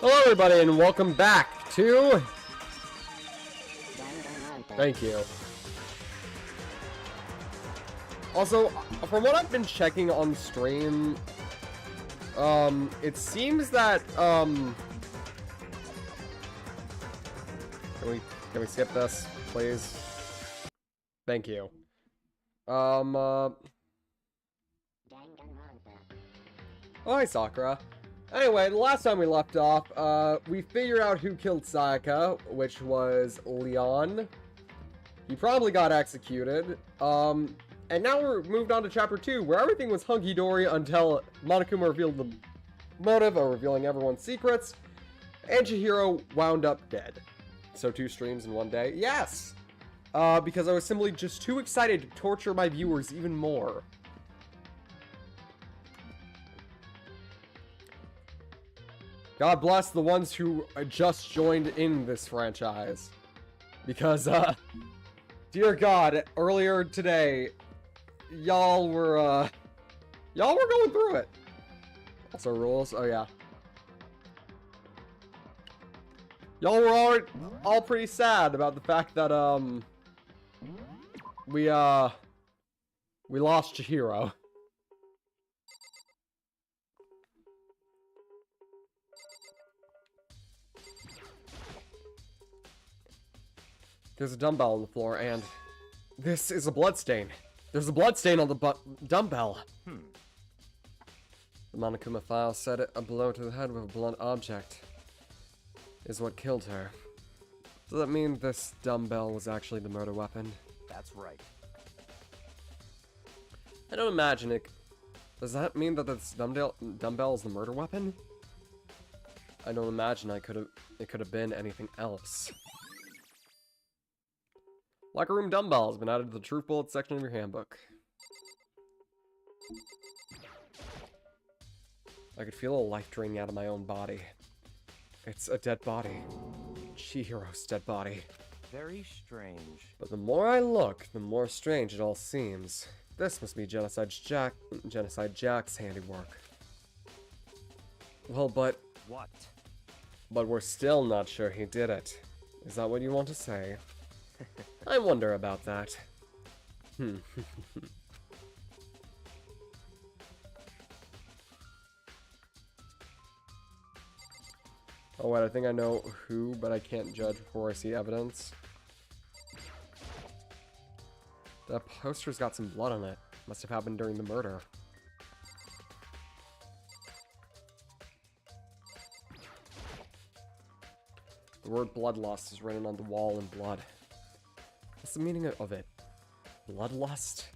Hello everybody and welcome back to... Thank you. Also, from what I've been checking on stream, it seems that, can we skip this, please? Thank you. Oh, hi, Sakura. Anyway, the last time we left off, we figured out who killed Sayaka, which was Leon. He probably got executed. And now we're moved on to Chapter 2, where everything was hunky-dory until Monokuma revealed the motive of revealing everyone's secrets, and Chihiro wound up dead. So 2 streams in one day? Yes! Because I was simply just too excited to torture my viewers even more. God bless the ones who just joined in this franchise. Because, dear God, earlier today, y'all were going through it. Also rules, oh yeah. Y'all were all pretty sad about the fact that, we lost Chihiro. There's a dumbbell on the floor, and this is a bloodstain. There's a bloodstain on the dumbbell. The Monokuma file said a blow to the head with a blunt object is what killed her. Does that mean this dumbbell was actually the murder weapon? That's right. I don't imagine it. Does that mean that this dumbbell is the murder weapon? I don't imagine it could have been anything else. Locker room dumbbell has been added to the Truth Bullet section of your handbook. I could feel a life draining out of my own body. It's a dead body. Chihiro's dead body. Very strange. But the more I look, the more strange it all seems. This must be Genocide Jack's handiwork. Well, but... What? But we're still not sure he did it. Is that what you want to say? I wonder about that. Oh wait, I think I know who, but I can't judge before I see evidence. The poster's got some blood on it. Must have happened during the murder. The word bloodlust is written on the wall in blood. What's the meaning of it? Bloodlust?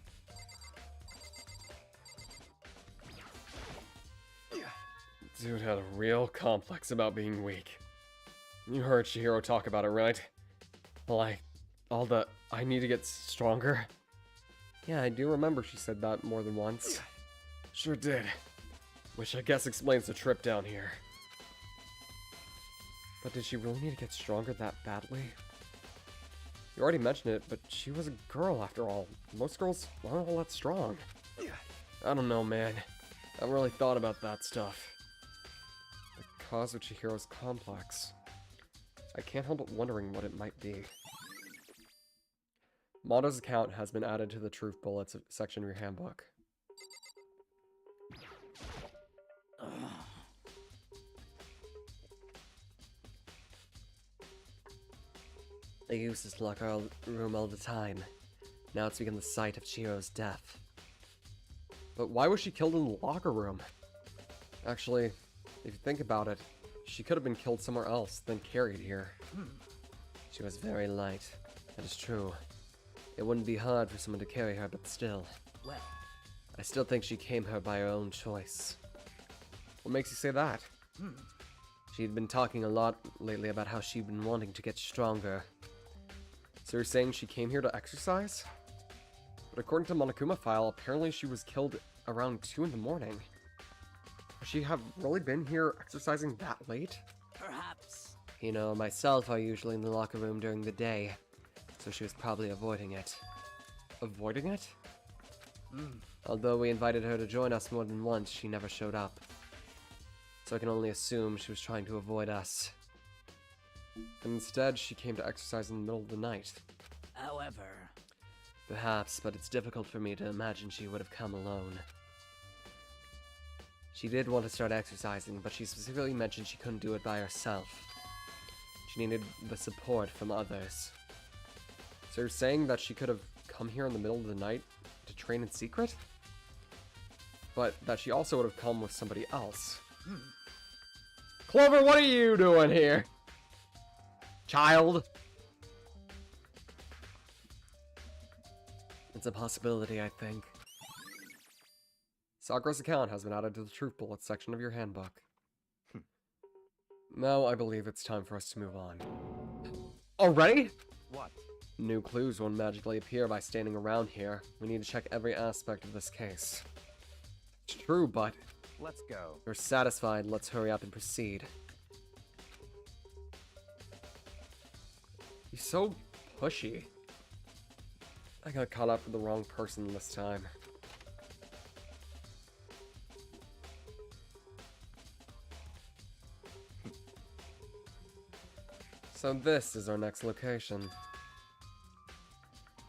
Dude had a real complex about being weak. You heard Chihiro talk about it, right? I need to get stronger. Yeah, I do remember she said that more than once. Sure did. Which I guess explains the trip down here. But did she really need to get stronger that badly? You already mentioned it, but she was a girl after all. Most girls aren't all that strong. I don't know, man. I haven't really thought about that stuff. The cause of Chihiro's complex. I can't help but wondering what it might be. Mondo's account has been added to the Truth Bullets section of your handbook. I use this locker room all the time. Now it's become the site of Chihiro's death. But why was she killed in the locker room? Actually, if you think about it, she could have been killed somewhere else, then carried here. She was very light. That is true. It wouldn't be hard for someone to carry her, but still. Well, I still think she came here by her own choice. What makes you say that? She'd been talking a lot lately about how she'd been wanting to get stronger. So you're saying she came here to exercise? But according to Monokuma file, apparently she was killed around 2 in the morning. Would she have really been here exercising that late? perhaps. You know, myself are usually in the locker room during the day, so she was probably avoiding it. Avoiding it? Although we invited her to join us more than once, she never showed up. So I can only assume she was trying to avoid us. Instead, she came to exercise in the middle of the night. However, Perhaps, but it's difficult for me to imagine she would have come alone. She did want to start exercising, but she specifically mentioned she couldn't do it by herself. She needed the support from others. So you're saying that she could have come here in the middle of the night to train in secret? But that she also would have come with somebody else. Clover, what are you doing here? Child? It's a possibility, I think. Sakura's account has been added to the Truth Bullets section of your handbook. Now I believe it's time for us to move on. Already? What? New clues won't magically appear by standing around here. We need to check every aspect of this case. It's true, but Let's go. you're satisfied. Let's hurry up and proceed. He's so pushy. I got caught up with the wrong person this time. So this is our next location.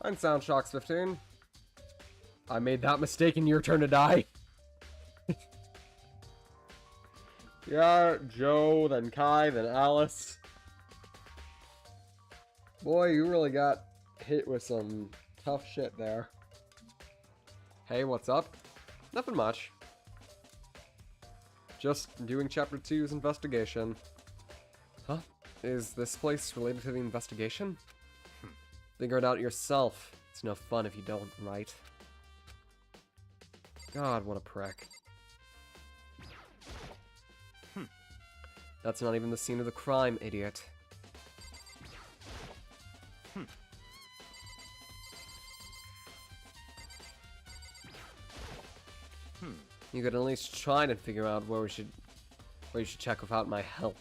I'm SoundShocks15. I made that mistake and your turn to die. Yeah, Joe, then Kai, then Alice. Boy, you really got hit with some tough shit there. Hey, what's up? Nothing much. Just doing Chapter 2's investigation. Huh? Is this place related to the investigation? Figure it out yourself. It's no fun if you don't, right? God, what a prick. That's not even the scene of the crime, idiot. You could at least try to figure out where you should check without my help.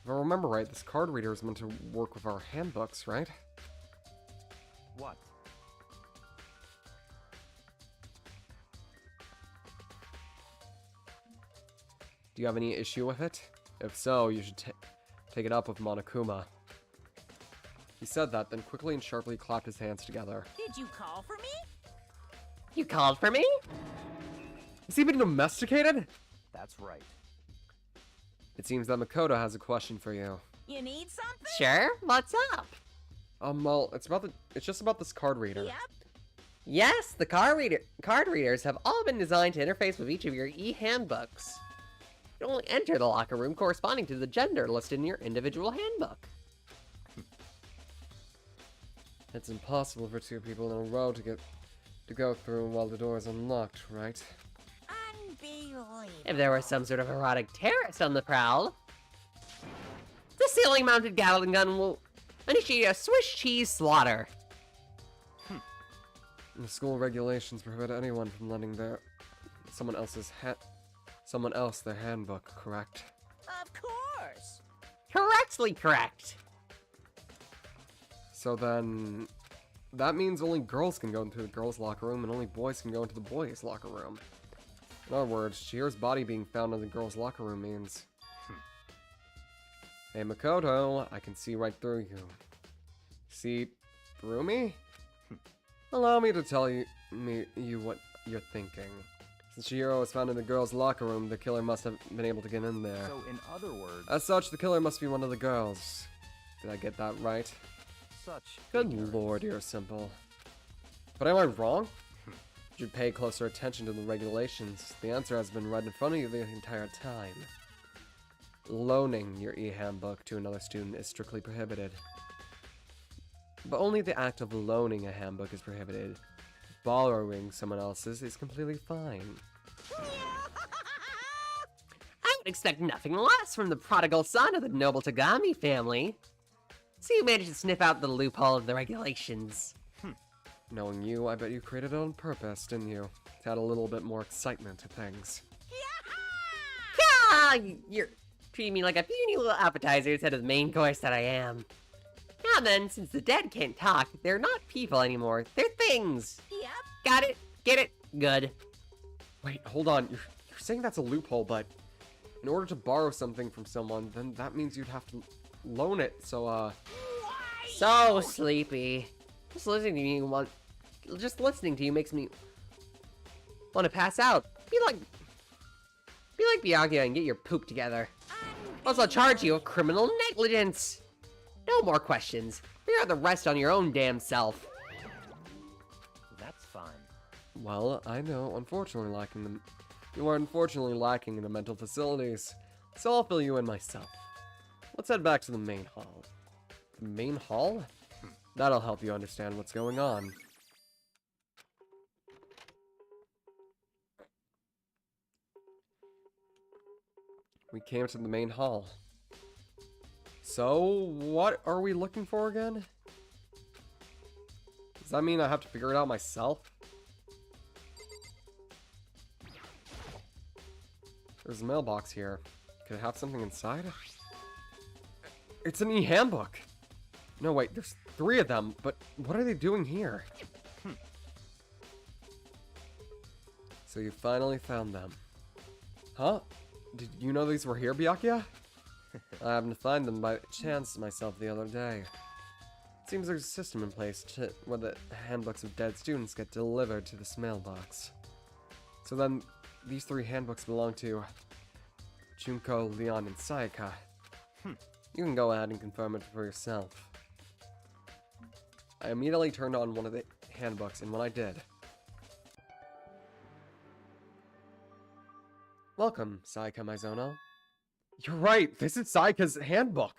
If I remember right, this card reader is meant to work with our handbooks, right? What? Do you have any issue with it? If so, you should take it up with Monokuma. He said that, then quickly and sharply clapped his hands together. did you call for me? You called for me? Has he been domesticated? That's right. It seems that Makoto has a question for you. You need something? Sure, what's up? Well, it's just about this card reader. Yep. Yes, the card readers have all been designed to interface with each of your e-handbooks. You only enter the locker room corresponding to the gender listed in your individual handbook. It's impossible for two people in a row to go through while the door is unlocked, right? Unbelievable. If there was some sort of erotic terrorist on the prowl, the ceiling-mounted Gatling gun will initiate a Swiss cheese slaughter. The school regulations prohibit anyone from lending someone else their handbook, correct? Of course. Correctly correct. So then, that means only girls can go into the girls' locker room and only boys can go into the boys' locker room. In other words, Chihira's body being found in the girls' locker room means... Hey Makoto, I can see right through you. See through me? Allow me to tell you what you're thinking. Since Chihiro was found in the girls' locker room, the killer must have been able to get in there. So, in other words, As such, the killer must be one of the girls. Did I get that right? such Good ignorance. lord, you're simple. But am I wrong? You should pay closer attention to the regulations. The answer has been right in front of you the entire time. Loaning your e-handbook to another student is strictly prohibited. But only the act of loaning a handbook is prohibited. Borrowing someone else's is completely fine. I would expect nothing less from the prodigal son of the noble Tagami family. So you managed to sniff out the loophole of the regulations. Knowing you, I bet you created it on purpose, didn't you? To add a little bit more excitement to things. Ah, you're treating me like a puny little appetizer instead of the main course that I am. Now then, since the dead can't talk, they're not people anymore. They're things. Yep. Got it? Get it? Good. Wait, hold on. You're saying that's a loophole, but in order to borrow something from someone, then that means you'd have to loan it, so, So sleepy. Just listening to you makes me want to pass out. Be like Bianca and get your poop together. Also, I'll charge you of criminal negligence. No more questions. Figure out the rest on your own damn self. That's fine. Well, I know, you are unfortunately lacking in the mental facilities, so I'll fill you in myself. Let's head back to the main hall. The main hall? That'll help you understand what's going on. We came to the main hall. So, what are we looking for again? Does that mean I have to figure it out myself? There's a mailbox here. Could it have something inside? It's an e-handbook! No, wait, there's 3 of them, but what are they doing here? So you finally found them. Huh? Did you know these were here, Byakuya? I happened to find them by chance myself the other day. It seems there's a system in place where the handbooks of dead students get delivered to this mailbox. So then, these 3 handbooks belong to Junko, Leon, and Sayaka. You can go ahead and confirm it for yourself. I immediately turned on one of the handbooks, and when I did... Welcome, Sayaka Maizono. You're right, this is Sayaka's handbook!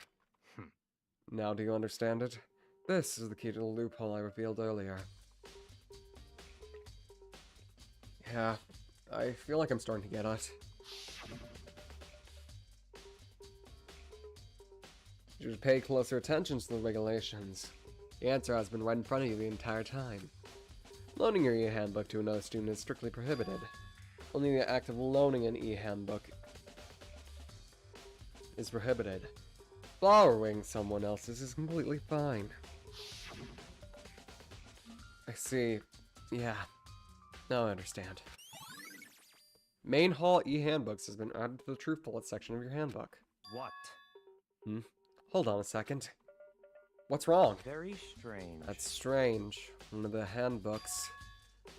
Now do you understand it? This is the key to the loophole I revealed earlier. Yeah, I feel like I'm starting to get it. You should pay closer attention to the regulations. The answer has been right in front of you the entire time. Loaning your e-handbook to another student is strictly prohibited. Only the act of loaning an e-handbook is prohibited. Borrowing someone else's is completely fine. I see. Yeah. Now I understand. Main Hall e-handbooks has been added to the Truth Bullet section of your handbook. What? Hold on a second. What's wrong? Very strange. That's strange. One of the handbooks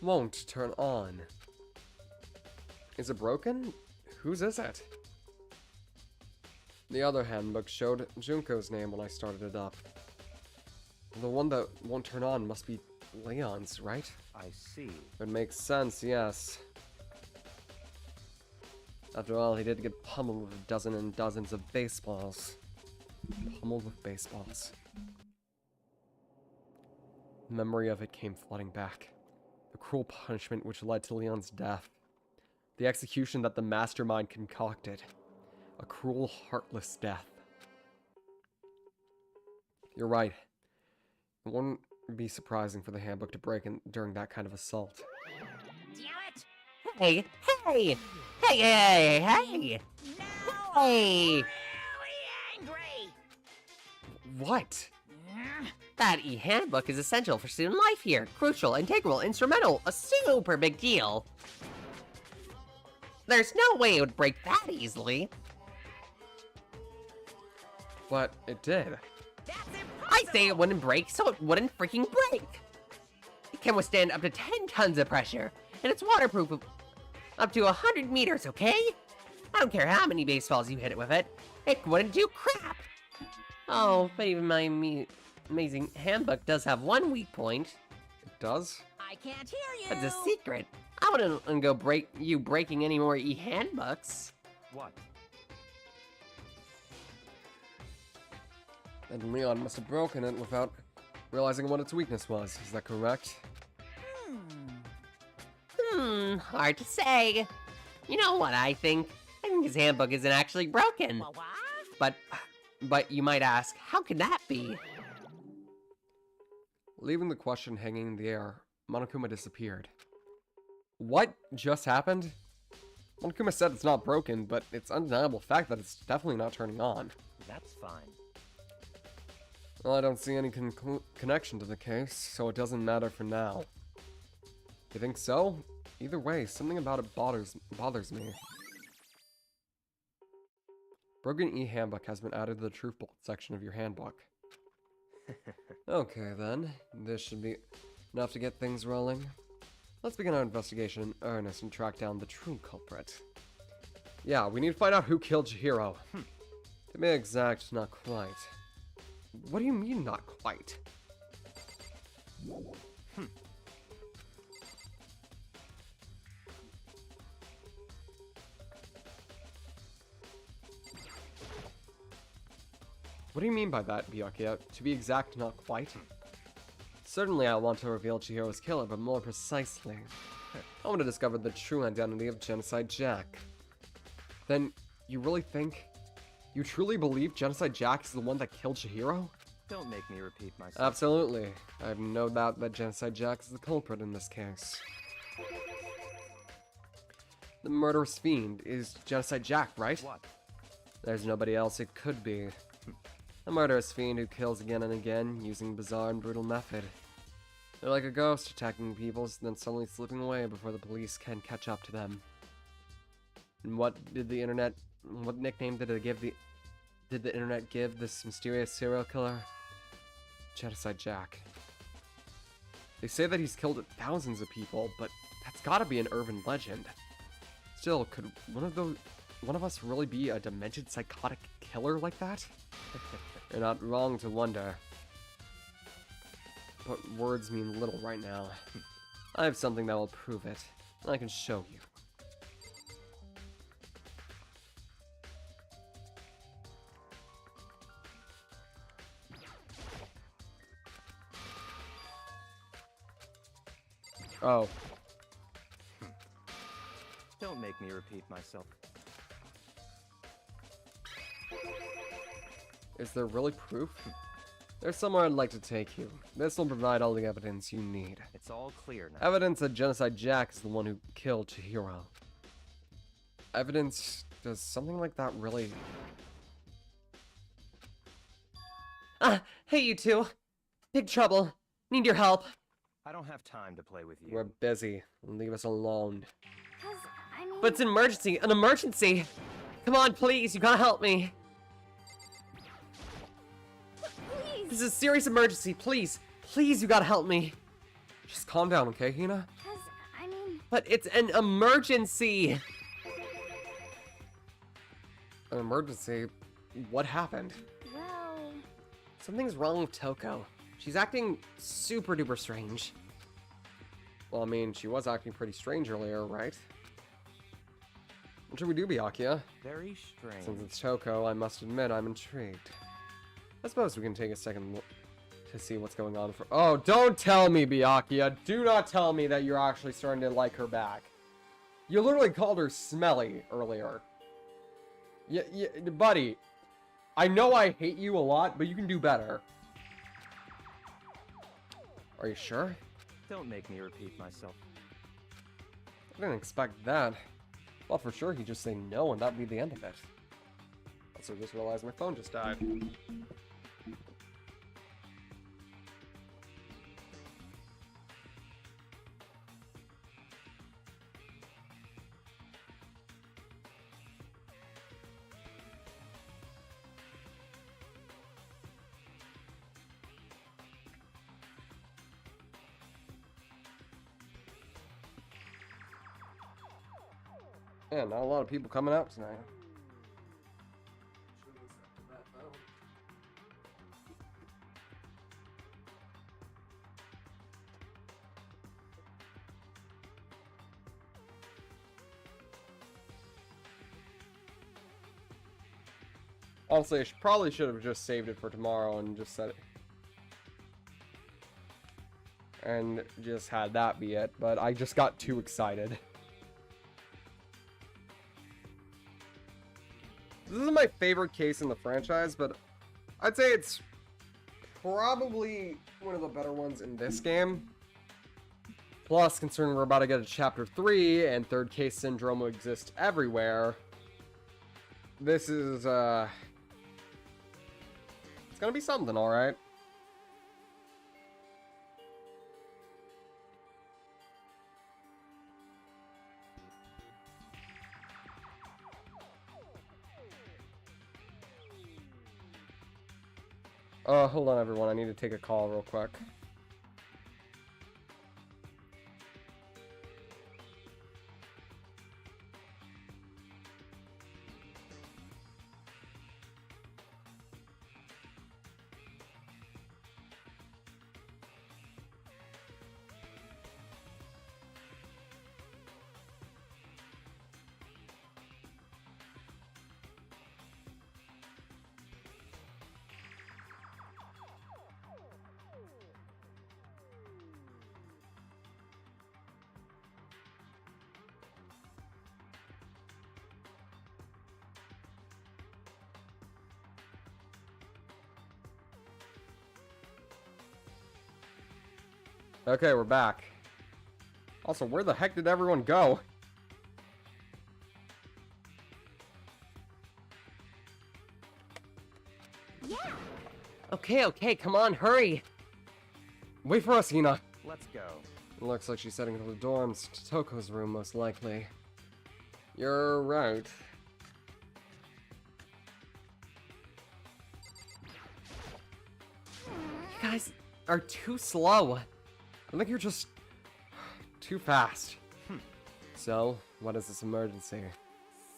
won't turn on. Is it broken? Whose is it? The other handbook showed Junko's name when I started it up. The one that won't turn on must be Leon's, right? I see. It makes sense, yes. After all, he did get pummeled with a dozen and dozens of baseballs. Pummeled with baseballs. Memory of it came flooding back. The cruel punishment which led to Leon's death. The execution that the mastermind concocted. A cruel, heartless death. You're right. It wouldn't be surprising for the handbook to break in during that kind of assault. Damn it! Hey, hey! Hey, hey, hey! Now Hey! I'm really angry! What? That e-handbook is essential for student life here. Crucial, integral, instrumental, a super big deal. There's no way it would break that easily. But it did. That's impossible! I say it wouldn't break, so it wouldn't freaking break. It can withstand up to 10 tons of pressure, and it's waterproof up to 100 meters, okay? I don't care how many baseballs you hit it with it. It wouldn't do crap. Oh, but even my amazing handbook does have one weak point. It does? I can't hear you! That's a secret. I wouldn't go breaking any more e-handbooks. What? And Leon must have broken it without realizing what its weakness was. Is that correct? Hard to say. You know what I think? I think his handbook isn't actually broken. What? But you might ask, how could that be? Leaving the question hanging in the air, Monokuma disappeared. What just happened? Monokuma said it's not broken, but it's undeniable fact that it's definitely not turning on. That's fine. Well, I don't see any connection to the case, so it doesn't matter for now. You think so? Either way, something about it bothers me. Broken e-handbook has been added to the truth bolt section of your handbook. Okay then, this should be enough to get things rolling. Let's begin our investigation in earnest and track down the true culprit. Yeah, we need to find out who killed Chihiro. To be exact, not quite. What do you mean, not quite? What do you mean by that, Byakuya? To be exact, not quite? Certainly I want to reveal Chihiro's killer, but more precisely, I want to discover the true identity of Genocide Jack. Then, you truly believe Genocide Jack is the one that killed Chihiro? Don't make me repeat myself. Absolutely. I have no doubt that Genocide Jack is the culprit in this case. The murderous fiend is Genocide Jack, right? What? There's nobody else it could be. A murderous fiend who kills again and again, using bizarre and brutal method. They're like a ghost, attacking people, then suddenly slipping away before the police can catch up to them. And what nickname did the internet give this mysterious serial killer? Genocide Jack. They say that he's killed thousands of people, but that's gotta be an urban legend. Still, could one of us really be a demented psychotic killer like that? You're not wrong to wonder. But words mean little right now. I have something that will prove it, and I can show you. Oh. Don't make me repeat myself. Is there really proof? There's somewhere I'd like to take you. This will provide all the evidence you need. It's all clear now. Evidence that Genocide Jack is the one who killed Chihiro. Evidence? Does something like that really... Hey you two. Big trouble. Need your help. I don't have time to play with you. We're busy. Leave us alone. But it's an emergency. Come on, please, you gotta help me. Please! This is a serious emergency, please. Please, you gotta help me. Just calm down, okay, Hina? But it's an emergency. An emergency? what happened? Well, Something's wrong with Toko. She's acting super duper strange. Well, I mean, she was acting pretty strange earlier, right? What should we do, Byakuya? Very strange. Since it's Toko, I must admit I'm intrigued. I suppose we can take a second look to see what's going on for— Oh, don't tell me, Byakuya! Do not tell me that you're actually starting to like her back. You literally called her smelly earlier. Yeah, buddy. I know I hate you a lot, but you can do better. Are you sure? Don't make me repeat myself. I didn't expect that. Well, for sure he'd just say no and that'd be the end of it. Also, just realized my phone just died. Yeah, not a lot of people coming out tonight. Honestly, I probably should have just saved it for tomorrow and just set it. And just had that be it, but I just got too excited. This is my favorite case in the franchise, but I'd say it's probably one of the better ones in this game. Plus, considering we're about to get to Chapter 3, and third case syndrome will exist everywhere, this is, it's gonna be something, alright? Hold on everyone, I need to take a call real quick. Okay, we're back. Also, where the heck did everyone go? yeah. Okay, come on, hurry! Wait for us, Hina. Let's go. Looks like she's heading to the dorms, to Toko's room, most likely. You're right. You guys are too slow. I think you're just too fast. So, what is this emergency?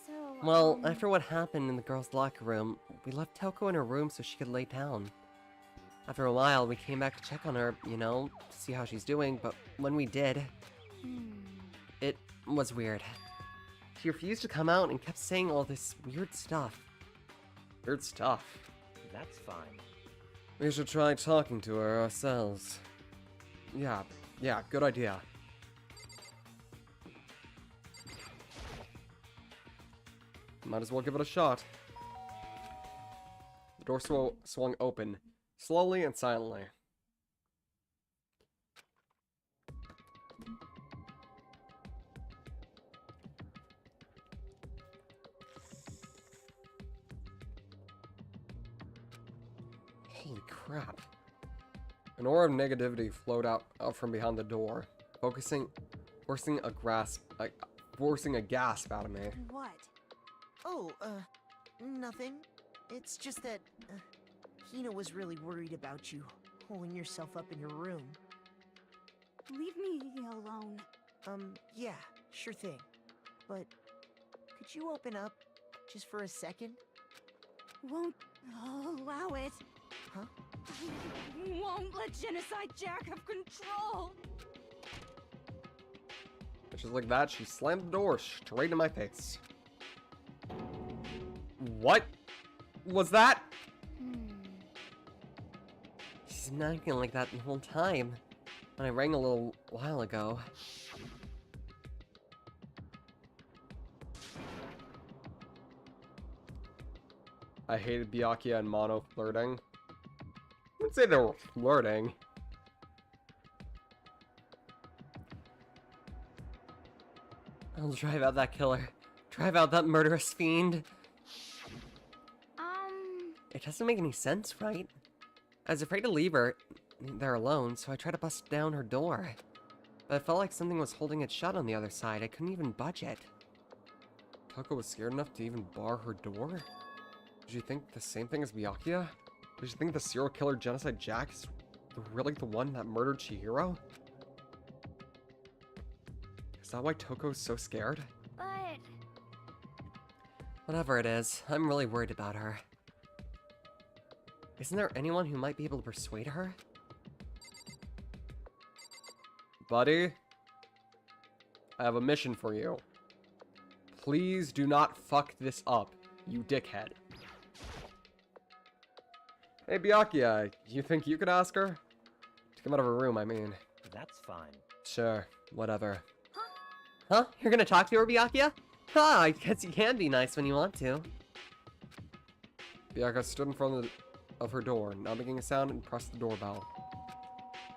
So, Well, after what happened in the girls' locker room, we left Toko in her room so she could lay down. After a while, we came back to check on her, you know, to see how she's doing, but when we did, it was weird. She refused to come out and kept saying all this weird stuff. Weird stuff. That's fine. We should try talking to her ourselves. Yeah, good idea. Might as well give it a shot. The door swung open, slowly and silently. Holy crap. An aura of negativity flowed out from behind the door, forcing a gasp out of me. What? Oh, nothing. It's just that, Hina was really worried about you, holding yourself up in your room. leave me alone. Yeah, sure thing. But, could you open up, just for a second? won't allow it. Huh? I won't let Genocide Jack have control. Just like that, she slammed the door straight in my face. What was that? She's been acting like that the whole time. When I rang a little while ago. I hated Byakuya and Mono flirting. I wouldn't say they were flirting. I'll drive out that killer. Drive out that murderous fiend. It doesn't make any sense, right? I was afraid to leave her there alone, so I tried to bust down her door. But it felt like something was holding it shut on the other side. I couldn't even budge it. Toko was scared enough to even bar her door? Did you think the same thing as Byakuya? Did you think the serial killer Genocide Jack is really the one that murdered Chihiro? Is that why Toko's so scared? But Whatever it is, I'm really worried about her. Isn't there anyone who might be able to persuade her? Buddy, I have a mission for you. Please do not fuck this up, you dickhead. Hey, Byakuya, you think you could ask her? To come out of her room, I mean. That's fine. Sure, whatever. Huh? You're gonna talk to her, Byakuya? Ah, I guess you can be nice when you want to. Byakuya stood in front of her door, not making a sound, and pressed the doorbell.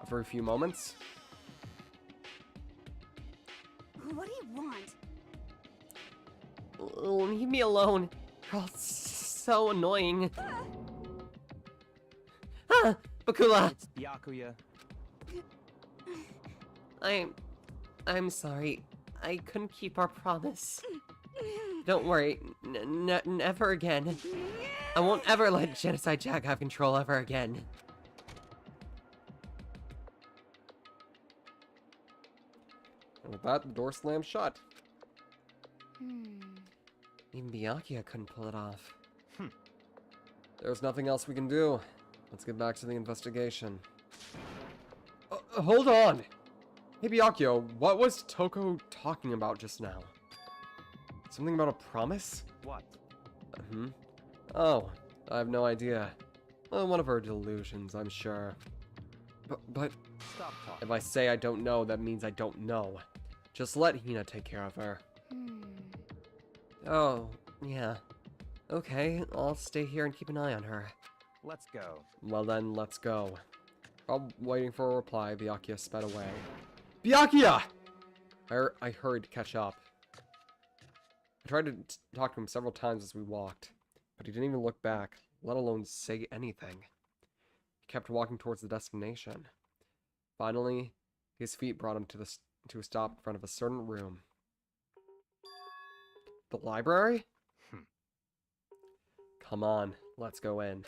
After a few moments, what do you want? Leave me alone. You're all so annoying. Ah! Bakula! It's Byakuya. I'm sorry. I couldn't keep our promise. Don't worry. Never again. I won't ever let Genocide Jack have control ever again. and with that, the door slammed shut. Even Byakuya couldn't pull it off. There's nothing else we can do. Let's get back to the investigation. Hold on! Hey Byakuya, what was Toko talking about just now? Something about a promise? What? Oh, I have no idea. Well, one of her delusions, I'm sure. But Stop talking. if I say I don't know, that means I don't know. Just let Hina take care of her. Oh, yeah. Okay, I'll stay here and keep an eye on her. Let's go. Well then, let's go. While waiting for a reply, Byakuya sped away. Byakuya! I hurried to catch up. I tried to talk to him several times as we walked, but he didn't even look back, let alone say anything. He kept walking towards the destination. Finally, his feet brought him to a stop in front of a certain room. The library? Come on, let's go in.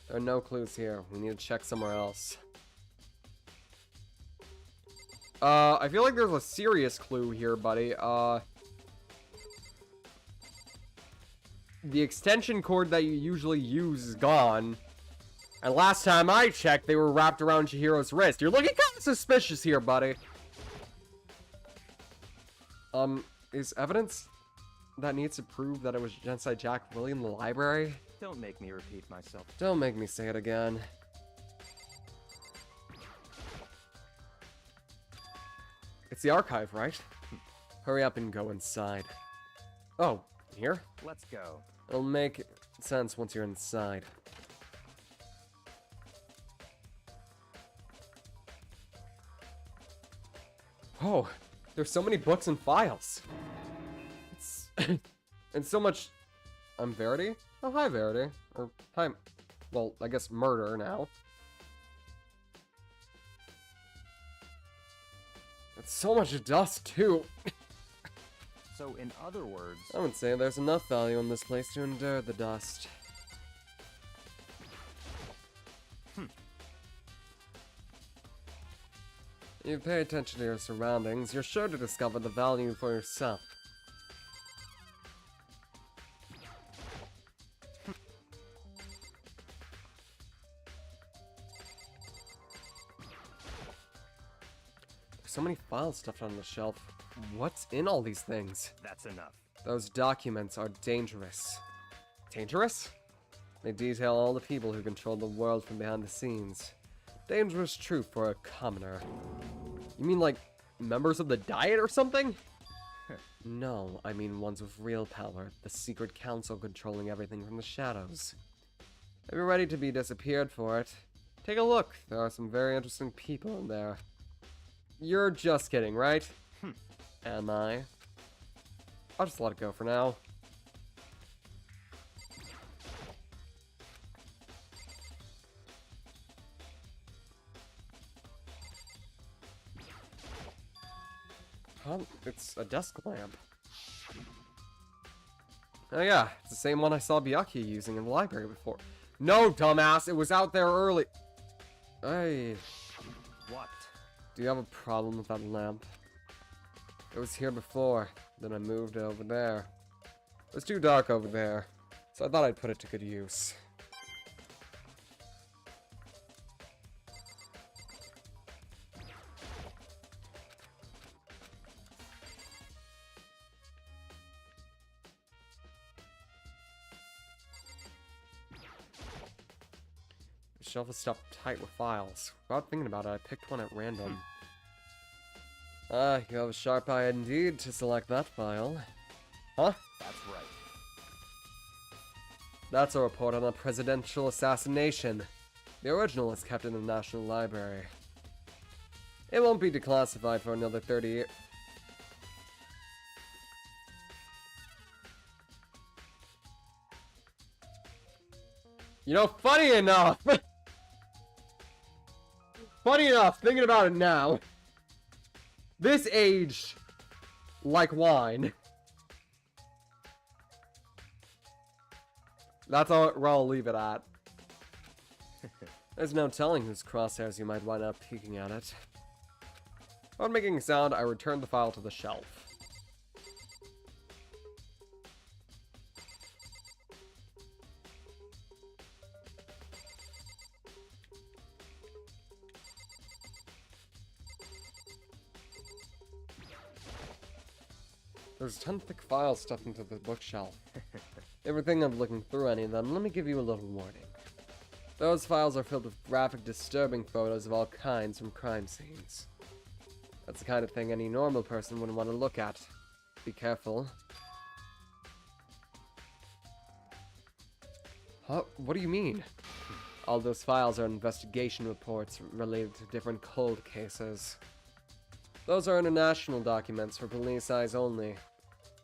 There are no clues here. We need to check somewhere else. I feel like there's a serious clue here, buddy. The extension cord that you usually use is gone. And last time I checked, they were wrapped around Chihiro's wrist. You're looking kind of suspicious here, buddy. Is evidence that needs to prove that it was Genocide Jack really in the library? Don't make me repeat myself. Don't make me say it again. It's the archive, right? Hurry up and go inside. Oh, here? Let's go. It'll make sense once you're inside. Oh, there's so many books and files. It's and so much. I'm Verity? Oh, hi, Verity. Or hi. Well, I guess murder now. It's so much dust, too. So, in other words, I would say there's enough value in this place to endure the dust. You pay attention to your surroundings, you're sure to discover the value for yourself. There's so many files stuffed on the shelf. What's in all these things? That's enough. Those documents are dangerous. Dangerous? They detail all the people who control the world from behind the scenes. Dangerous truth for a commoner. You mean like members of the Diet or something? No, I mean ones with real power. The secret council controlling everything from the shadows. If you're ready to be disappeared for it, take a look. There are some very interesting people in there. You're just kidding, right? Am I? I'll just let it go for now. Huh? It's a desk lamp. Oh yeah, it's the same one I saw Byakuya using in the library before. No, dumbass! It was out there early! Hey, What? do you have a problem with that lamp? It was here before, then I moved it over there. It was too dark over there, so I thought I'd put it to good use. The shelf is stuffed tight with files. Without thinking about it, I picked one at random. Ah, you have a sharp eye indeed to select that file. Huh? That's right. That's a report on a presidential assassination. The original is kept in the National Library. It won't be declassified for another 30 years. You know, funny enough, thinking about it now, this aged like wine. That's all, where I'll leave it at. There's no telling whose crosshairs you might wind up peeking at it. Without making a sound, I returned the file to the shelf. There's a ton of thick files stuffed into the bookshelf. Ever think of looking through any of them, let me give you a little warning. Those files are filled with graphic, disturbing photos of all kinds from crime scenes. That's the kind of thing any normal person wouldn't want to look at. Be careful. Huh? What do you mean? All those files are investigation reports related to different cold cases. Those are international documents for police eyes only.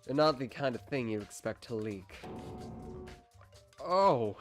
They're not the kind of thing you'd expect to leak. Oh.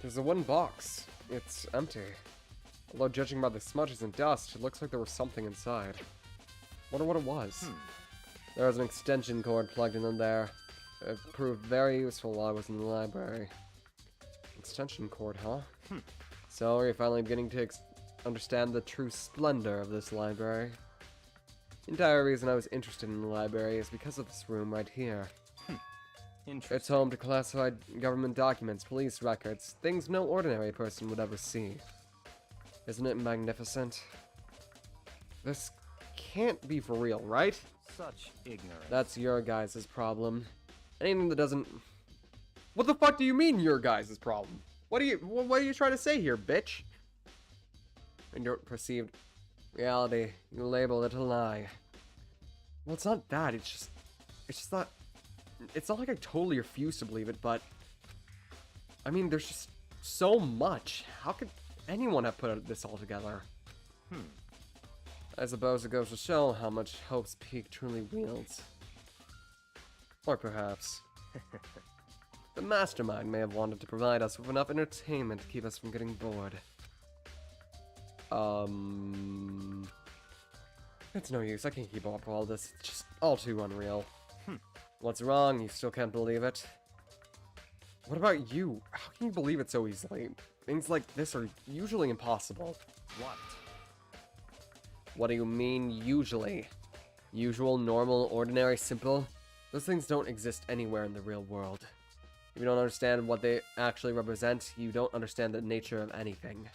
There's a wooden box. It's empty. Although judging by the smudges and dust, it looks like there was something inside. Wonder what it was. There was an extension cord plugged in there. It proved very useful while I was in the library. Extension cord, huh? So, are you finally beginning to understand the true splendor of this library? The entire reason I was interested in the library is because of this room right here. Interesting. It's home to classified government documents, police records, things no ordinary person would ever see. Isn't it magnificent? This can't be for real, right? Such ignorance. That's your guys' problem. Anything that doesn't... What the fuck do you mean, your guys' problem? What are you trying to say here, bitch? In your perceived reality, you label it a lie. Well, it's not that, it's just that... It's not like I totally refuse to believe it, but... I mean, there's just so much. How could anyone have put this all together? I suppose it goes to show how much Hope's Peak truly wields. Or perhaps the mastermind may have wanted to provide us with enough entertainment to keep us from getting bored. It's no use, I can't keep up with all this. It's just all too unreal. What's wrong? You still can't believe it? What about you? How can you believe it so easily? Things like this are usually impossible. What? What do you mean, usually? Usual, normal, ordinary, simple? Those things don't exist anywhere in the real world. If you don't understand what they actually represent, you don't understand the nature of anything.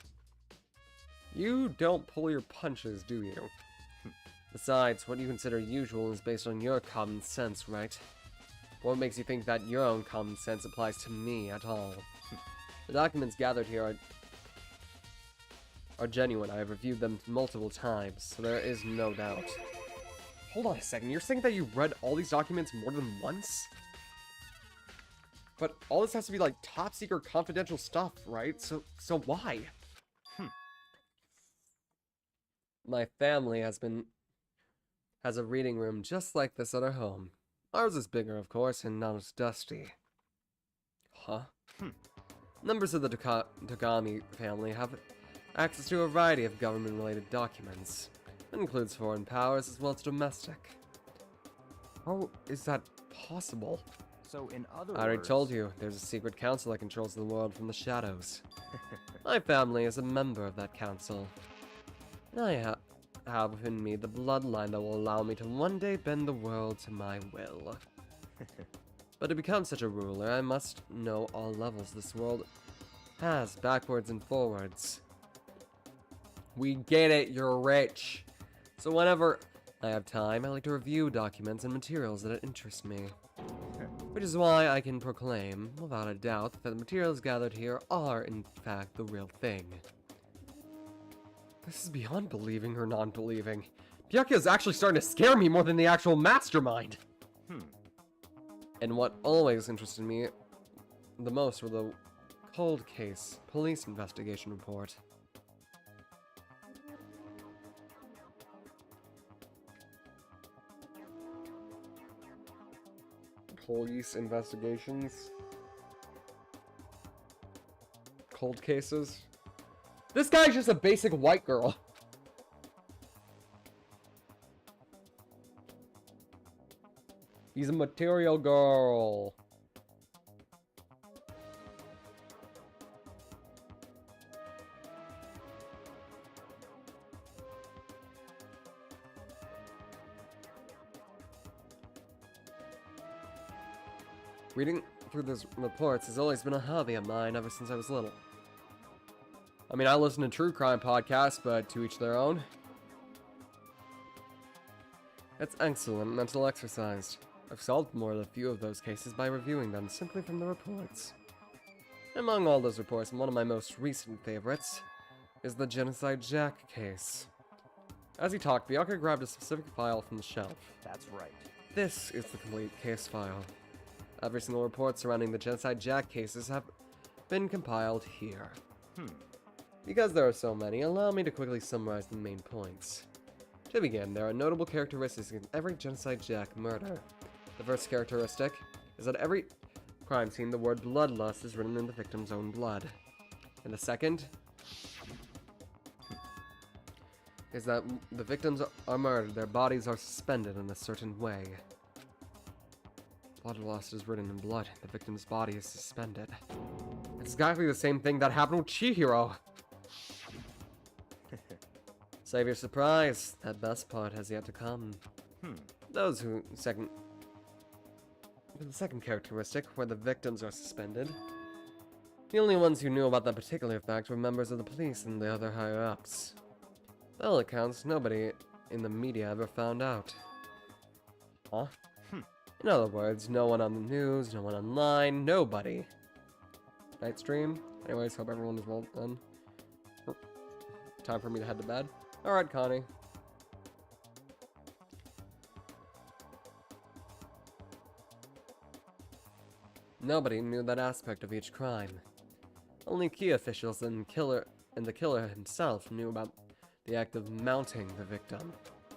You don't pull your punches, do you? Besides, what you consider usual is based on your common sense, right? What makes you think that your own common sense applies to me at all? The documents gathered here are genuine. I have reviewed them multiple times, so there is no doubt. Hold on a second, you're saying that you read all these documents more than once? But all this has to be like top secret confidential stuff, right? So why? My family has a reading room just like this at our home. Ours is bigger, of course, and not as dusty. Huh? Members of the Tagami family have access to a variety of government-related documents. That includes foreign powers as well as domestic. How is that possible? So in other I already words... told you, there's a secret council that controls the world from the shadows. My family is a member of that council. I have within me the bloodline that will allow me to one day bend the world to my will. But to become such a ruler, I must know all levels this world has, backwards and forwards. We get it, you're rich. So whenever I have time, I like to review documents and materials that interest me. Which is why I can proclaim, without a doubt, that the materials gathered here are, in fact, the real thing. This is beyond believing or non-believing. Byakuya is actually starting to scare me more than the actual mastermind! And what always interested me the most were the cold case police investigation report. Police investigations? Cold cases? This guy's just a basic white girl. He's a material girl. Reading through those reports has always been a hobby of mine ever since I was little. I mean, I listen to true crime podcasts, but to each their own. It's excellent mental exercise. I've solved more than a few of those cases by reviewing them simply from the reports. Among all those reports, one of my most recent favorites is the Genocide Jack case. As he talked, Byakuya grabbed a specific file from the shelf. That's right. This is the complete case file. Every single report surrounding the Genocide Jack cases have been compiled here. Because there are so many, allow me to quickly summarize the main points. To begin, there are notable characteristics in every Genocide Jack murder. The first characteristic is that every crime scene, the word bloodlust is written in the victim's own blood. And the second is that the victims are murdered, their bodies are suspended in a certain way. Bloodlust is written in blood, the victim's body is suspended. It's exactly the same thing that happened with Chihiro. Save your surprise, that best part has yet to come. The second characteristic, where the victims are suspended. The only ones who knew about that particular fact were members of the police and the other higher-ups. By all accounts, nobody in the media ever found out. Huh? In other words, no one on the news, no one online, nobody. Night stream? Anyways, hope everyone is well done. Time for me to head to bed. Alright, Connie. Nobody knew that aspect of each crime. Only key officials and the killer himself knew about the act of mounting the victim.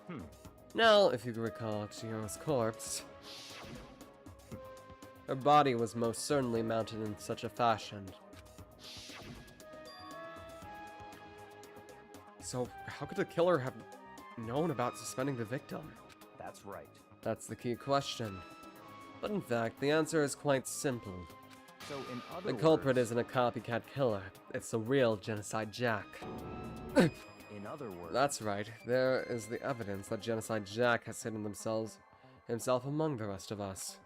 Hmm. Now, if you recall Chiyo's corpse, her body was most certainly mounted in such a fashion. So, how could the killer have known about suspending the victim? That's right. That's the key question. But in fact, the answer is quite simple. So in other The culprit words, isn't a copycat killer. It's the real Genocide Jack. in other words, That's right. There is the evidence that Genocide Jack has hidden himself among the rest of us.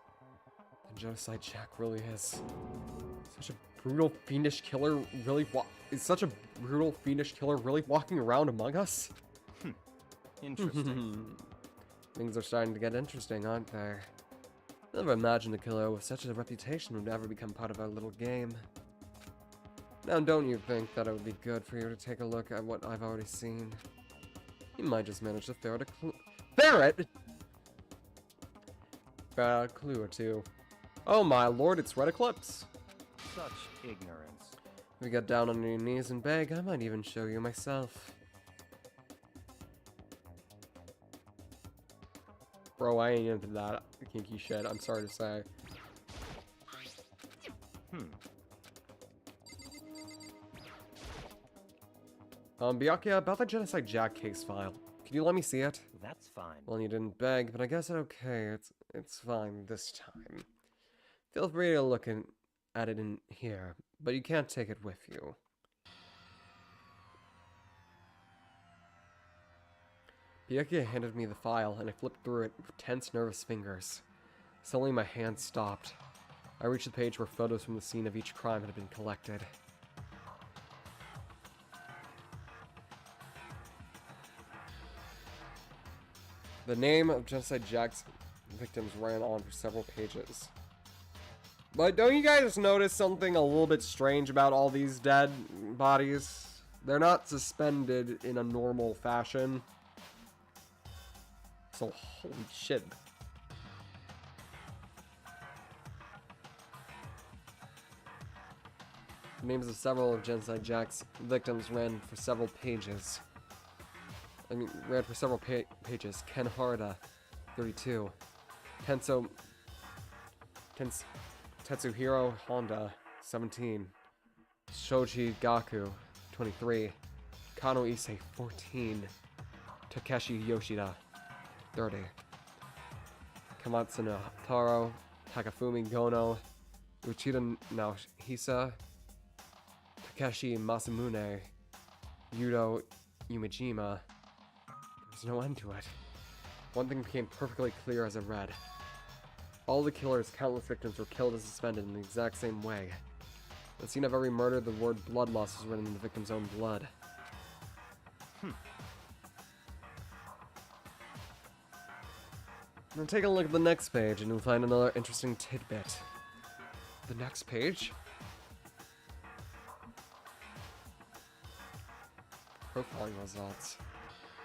And Genocide Jack really is such a brutal, fiendish killer. Is such a brutal, fiendish killer really walking around among us? interesting. Things are starting to get interesting, aren't they? Never imagined a killer with such a reputation would ever become part of our little game. Now, don't you think that it would be good for you to take a look at what I've already seen? You might just manage to ferret a ferret a clue or two. Oh my lord, it's Red Eclipse. Such ignorance. If you get down on your knees and beg, I might even show you myself. Bro, I ain't into that kinky shit, I'm sorry to say. Byakuya, about the Genocide Jack case file. Can you let me see it? That's fine. Well, you didn't beg, but I guess okay. It's fine this time. Feel free to look at it in here, but you can't take it with you. Byakuya handed me the file, and I flipped through it with tense, nervous fingers. Suddenly, my hand stopped. I reached the page where photos from the scene of each crime had been collected. The name of Genocide Jack's victims ran on for several pages. But don't you guys notice something a little bit strange about all these dead bodies? They're not suspended in a normal fashion. So, holy shit. The names of several of Genocide Jack's victims ran for several pages. Ran for several pages. Ken Harada, 32. Tetsuhiro Honda, 17. Shoji Gaku, 23. Kano Issei, 14. Takeshi Yoshida, 30. Kamatsu Taro, Takafumi Gono, Uchida Naohisa, Takeshi Masamune, Yudo Umejima. There's no end to it. One thing became perfectly clear as I read. All the killer's countless victims were killed and suspended in the exact same way. At the scene of every murder, the word bloodlust was written in the victim's own blood. Now take a look at the next page and you'll find another interesting tidbit. The next page? Profiling results.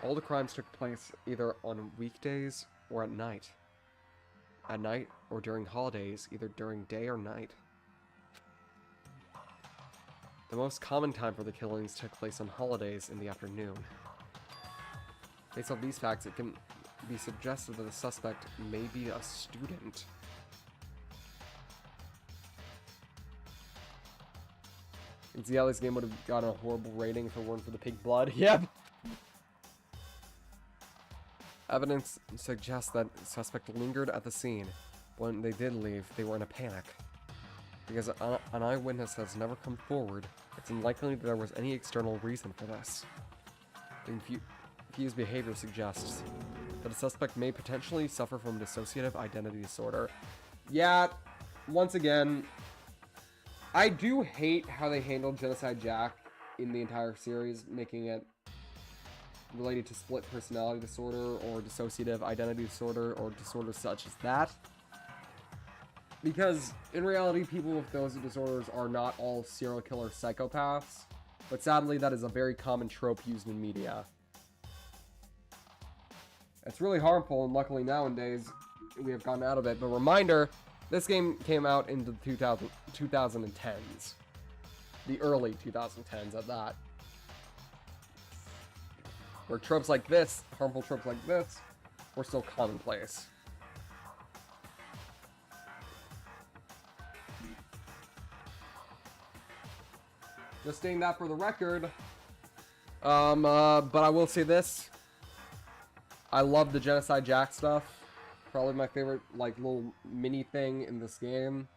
All the crimes took place either on weekdays or at night. At night or during holidays, either during day or night. The most common time for the killings took place on holidays in the afternoon. Based on these facts, it can be suggested that the suspect may be a student. You can see how this game would have gotten a horrible rating if it weren't for the pig blood. Yep! Evidence suggests that the suspect lingered at the scene. When they did leave, they were in a panic. Because an eyewitness has never come forward, it's unlikely that there was any external reason for this. The confused behavior suggests that a suspect may potentially suffer from dissociative identity disorder. Yeah, once again, I do hate how they handled Genocide Jack in the entire series, making it related to split personality disorder or dissociative identity disorder or disorders such as that. Because in reality, people with those disorders are not all serial killer psychopaths, but sadly that is a very common trope used in media. It's really harmful, and luckily nowadays we have gotten out of it. But reminder, this game came out in the 2010s. The early 2010s at that. Where tropes like this, harmful tropes like this, were still commonplace. Just stating that for the record. But I will say this. I love the Genocide Jack stuff. Probably my favorite, like, little mini thing in this game.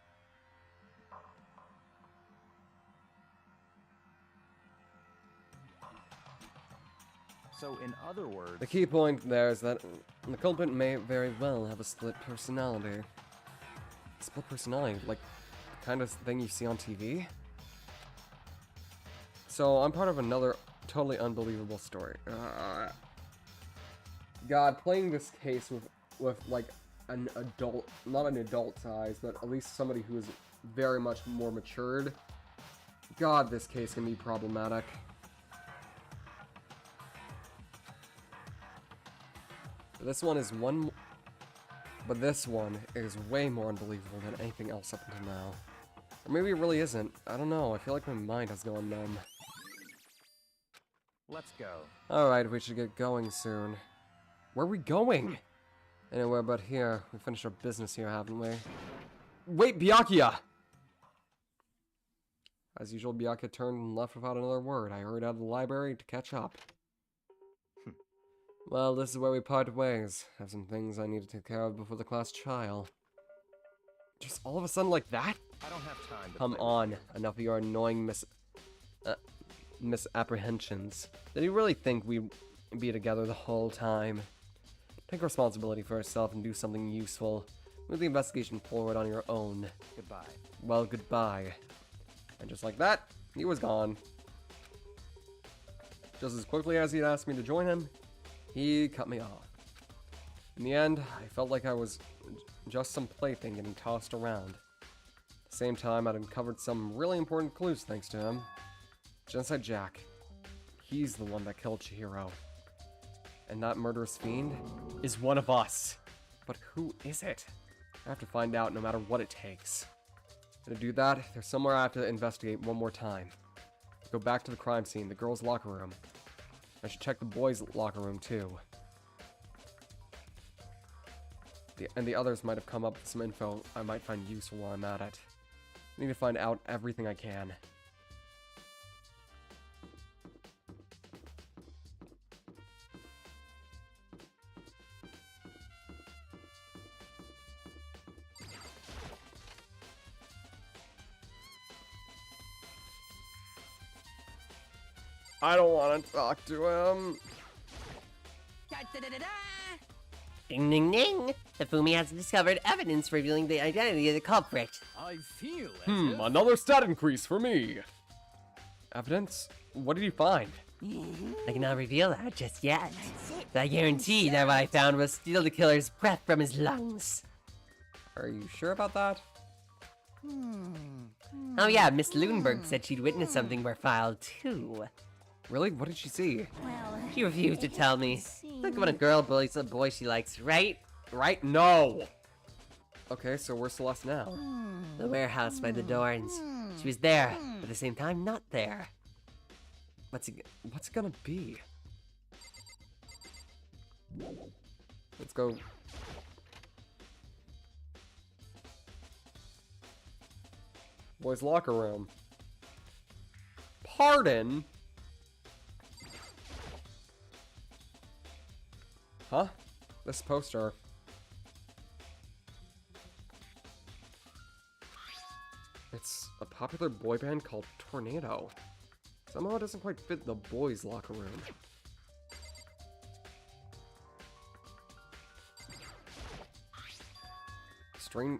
So, in other words, The key point there is that the culprit may very well have a split personality. Split personality, like the kind of thing you see on TV? So, I'm part of another totally unbelievable story. God, playing this case with like an adult, not an adult's eyes, but at least somebody who is very much more matured. God, this case can be problematic. This one is but this one is way more unbelievable than anything else up until now. Or maybe it really isn't. I don't know. I feel like my mind has gone numb. let's go. Alright, we should get going soon. Where are we going? Anywhere but here. We finished our business here, haven't we? Wait, Byakuya! As usual, Byakuya turned and left without another word. I hurried out of the library to catch up. Well, this is where we part ways. I have some things I need to take care of before the class trial. Just all of a sudden like that? I don't have time to Come play on, enough of your annoying misapprehensions. Did you really think we'd be together the whole time? Take responsibility for yourself and do something useful. Move the investigation forward on your own. Goodbye. Well, goodbye. And just like that, he was gone. Just as quickly as he'd asked me to join him, he cut me off. In the end, I felt like I was just some plaything getting tossed around. At the same time, I'd uncovered some really important clues thanks to him. Genocide Jack. He's the one that killed Chihiro. And that murderous fiend is one of us. But who is it? I have to find out no matter what it takes. And to do that, there's somewhere I have to investigate one more time. Go back to the crime scene, the girls' locker room. I should check the boys' locker room too. And the others might have come up with some info I might find useful while I'm at it. I need to find out everything I can. I don't want to talk to him. Da-da-da-da-da! Ding ding ding! The Fumi has discovered evidence revealing the identity of the culprit. I feel as if Another stat increase for me. Evidence? What did you find? I cannot reveal that just yet. But I guarantee that what I found will steal the killer's breath from his lungs. Are you sure about that? Oh yeah, Miss Lunenburg said she'd witnessed something in our file too. Really? What did she see? Well, She refused to tell me. Look when a girl bullies a boy she likes, right? Right? No! Okay, so where's Celeste now? The warehouse by the Dorns. She was there, but at the same time not there. What's it gonna be? Let's go. Boys' locker room. Pardon? Huh? This poster. It's a popular boy band called Tornado. Somehow it doesn't quite fit the boys' locker room.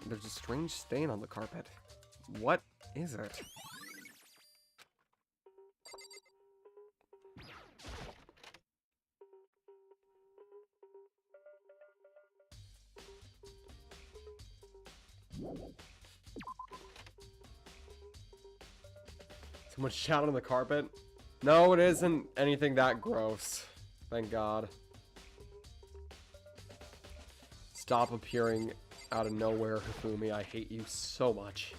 There's a strange stain on the carpet. What is it? Someone shot on the carpet? No, it isn't anything that gross. Thank God. Stop appearing out of nowhere, Hifumi. I hate you so much.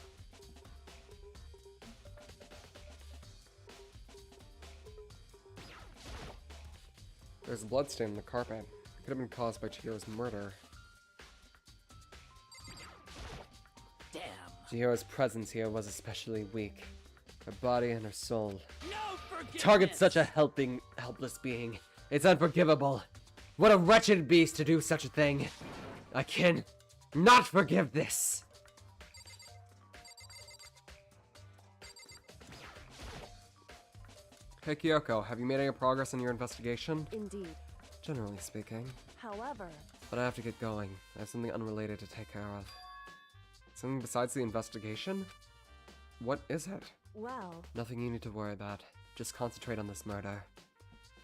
There's a bloodstain on the carpet. It could have been caused by Chihiro's murder. Damn. Chihiro's presence here was especially weak. Her body and her soul. No forgiveness. Target such a helpless being. It's unforgivable. What a wretched beast to do such a thing. I can not forgive this. Hey Kyoko, have you made any progress in your investigation? Indeed. Generally speaking. However, But I have to get going. I have something unrelated to take care of. Something besides the investigation? What is it? well, Nothing you need to worry about. Just concentrate on this murder.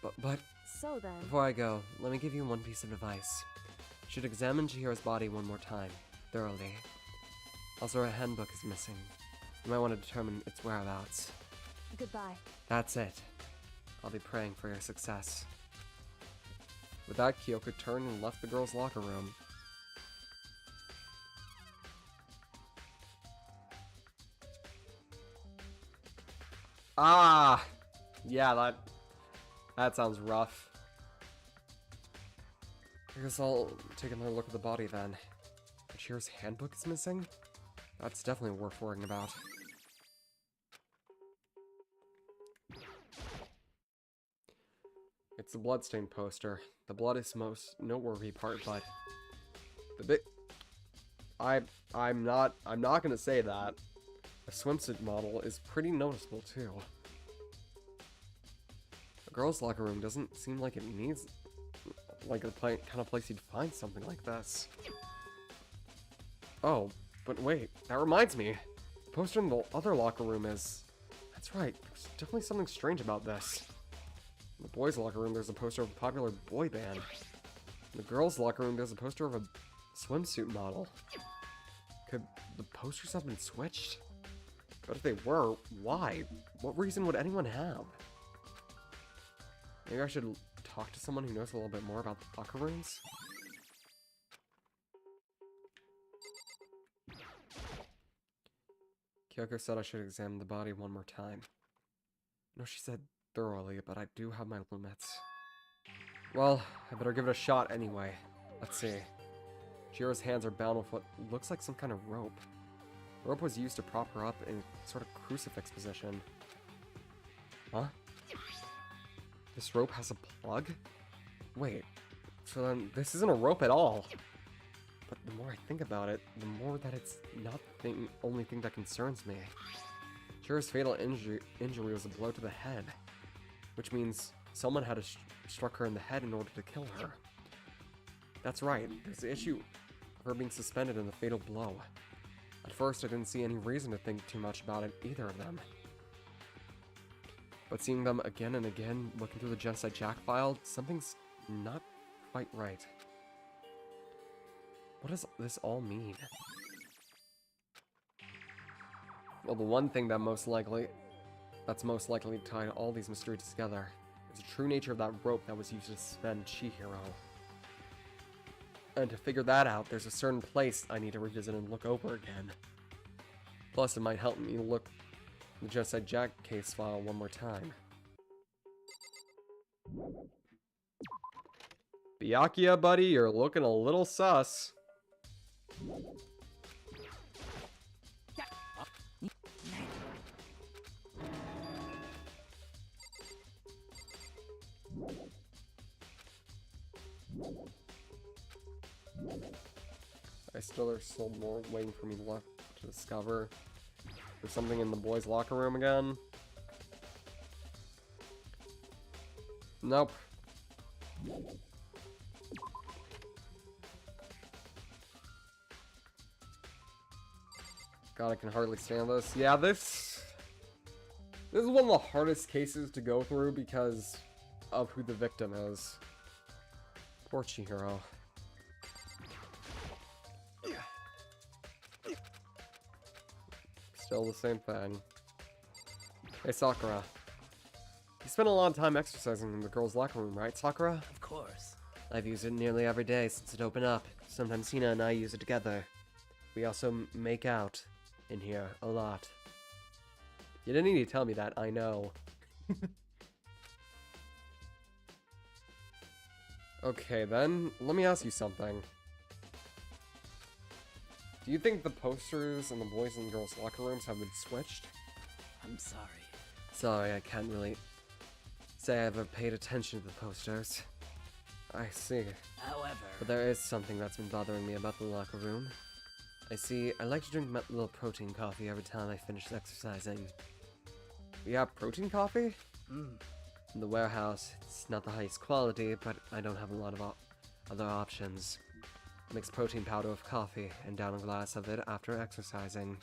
But so then, before I go, let me give you one piece of advice. You should examine Chihiro's body one more time, thoroughly. Also, her handbook is missing. You might want to determine its whereabouts. goodbye. That's it. I'll be praying for your success. With that, Kyoko turned and left the girls' locker room. Ah! Yeah, that sounds rough. I guess I'll take another look at the body then. Chihiro's handbook is missing? That's definitely worth worrying about. It's the bloodstain poster. The blood is most noteworthy part, but the bit I'm not gonna say that. A swimsuit model is pretty noticeable too. A girls' locker room doesn't seem like it needs like the kind of place you'd find something like this. Oh, but wait, that reminds me. The poster in the other locker room is... That's right, there's definitely something strange about this. In the boys' locker room, there's a poster of a popular boy band. In the girls' locker room, there's a poster of a swimsuit model. Could the posters have been switched? But if they were, why? What reason would anyone have? Maybe I should talk to someone who knows a little bit more about the locker rooms? Kyoko said I should examine the body one more time. No, she said thoroughly, but I do have my limits. Well, I better give it a shot anyway. Let's see. Chihiro's hands are bound with what looks like some kind of rope. The rope was used to prop her up in a sort of crucifix position. Huh? This rope has a plug? Wait, so then this isn't a rope at all. But the more I think about it, the more that it's not the only thing that concerns me. Chihiro's fatal injury was a blow to the head, which means someone had struck her in the head in order to kill her. That's right, there's the issue of her being suspended in the fatal blow. At first, I didn't see any reason to think too much about it, either of them. But seeing them again and again, looking through the Genocide Jack file, something's not quite right. What does this all mean? Well, the one thing that's most likely to tie all these mysteries together is the true nature of that rope that was used to suspend Chihiro. And to figure that out, there's a certain place I need to revisit and look over again. Plus, it might help me look the Genocide Jack case file one more time. Byakuya, buddy, you're looking a little sus. There's still more waiting for me left to discover. There's something in the boys' locker room again. Nope. God, I can hardly stand this. Yeah, this is one of the hardest cases to go through because of who the victim is. Poor Chihiro. Still the same thing. Hey, Sakura. You spend a lot of time exercising in the girls' locker room, right, Sakura? Of course. I've used it nearly every day since it opened up. Sometimes Hina and I use it together. We also make out in here a lot. You didn't need to tell me that, I know. Okay, then, let me ask you something. Do you think the posters in the boys and girls locker rooms have been switched? I'm sorry. Sorry, I can't really say I've ever paid attention to the posters. I see. However, But there is something that's been bothering me about the locker room. I like to drink my little protein coffee every time I finish exercising. You have protein coffee? In the warehouse, it's not the highest quality, but I don't have a lot of other options. I mix protein powder with coffee and down a glass of it after exercising.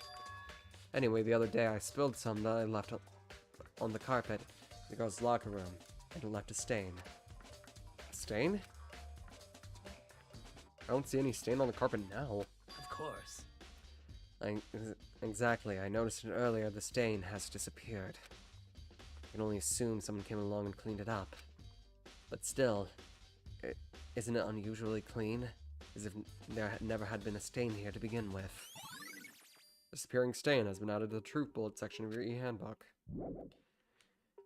Anyway, the other day I spilled some that I left on the carpet in the girls' locker room, and it left a stain. A stain? I don't see any stain on the carpet now. of course. Exactly, I noticed it earlier. The stain has disappeared. I can only assume someone came along and cleaned it up. But still, isn't it unusually clean? As if there never had been a stain here to begin with. Disappearing stain has been added to the truth bullet section of your e-handbook.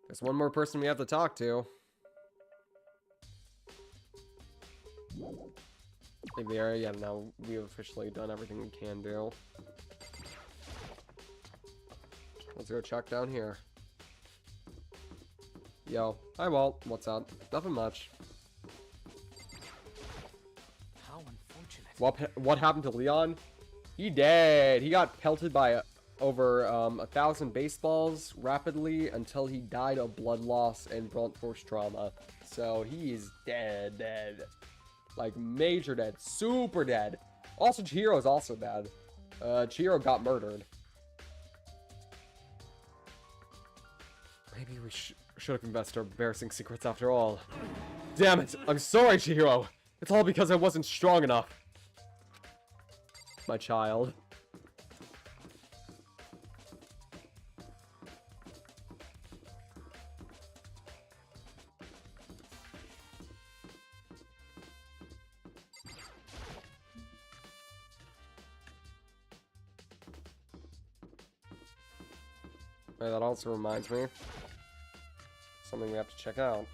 There's one more person we have to talk to. Leave the area. Yeah, now we've officially done everything we can do. Let's go check down here. Yo. Hi, Walt. What's up? Nothing much. How unfortunate. What happened to Leon? He dead. He got pelted by over 1,000 baseballs rapidly until he died of blood loss and blunt force trauma. So he's dead. Like major dead, super dead. Also, Chihiro's also dead. Chihiro got murdered. Maybe we should have confessed our embarrassing secrets after all. Damn it! I'm sorry, Chihiro. It's all because I wasn't strong enough. My child. That also reminds me. Something we have to check out.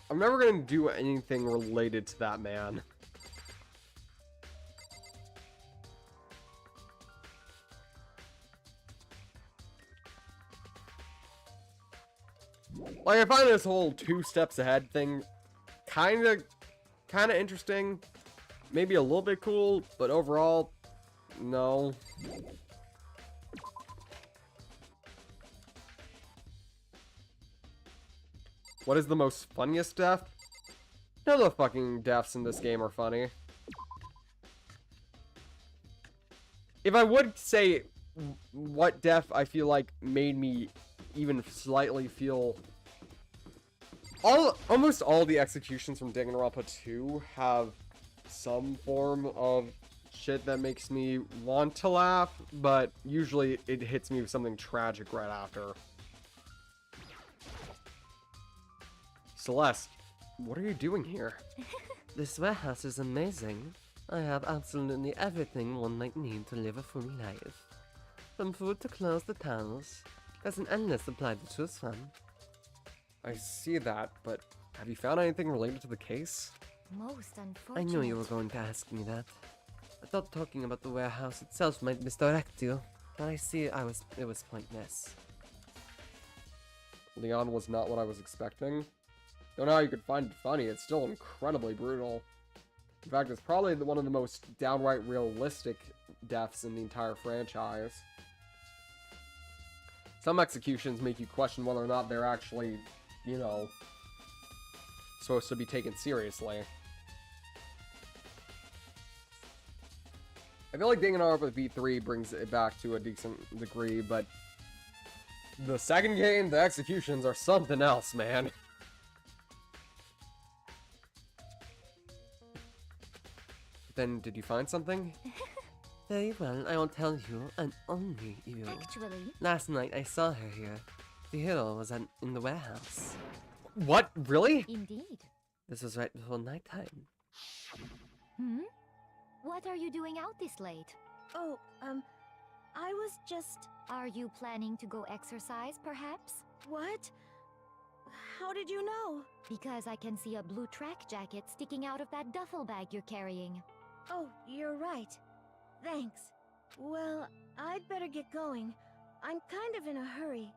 I'm never gonna do anything related to that man. Like, I find this whole 2 steps ahead thing kinda interesting. Maybe a little bit cool, but overall, no. What is the most funniest death? None of the fucking deaths in this game are funny. If I would say what death I feel like made me even slightly feel... Almost all the executions from Danganronpa 2 have some form of shit that makes me want to laugh, but usually it hits me with something tragic right after. Celeste, what are you doing here? This warehouse is amazing. I have absolutely everything one might need to live a full life. From food to clothes to towels. There's an endless supply to choose from. I see that, but have you found anything related to the case? Most unfortunate. I knew you were going to ask me that. I thought talking about the warehouse itself might misdirect you, but I see it was pointless. Leon was not what I was expecting. Don't know how you could find it funny, it's still incredibly brutal. In fact, it's probably one of the most downright realistic deaths in the entire franchise. Some executions make you question whether or not they're actually, you know, supposed to be taken seriously. I feel like Danganronpa V3 brings it back to a decent degree, but the second game, the executions are something else, man. Then, did you find something? Very well, I will tell you, and only you. Actually, Last night I saw her here. The hero was in the warehouse. What? Really? Indeed. This was right before nighttime. Hmm? What are you doing out this late? Oh, I was just... Are you planning to go exercise, perhaps? What? How did you know? Because I can see a blue track jacket sticking out of that duffel bag you're carrying. Oh, you're right. Thanks. Well, I'd better get going. I'm kind of in a hurry.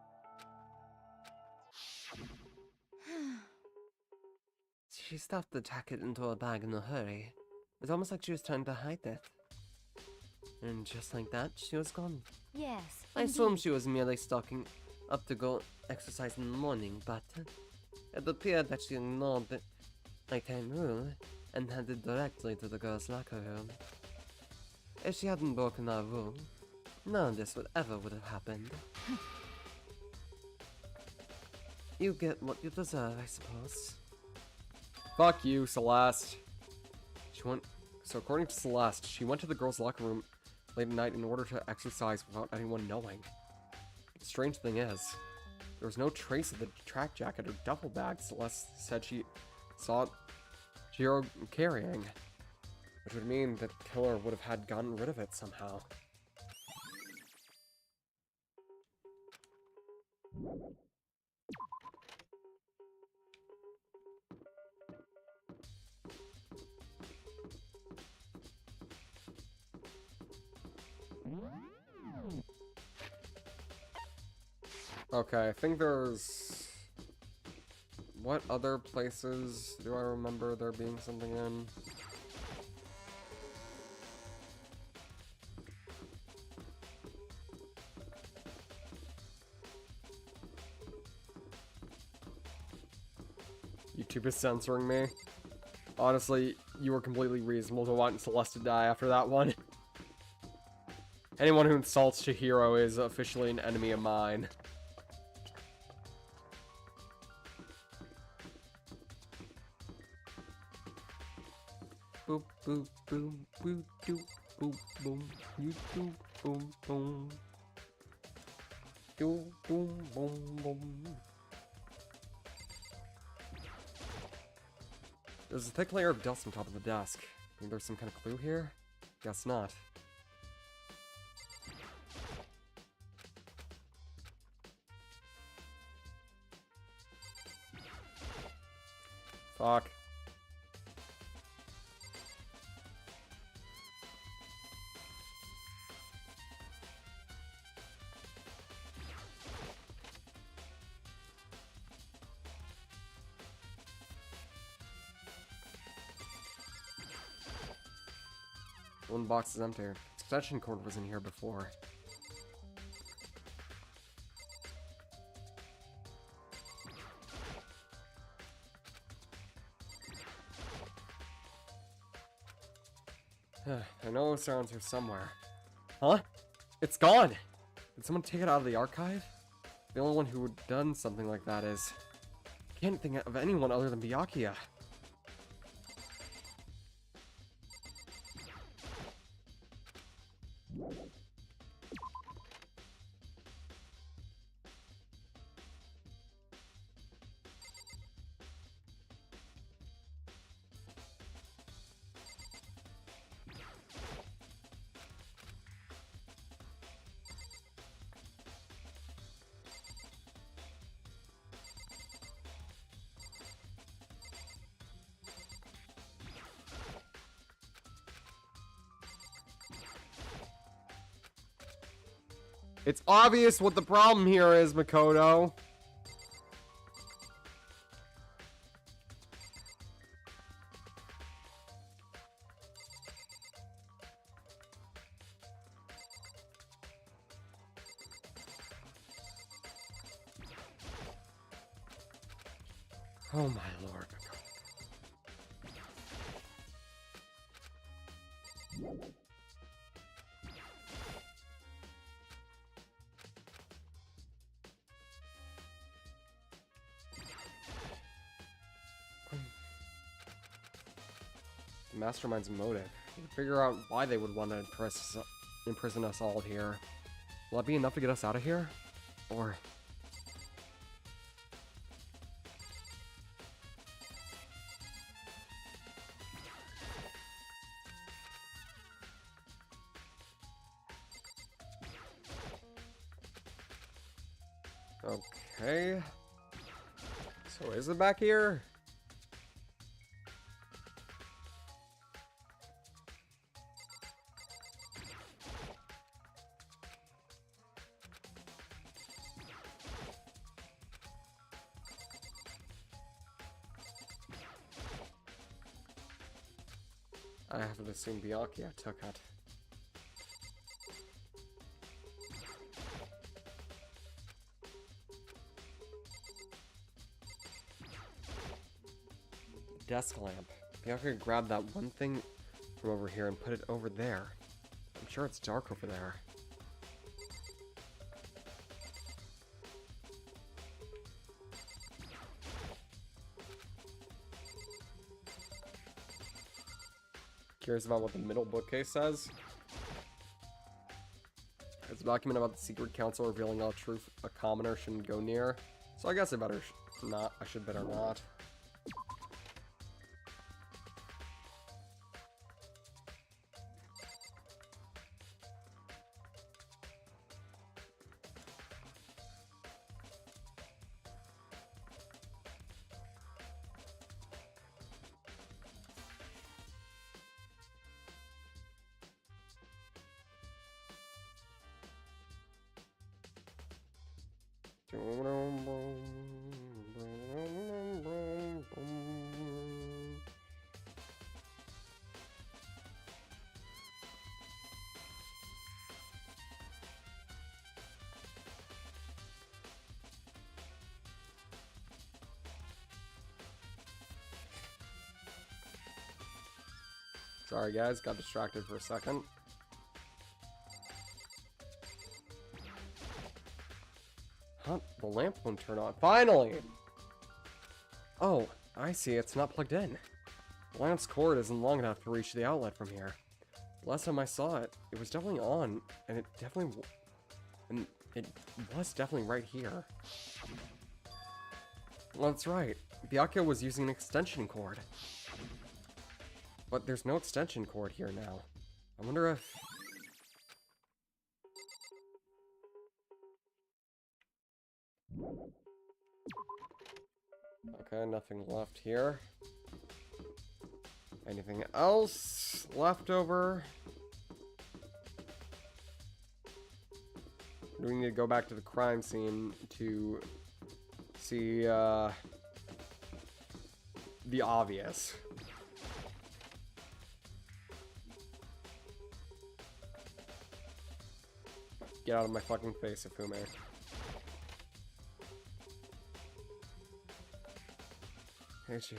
She stuffed the jacket into a bag in a hurry. It's almost like she was trying to hide it. And just like that, she was gone. Yes, I assume she was merely stalking up to go exercise in the morning, but it appeared that she ignored the nighttime rule and headed directly to the girls' locker room. If she hadn't broken our rule, none of this would have happened. You get what you deserve, I suppose. Fuck you, Celeste. So according to Celeste, she went to the girls' locker room late at night in order to exercise without anyone knowing. The strange thing is, there was no trace of the track jacket or duffel bag Celeste said she saw Jiro carrying, which would mean that the killer would have had gotten rid of it somehow. Okay, I think there's... What other places do I remember there being something in? YouTube is censoring me. Honestly, you were completely reasonable to want Celeste to die after that one. Anyone who insults Chihiro is officially an enemy of mine. Boop boop boom boop doop boop boom you doop boom boom doop boom boom boom. There's a thick layer of dust on top of the desk. Think there's some kind of clue here? Guess not. Fuck. One box is empty. Extension cord was in here before. I know it's around here somewhere. Huh? It's gone! Did someone take it out of the archive? The only one who would have done something like that is... I can't think of anyone other than Byakuya. It's obvious what the problem here is, Makoto. Oh my lord. Mastermind's motive. Figure out why they would want to imprison us all here. Will that be enough to get us out of here? Or Okay. So is it back here? I have to assume Byakuya took it. Desk lamp. Byakuya grabbed that one thing from over here and put it over there. I'm sure it's dark over there. Curious about what the middle bookcase says. It's a document about the secret council revealing all truth a commoner shouldn't go near. So I guess I better not. I should better not. Sorry guys, got distracted for a second. Huh? The lamp won't turn on. Finally! Oh, I see. It's not plugged in. The lamp's cord isn't long enough to reach the outlet from here. Last time I saw it, it was definitely on, and it was definitely right here. Well, that's right. Byakuya was using an extension cord. But there's no extension cord here now. I wonder if... Okay, nothing left here. Anything else left over? Do we need to go back to the crime scene to see the obvious? Get out of my fucking face, Ifume. Hey, Chihiro.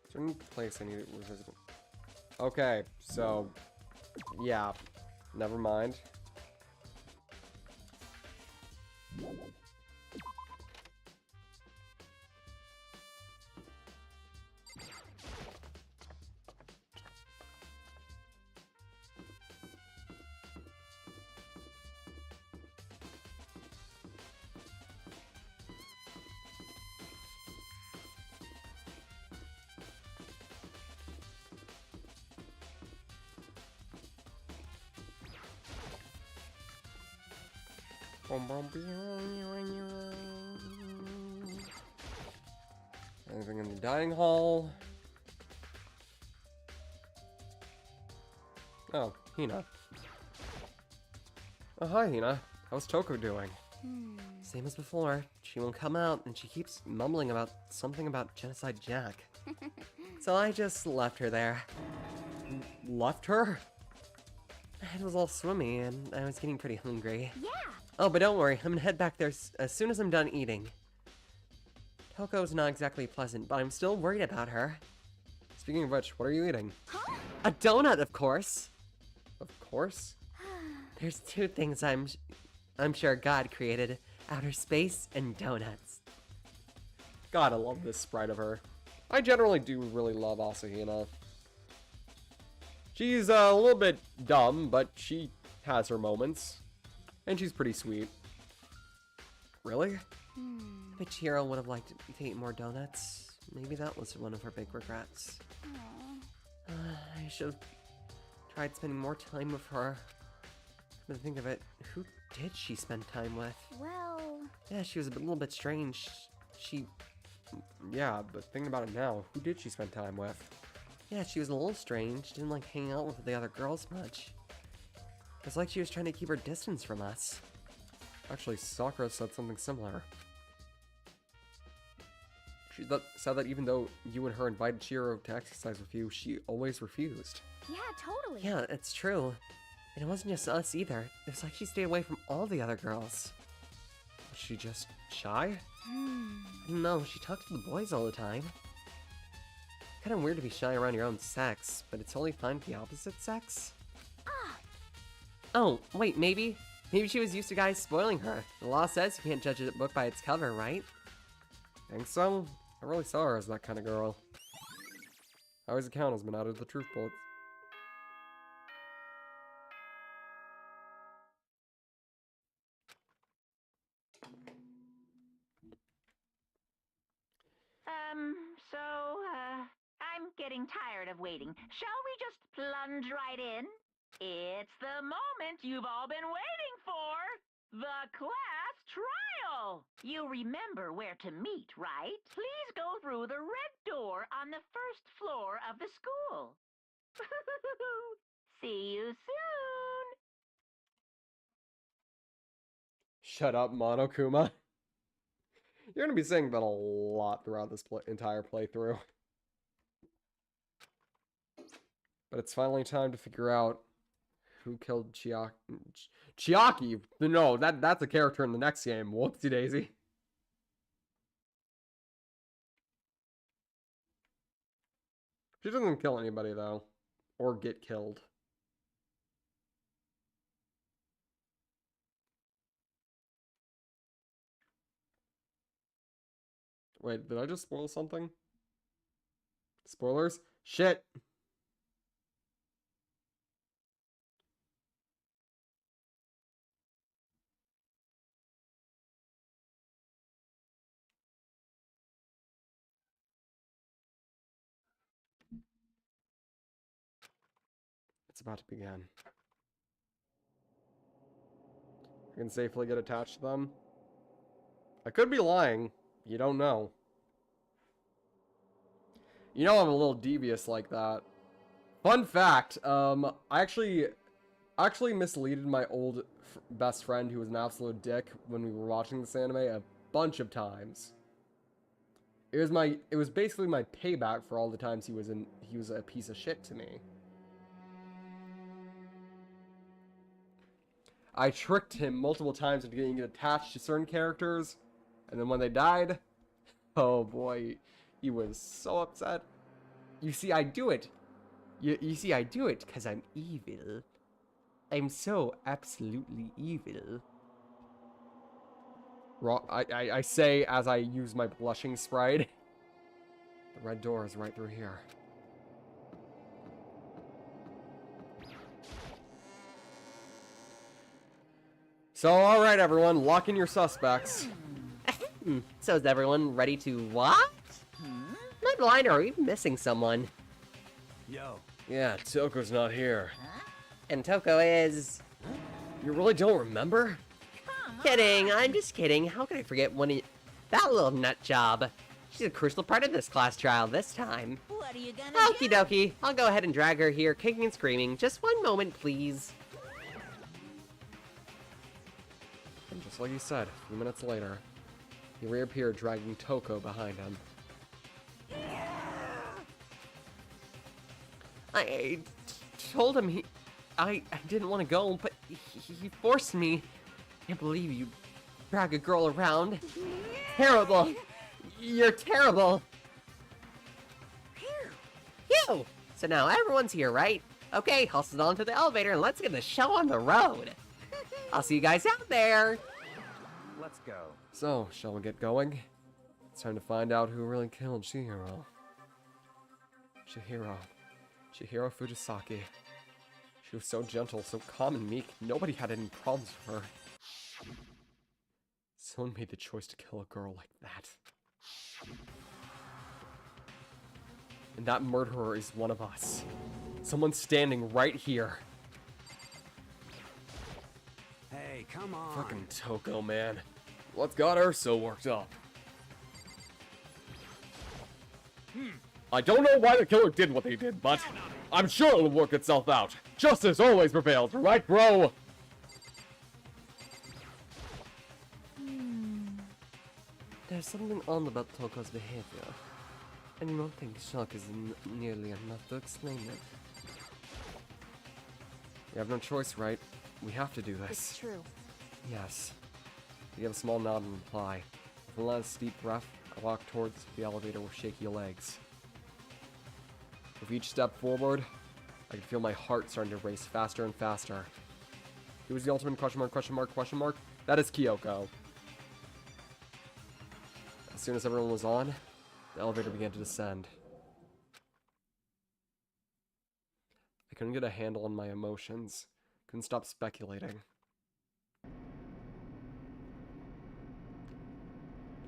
Is there any place I need to revisit? Okay, so yeah, never mind. Anything in the dining hall? Oh, Hina. Oh, hi, Hina. How's Toko doing? Same as before. She won't come out, and she keeps mumbling about something about Genocide Jack. So I just left her there. Left her? It was all swimmy, and I was getting pretty hungry. Yeah! Oh, but don't worry, I'm gonna head back there as soon as I'm done eating. Toko's not exactly pleasant, but I'm still worried about her. Speaking of which, what are you eating? A donut, of course! Of course. There's two things I'm sure God created. Outer space and donuts. God, I love this sprite of her. I generally do really love Asahina. She's a little bit dumb, but she has her moments. And she's pretty sweet. Really? Bet Chihiro would have liked to eat more donuts. Maybe that was one of her big regrets. I should have tried spending more time with her. But to think of it, who did she spend time with? Well... Yeah, she was a little bit strange. Yeah, but thinking about it now, who did she spend time with? Yeah, she was a little strange. Didn't like hanging out with the other girls much. It's like she was trying to keep her distance from us. Actually, Sakura said something similar. She said that even though you and her invited Chihiro to exercise with you, she always refused. Yeah, totally. Yeah, it's true. And it wasn't just us either. It was like she stayed away from all the other girls. Was she just shy? No, she talked to the boys all the time. Kind of weird to be shy around your own sex, but it's totally fine with the opposite sex. Oh, wait, maybe she was used to guys spoiling her. The law says you can't judge a book by its cover, right? Think so? I really saw her as that kind of girl. Howie's account has been added to the truth bullets. I'm getting tired of waiting. Shall we just plunge right in? It's the moment you've all been waiting for! The class trial! You remember where to meet, right? Please go through the red door on the first floor of the school. See you soon! Shut up, Monokuma. You're gonna be saying that a lot throughout this entire playthrough. But it's finally time to figure out who killed Chiaki. No, that's a character in the next game. Whoopsie daisy. She doesn't kill anybody though, or get killed. Wait, did I just spoil something? Spoilers? Shit! It's about to begin. I can safely get attached to them. I could be lying. You don't know. You know I'm a little devious like that. Fun fact, I actually misleaded my old best friend who was an absolute dick when we were watching this anime a bunch of times. It was basically my payback for all the times he was a piece of shit to me. I tricked him multiple times into getting attached to certain characters, and then when they died, oh boy, he was so upset. You see, I do it. You see, I do it because I'm evil. I'm so absolutely evil. I say as I use my blushing sprite. The red door is right through here. So, alright everyone, lock in your suspects. So is everyone ready to what? Am I blind or are we missing someone? Yo. Yeah, Toko's not here. And Toko is... You really don't remember? Kidding, I'm just kidding. How could I forget that little nut job? She's a crucial part of this class trial this time. What are you gonna Okie dokie, I'll go ahead and drag her here, kicking and screaming. Just one moment, please. And just like he said, a few minutes later, he reappeared dragging Toko behind him. I told him I didn't want to go, but he forced me. Can't believe you drag a girl around. Terrible. You're terrible. Phew. So now everyone's here, right? Okay, hustle on to the elevator and let's get the show on the road. I'll see you guys out there. Let's go. So, shall we get going? It's time to find out who really killed Chihiro. Chihiro Fujisaki. She was so gentle, so calm and meek. Nobody had any problems with her. Someone made the choice to kill a girl like that. And that murderer is one of us. Someone standing right here. Hey, come on. Fucking Toko, man. What's got her so worked up? I don't know why the killer did what they did, but I'm sure it'll work itself out. Justice always prevails, right, bro? There's something odd about Toko's behavior. I do not think shock is nearly enough to explain it. We have no choice, right? We have to do this. It's true. Yes. We give a small nod in reply. With a last steep breath, I walk towards the elevator with shaky legs. With each step forward, I can feel my heart starting to race faster and faster. Who was the ultimate question mark, question mark, question mark? That is Kyoko. As soon as everyone was on, the elevator began to descend. I couldn't get a handle on my emotions. Couldn't stop speculating.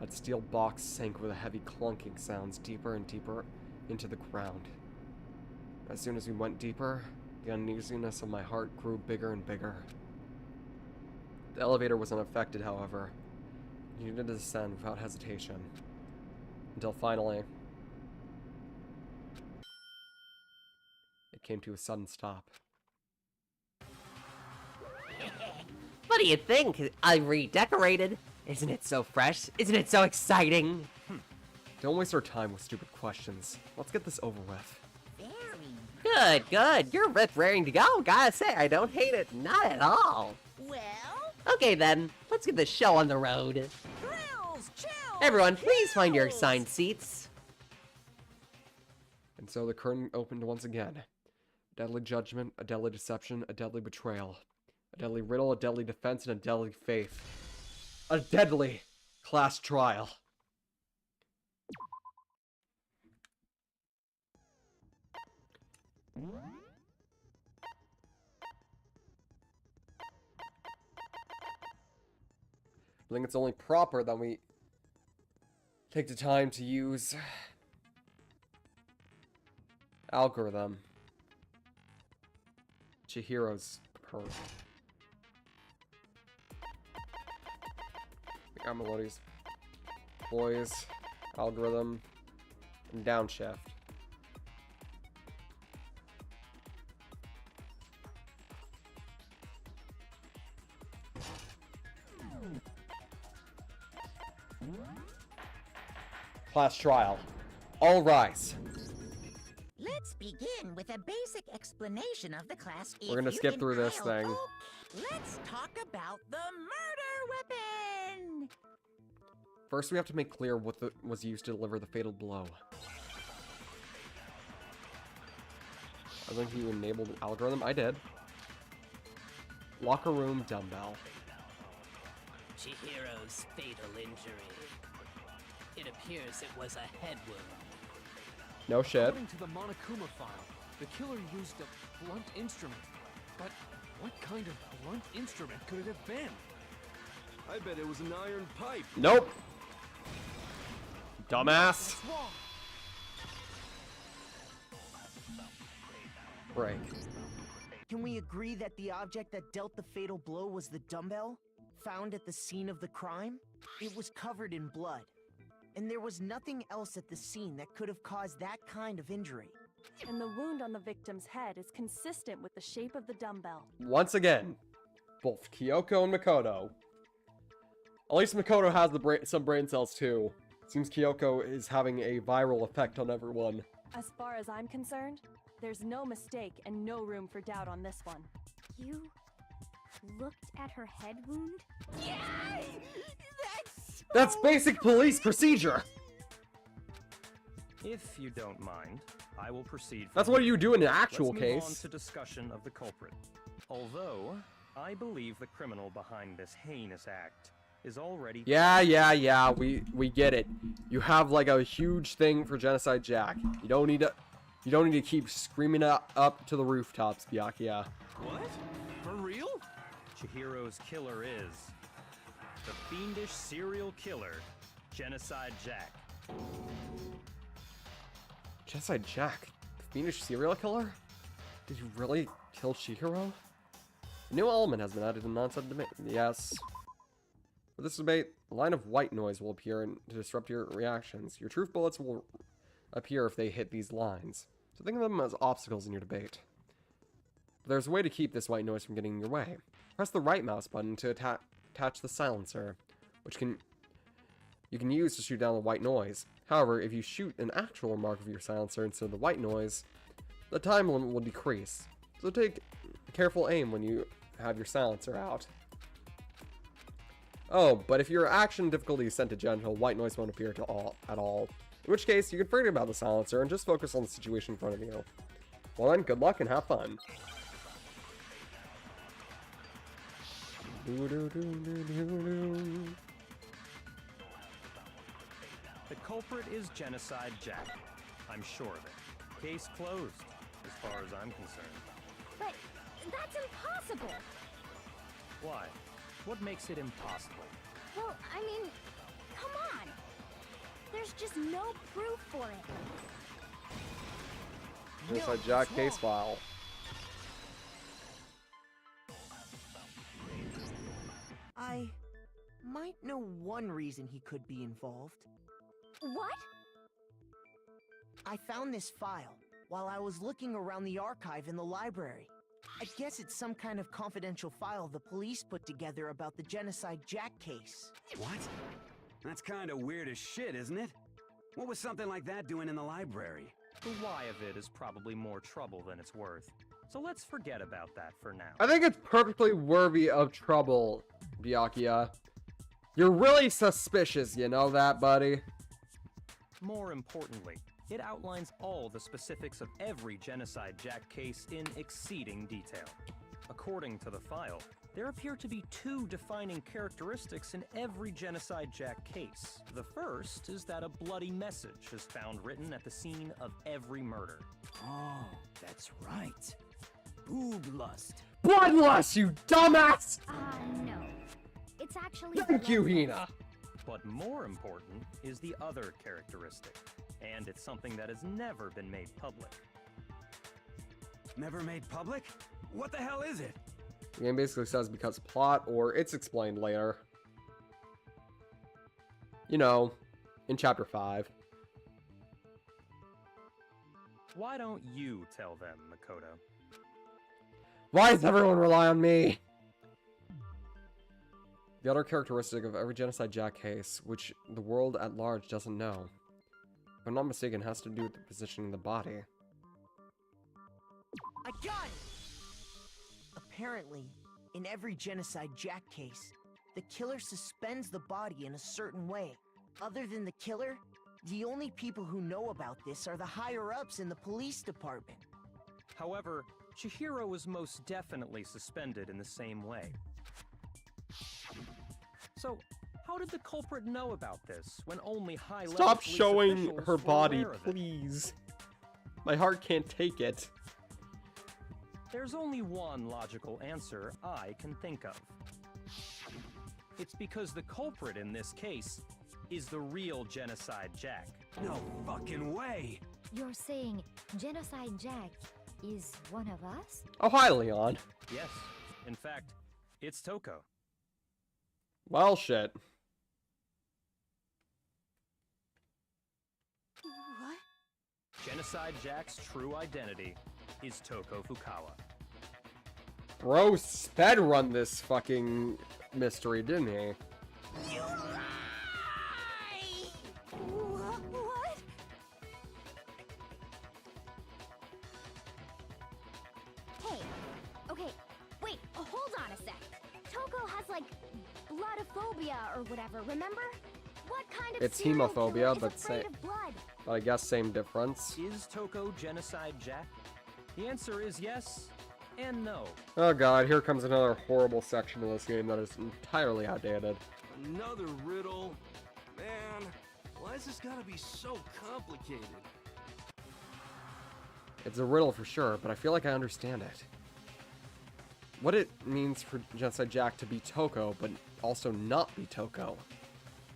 That steel box sank with a heavy clunking sounds deeper and deeper into the ground. As soon as we went deeper, the uneasiness of my heart grew bigger and bigger. The elevator was unaffected, however. It needed to descend without hesitation. Until finally, it came to a sudden stop. What do you think? I redecorated. Isn't it so fresh? Isn't it so exciting? Don't waste our time with stupid questions. Let's get this over with. Good, good. You're raring to go. Gotta say, I don't hate it. Not at all. Well, Okay then, let's get the show on the road. thrills, chills. Everyone, please find your assigned seats. And so the curtain opened once again. A deadly judgment, a deadly deception, a deadly betrayal. A deadly riddle, a deadly defense, and a deadly faith. A deadly class trial. I think it's only proper that we take the time to use algorithm. Chihiro's perk. We got Melodies. Boys, algorithm, and downshift. Class trial. All rise. Let's begin with a basic explanation of the class. We're gonna skip through this thing. Let's talk about the murder weapon. First, we have to make clear what was used to deliver the fatal blow. I think you enabled an algorithm. I did. Locker room dumbbell. Chihiro's fatal injury. It appears it was a head wound. No shit. According to the Monokuma file, the killer used a blunt instrument. But what kind of blunt instrument could it have been? I bet it was an iron pipe. Nope. Dumbass. What's wrong? Break. Can we agree that the object that dealt the fatal blow was the dumbbell? Found at the scene of the crime? It was covered in blood. And there was nothing else at the scene that could have caused that kind of injury. And the wound on the victim's head is consistent with the shape of the dumbbell. Once again, both Kyoko and Makoto. At least Makoto has some brain cells too. Seems Kyoko is having a viral effect on everyone. As far as I'm concerned, there's no mistake and no room for doubt on this one. You looked at her head wound? Yay! That's basic police procedure. If you don't mind, I will proceed. That's what you do in an actual Let's case. move on to discussion of the culprit. Although, I believe the criminal behind this heinous act is already... Yeah, we get it. You have like a huge thing for Genocide Jack. You don't need to keep screaming it up to the rooftops, Byakuya. What? For real? Chihiro's killer is the fiendish serial killer, Genocide Jack. Genocide Jack? The fiendish serial killer? Did you really kill Chihiro? A new element has been added in non-sub debate. Yes. For this debate, a line of white noise will appear to disrupt your reactions. Your truth bullets will appear if they hit these lines. So think of them as obstacles in your debate. But there's a way to keep this white noise from getting in your way. Press the right mouse button to attach the silencer, which you can use to shoot down the white noise. However, if you shoot an actual mark of your silencer instead of the white noise, the time limit will decrease. So take careful aim when you have your silencer out. Oh, but if your action difficulty is set to gentle, white noise won't appear at all. In which case, you can forget about the silencer and just focus on the situation in front of you. Well then, good luck and have fun. The culprit is Genocide Jack. I'm sure of it. Case closed, as far as I'm concerned. But that's impossible. Why? What makes it impossible? Well, I mean, come on. There's just no proof for it. Genocide Jack case file. I might know one reason he could be involved. What? I found this file while I was looking around the archive in the library. I guess it's some kind of confidential file the police put together about the Genocide Jack case. What? That's kind of weird as shit, isn't it? What was something like that doing in the library? The why of it is probably more trouble than it's worth. So let's forget about that for now. I think it's perfectly worthy of trouble, Byakuya. You're really suspicious, you know that, buddy? More importantly, it outlines all the specifics of every Genocide Jack case in exceeding detail. According to the file, there appear to be two defining characteristics in every Genocide Jack case. The first is that a bloody message is found written at the scene of every murder. Oh, that's right. Boob lust. Bloodlust, you dumbass! No. It's actually... Thank you, Hina! But more important is the other characteristic, and it's something that has never been made public. Never made public? What the hell is it? The game basically says because of plot, or it's explained later. You know, in Chapter 5. Why don't you tell them, Makoto? Why does everyone rely on me? The other characteristic of every Genocide Jack case, which the world at large doesn't know, if I'm not mistaken, has to do with the positioning of the body. I got it! Apparently, in every Genocide Jack case, the killer suspends the body in a certain way. Other than the killer, the only people who know about this are the higher-ups in the police department. However, Chihiro was most definitely suspended in the same way. So, how did the culprit know about this when only high-level Stop police showing officials her were body, aware of it? please. My heart can't take it. There's only one logical answer I can think of. It's because the culprit in this case is the real Genocide Jack. No fucking way! You're saying Genocide Jack is one of us? Oh, hi, Leon. Yes, in fact, it's Toko. Well, shit. What? Genocide Jack's true identity is Toko Fukawa. Bro sped run this fucking mystery, didn't he? You lie! What? Hey, okay, wait, hold on a sec. Toko has, like, bloodophobia or whatever, remember? What kind of It's serial killer hemophobia, is but afraid of blood? I guess same difference. Is Toko Genocide Jack? The answer is yes and no. Oh god, here comes another horrible section of this game that is entirely outdated. Another riddle? Man, why is this gotta be so complicated? It's a riddle for sure, but I feel like I understand it. what it means for Genocide Jack to be Toko, but also not be Toko.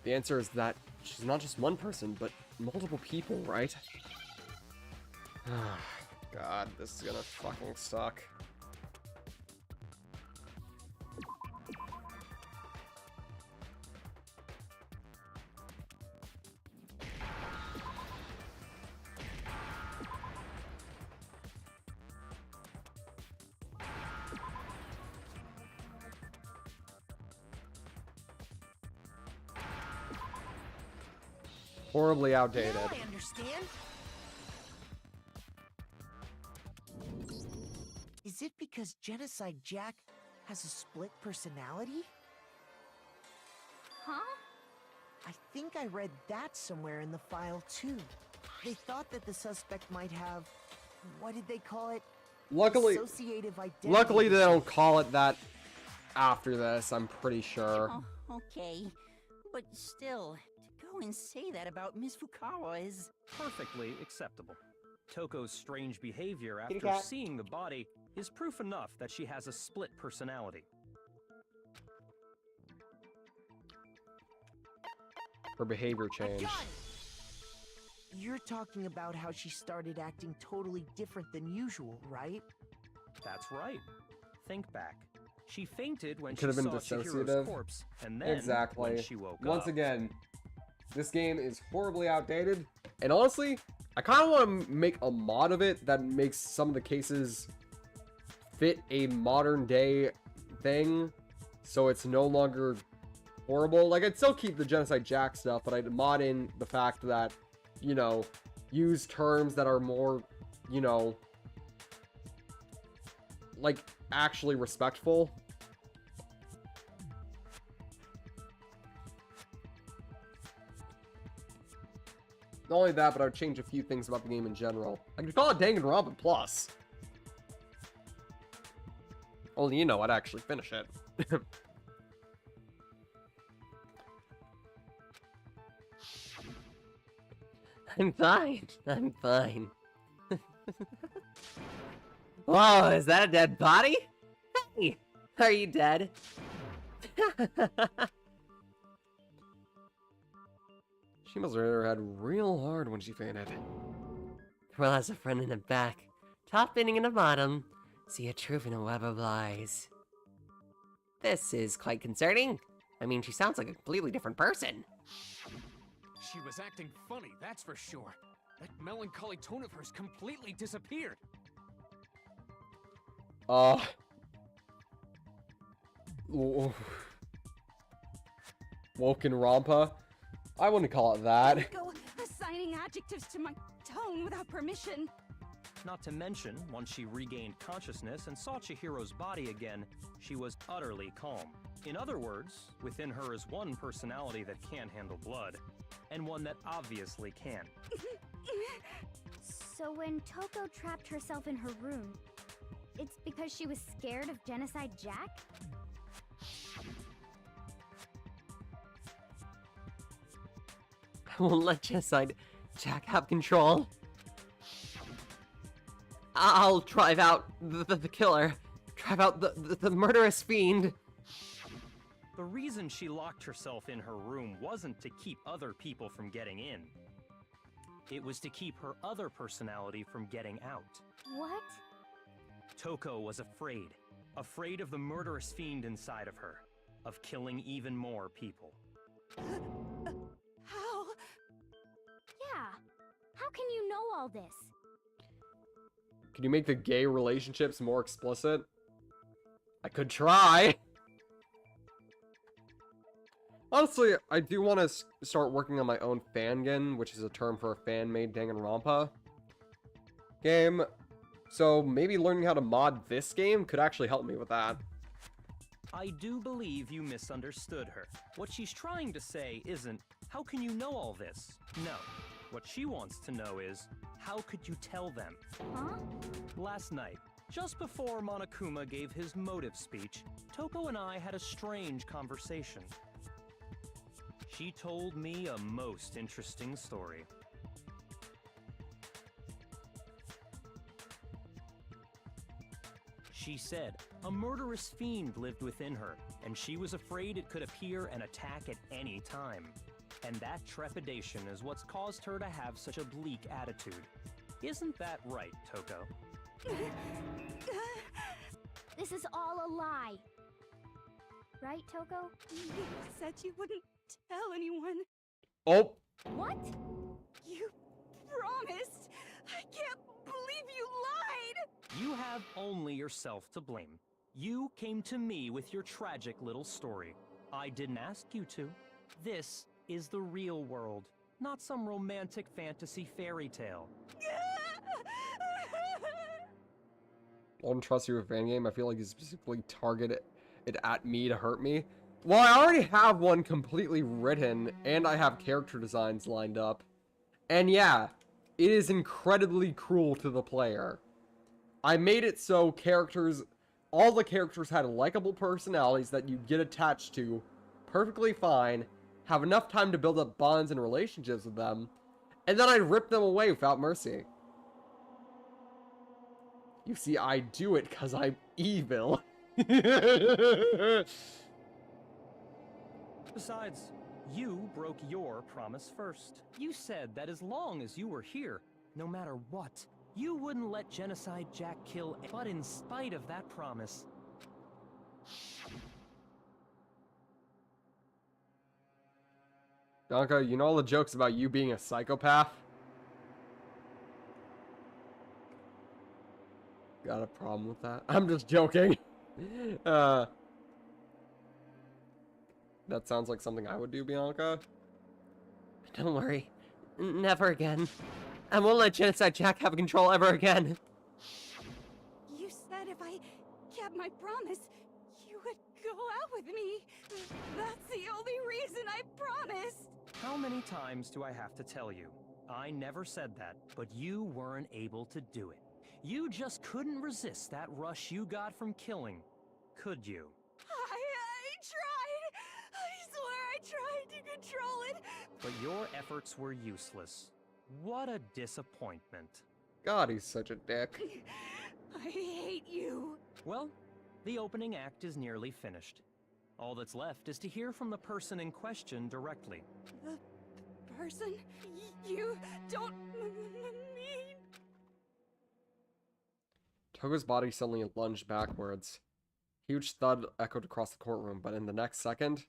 The answer is that she's not just one person, but multiple people, right? God, this is gonna fucking suck. Horribly outdated. Now I understand. Is it because Genocide Jack has a split personality? Huh? I think I read that somewhere in the file too. They thought that the suspect might have, what did they call it? Luckily, Associative identity. luckily they don't call it that after this, I'm pretty sure. Oh, okay. But still, to go and say that about Miss Fukawa is... Perfectly acceptable. Toko's strange behavior Kitty after cat. seeing the body is proof enough that she has a split personality. Her behavior changed. You're talking about how she started acting totally different than usual, right? That's right. Think back. She fainted when It she could have been saw Chihiro's dissociative. corpse, and then Exactly. when she woke Once up. again, this game is horribly outdated. And honestly, I kind of want to make a mod of it that makes some of the cases fit a modern day thing. So it's no longer horrible. Like, I'd still keep the Genocide Jack stuff, but I'd mod in the fact that, you know, use terms that are more, you know, like, actually respectful. Not only that, but I would change a few things about the game in general. I could call it Danganronpa Plus. Only you know I'd actually finish it. I'm fine. I'm fine. Whoa, is that a dead body? Hey, are you dead? She must have hit her head real hard when she fainted. Well, as a front and a back, top ending and a bottom, see a truth in a web of lies. This is quite concerning. I mean, she sounds like a completely different person. She was acting funny, that's for sure. That melancholy tone of hers completely disappeared. Woken Rampa? I wouldn't call it that. Go assigning adjectives to my tone without permission. Not to mention, once she regained consciousness and saw Chihiro's body again, she was utterly calm. In other words, within her is one personality that can't handle blood, and one that obviously can. So when Toko trapped herself in her room, it's because she was scared of Genocide Jack? I won't let Genocide Jack have control. I'll drive out the killer. Drive out the murderous fiend. The reason she locked herself in her room wasn't to keep other people from getting in. It was to keep her other personality from getting out. What? Toko was afraid. Afraid of the murderous fiend inside of her. Of killing even more people. How? Yeah. How can you know all this? Can you make the gay relationships more explicit? I could try. Honestly, I do want to start working on my own fangin, which is a term for a fan-made Danganronpa game. So maybe learning how to mod this game could actually help me with that. I do believe you misunderstood her. What she's trying to say isn't, how can you know all this? No. What she wants to know is, how could you tell them? Huh? Last night, just before Monokuma gave his motive speech, Toko and I had a strange conversation. She told me a most interesting story. She said a murderous fiend lived within her, and she was afraid it could appear and attack at any time. And that trepidation is what's caused her to have such a bleak attitude. Isn't that right, Toko? This is all a lie. Right, Toko? You said you wouldn't tell anyone. Oh! What? You promised! I can't believe you lied! You have only yourself to blame. You came to me with your tragic little story. I didn't ask you to. This is the real world, not some romantic fantasy fairy tale. I don't trust you with fan game. I feel like you specifically targeted it at me to hurt me. Well, I already have one completely written, and I have character designs lined up. And yeah, it is incredibly cruel to the player. I made it so all the characters had likable personalities that you get attached to perfectly fine, have enough time to build up bonds and relationships with them, and then I rip them away without mercy. You see, I do it because I'm evil. Besides, you broke your promise first. You said that as long as you were here, no matter what, you wouldn't let Genocide Jack kill. But in spite of that promise, Donka, you know all the jokes about you being a psychopath? Got a problem with that? I'm just joking. That sounds like something I would do, Bianca. Don't worry. Never again. I won't let Genocide Jack have control ever again. You said if I kept my promise, you would go out with me. That's the only reason I promised. how many times do I have to tell you? I never said that, but you weren't able to do it. You just couldn't resist that rush you got from killing, could you? I tried. I swear I tried to control it. But your efforts were useless. What a disappointment. God, he's such a dick. I hate you. Well, the opening act is nearly finished. All that's left is to hear from the person in question directly. The person you don't mean. Togo's body suddenly lunged backwards. Huge thud echoed across the courtroom, but in the next second...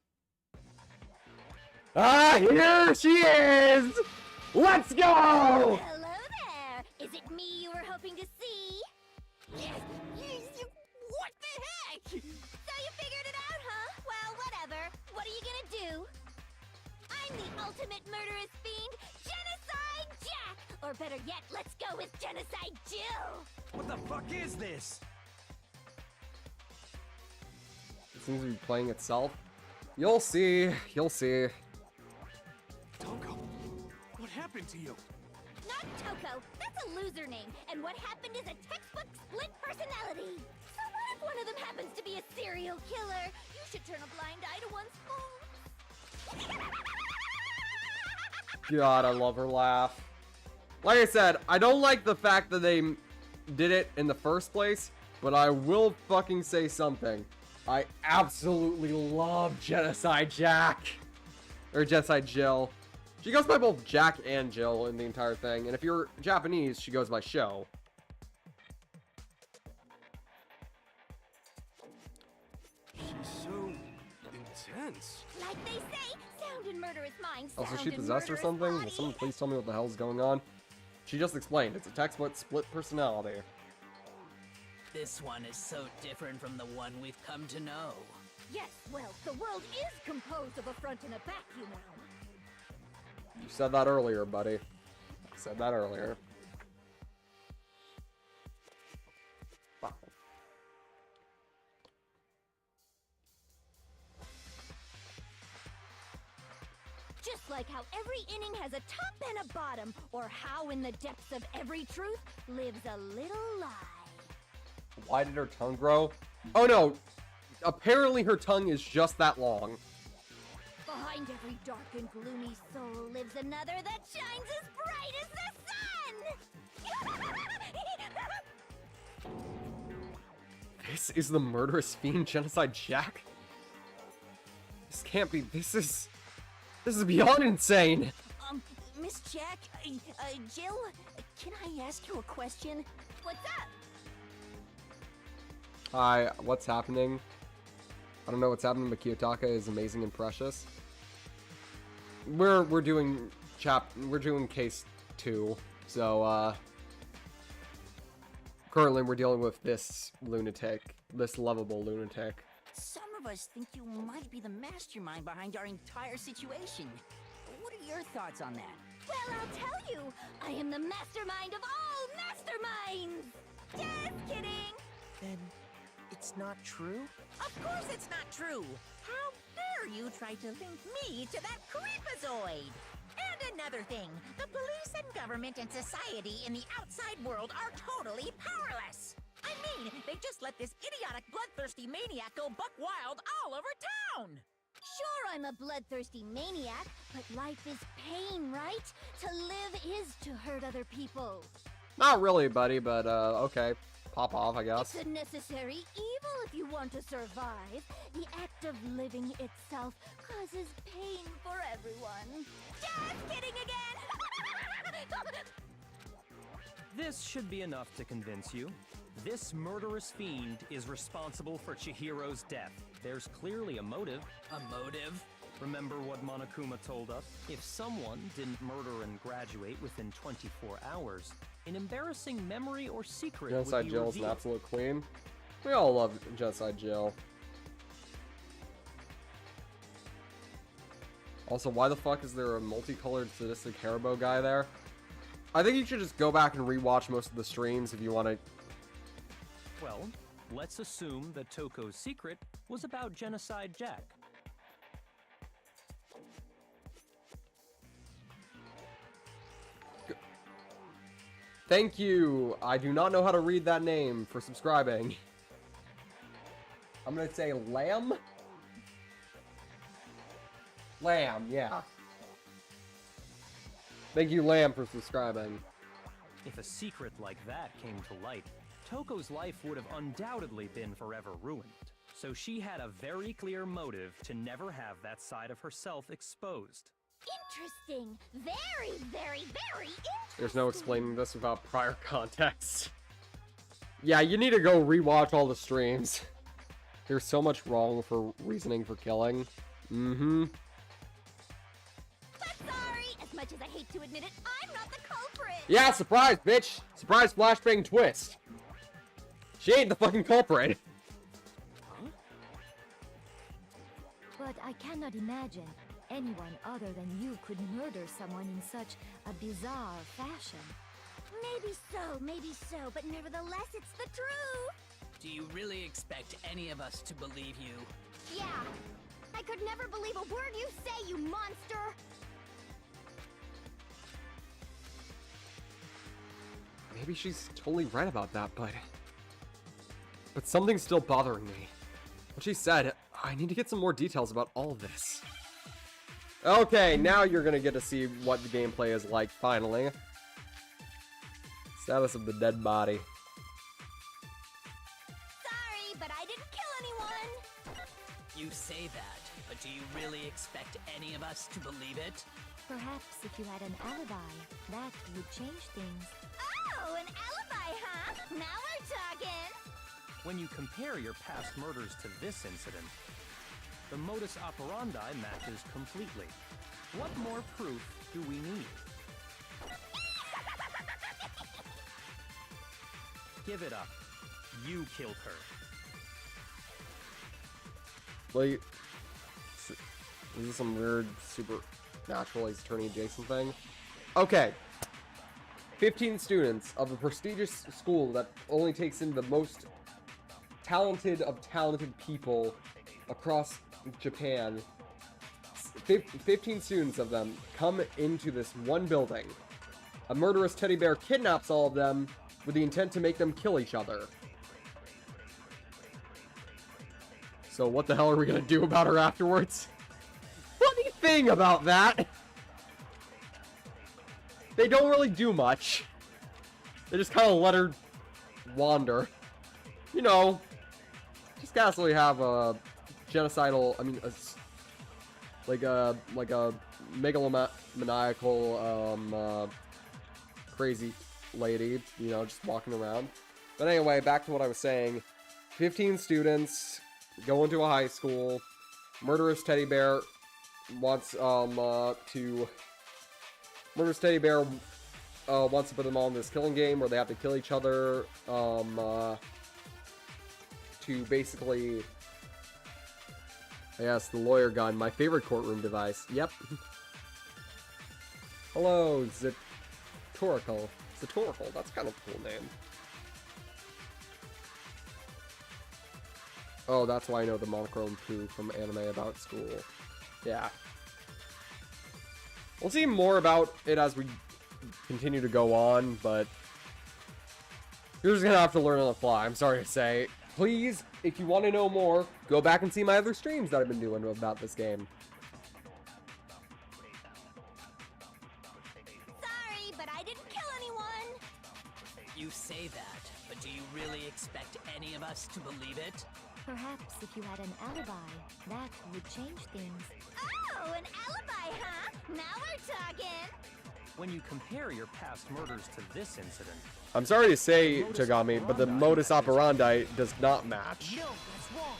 Ah, here she is! Let's go! Hello there! Is it me you were hoping to see? Yes! What the heck? So you figured it out, huh? Well, whatever. What are you gonna do? I'm the ultimate murderous fiend, Genocide Jack! Or better yet, let's go with Genocide Jill! What the fuck is this? It seems to be playing itself. You'll see. You'll see. Toko, what happened to you? Not Toko. That's a loser name. And what happened is a textbook split personality. So what if one of them happens to be a serial killer? You should turn a blind eye to one's faults. God, I love her laugh. Like I said, I don't like the fact that they did it in the first place, but I will fucking say something. I absolutely love Genocide Jack. Or Genocide Jill. She goes by both Jack and Jill in the entire thing, and if you're Japanese, she goes by Sho. She's so intense. Like they say, sound in murderous minds. Also, sound she in possessed or murderous something? Will body. someone please tell me what the hell's going on? She just explained. It's a textbook split personality. This one is so different from the one we've come to know. Yes, well, the world is composed of a front and a back, you know. You said that earlier, buddy. I said that earlier. Wow. Just like how every inning has a top and a bottom, or how in the depths of every truth lives a little lie. Why did her tongue grow? Oh no! Apparently her tongue is just that long. Behind every dark and gloomy soul lives another that shines as bright as the sun! This is the murderous fiend Genocide Jack? This can't be. This is beyond insane. Miss Jack, Jill, can I ask you a question? What's up? Hi, what's happening? I don't know what's happening, but Kiyotaka is amazing and precious. We're doing case 2, so currently we're dealing with this lunatic, this lovable lunatic. Some of us think you might be the mastermind behind our entire situation. What are your thoughts on that? Well, I'll tell you. I am the mastermind of all masterminds. Just kidding. Then it's not true? Of course it's not true! How dare you try to link me to that creepazoid! And another thing, the police and government and society in the outside world are totally powerless! I mean, they just let this idiotic bloodthirsty maniac go buck wild all over town! Sure, I'm a bloodthirsty maniac, but life is pain, right? To live is to hurt other people. Not really, buddy, but okay. Pop off, I guess. It's a necessary evil if you want to survive. The act of living itself causes pain for everyone. Just kidding again! This should be enough to convince you. This murderous fiend is responsible for Chihiro's death. There's clearly a motive. A motive? Remember what Monokuma told us? If someone didn't murder and graduate within 24 hours, an embarrassing memory or secret would Genocide be Jill is an revealed. absolute queen. We all love Genocide Jill. Also, why the fuck is there a multicolored sadistic Haribo guy there? I think you should just go back and rewatch most of the streams if you want to. Well, let's assume that Toko's secret was about Genocide Jack. Thank you. I do not know how to read that name for subscribing. I'm gonna say Lamb? Lamb, yeah. Thank you, Lamb, for subscribing. If a secret like that came to light, Toko's life would have undoubtedly been forever ruined. So she had a very clear motive to never have that side of herself exposed. Interesting. Very, very, very interesting. There's no explaining this without prior context. Yeah, you need to go rewatch all the streams. There's so much wrong for reasoning for killing. Mm-hmm. But sorry, as much as I hate to admit it, I'm not the culprit. Yeah, surprise, bitch! Surprise flashbang twist. She ain't the fucking culprit. But I cannot imagine anyone other than you could murder someone in such a bizarre fashion. Maybe so, but nevertheless, it's the truth. Do you really expect any of us to believe you? Yeah. I could never believe a word you say, you monster. Maybe she's totally right about that, but something's still bothering me. What she said, I need to get some more details about all of this. Okay, now you're gonna get to see what the gameplay is like, finally. Status of the dead body. Sorry, but I didn't kill anyone. You say that, but do you really expect any of us to believe it? Perhaps if you had an alibi, that would change things. Oh, an alibi, huh? Now we're talking. When you compare your past murders to this incident, the modus operandi matches completely. What more proof do we need? Give it up. You killed her. Like, is this some weird supernatural Ace Attorney adjacent thing? Okay. 15 students of a prestigious school that only takes in the most talented of talented people across Japan. 15 students of them come into this one building. A murderous teddy bear kidnaps all of them with the intent to make them kill each other. So what the hell are we gonna do about her afterwards? Funny thing about that, they don't really do much. They just kind of let her wander. You know, just casually have a genocidal, I mean, like a megalomaniacal, crazy lady, you know, just walking around. But anyway, back to what I was saying. 15 students go into a high school. Murderous teddy bear wants wants to put them all in this killing game where they have to kill each other to basically, yes, the lawyer gun, my favorite courtroom device. Yep. Hello, Zatorical. Zatorical, that's kind of a cool name. Oh, that's why I know the monochrome poo from anime about school. Yeah. We'll see more about it as we continue to go on, but you're just gonna have to learn on the fly, I'm sorry to say. Please, if you want to know more, go back and see my other streams that I've been doing about this game. Sorry, but I didn't kill anyone. You say that, but do you really expect any of us to believe it? Perhaps if you had an alibi, that would change things. Oh, an alibi, huh? Now we're talking. When you compare your past murders to this incident, I'm sorry to say, Tagami, but the modus operandi does not match. No, that's wrong.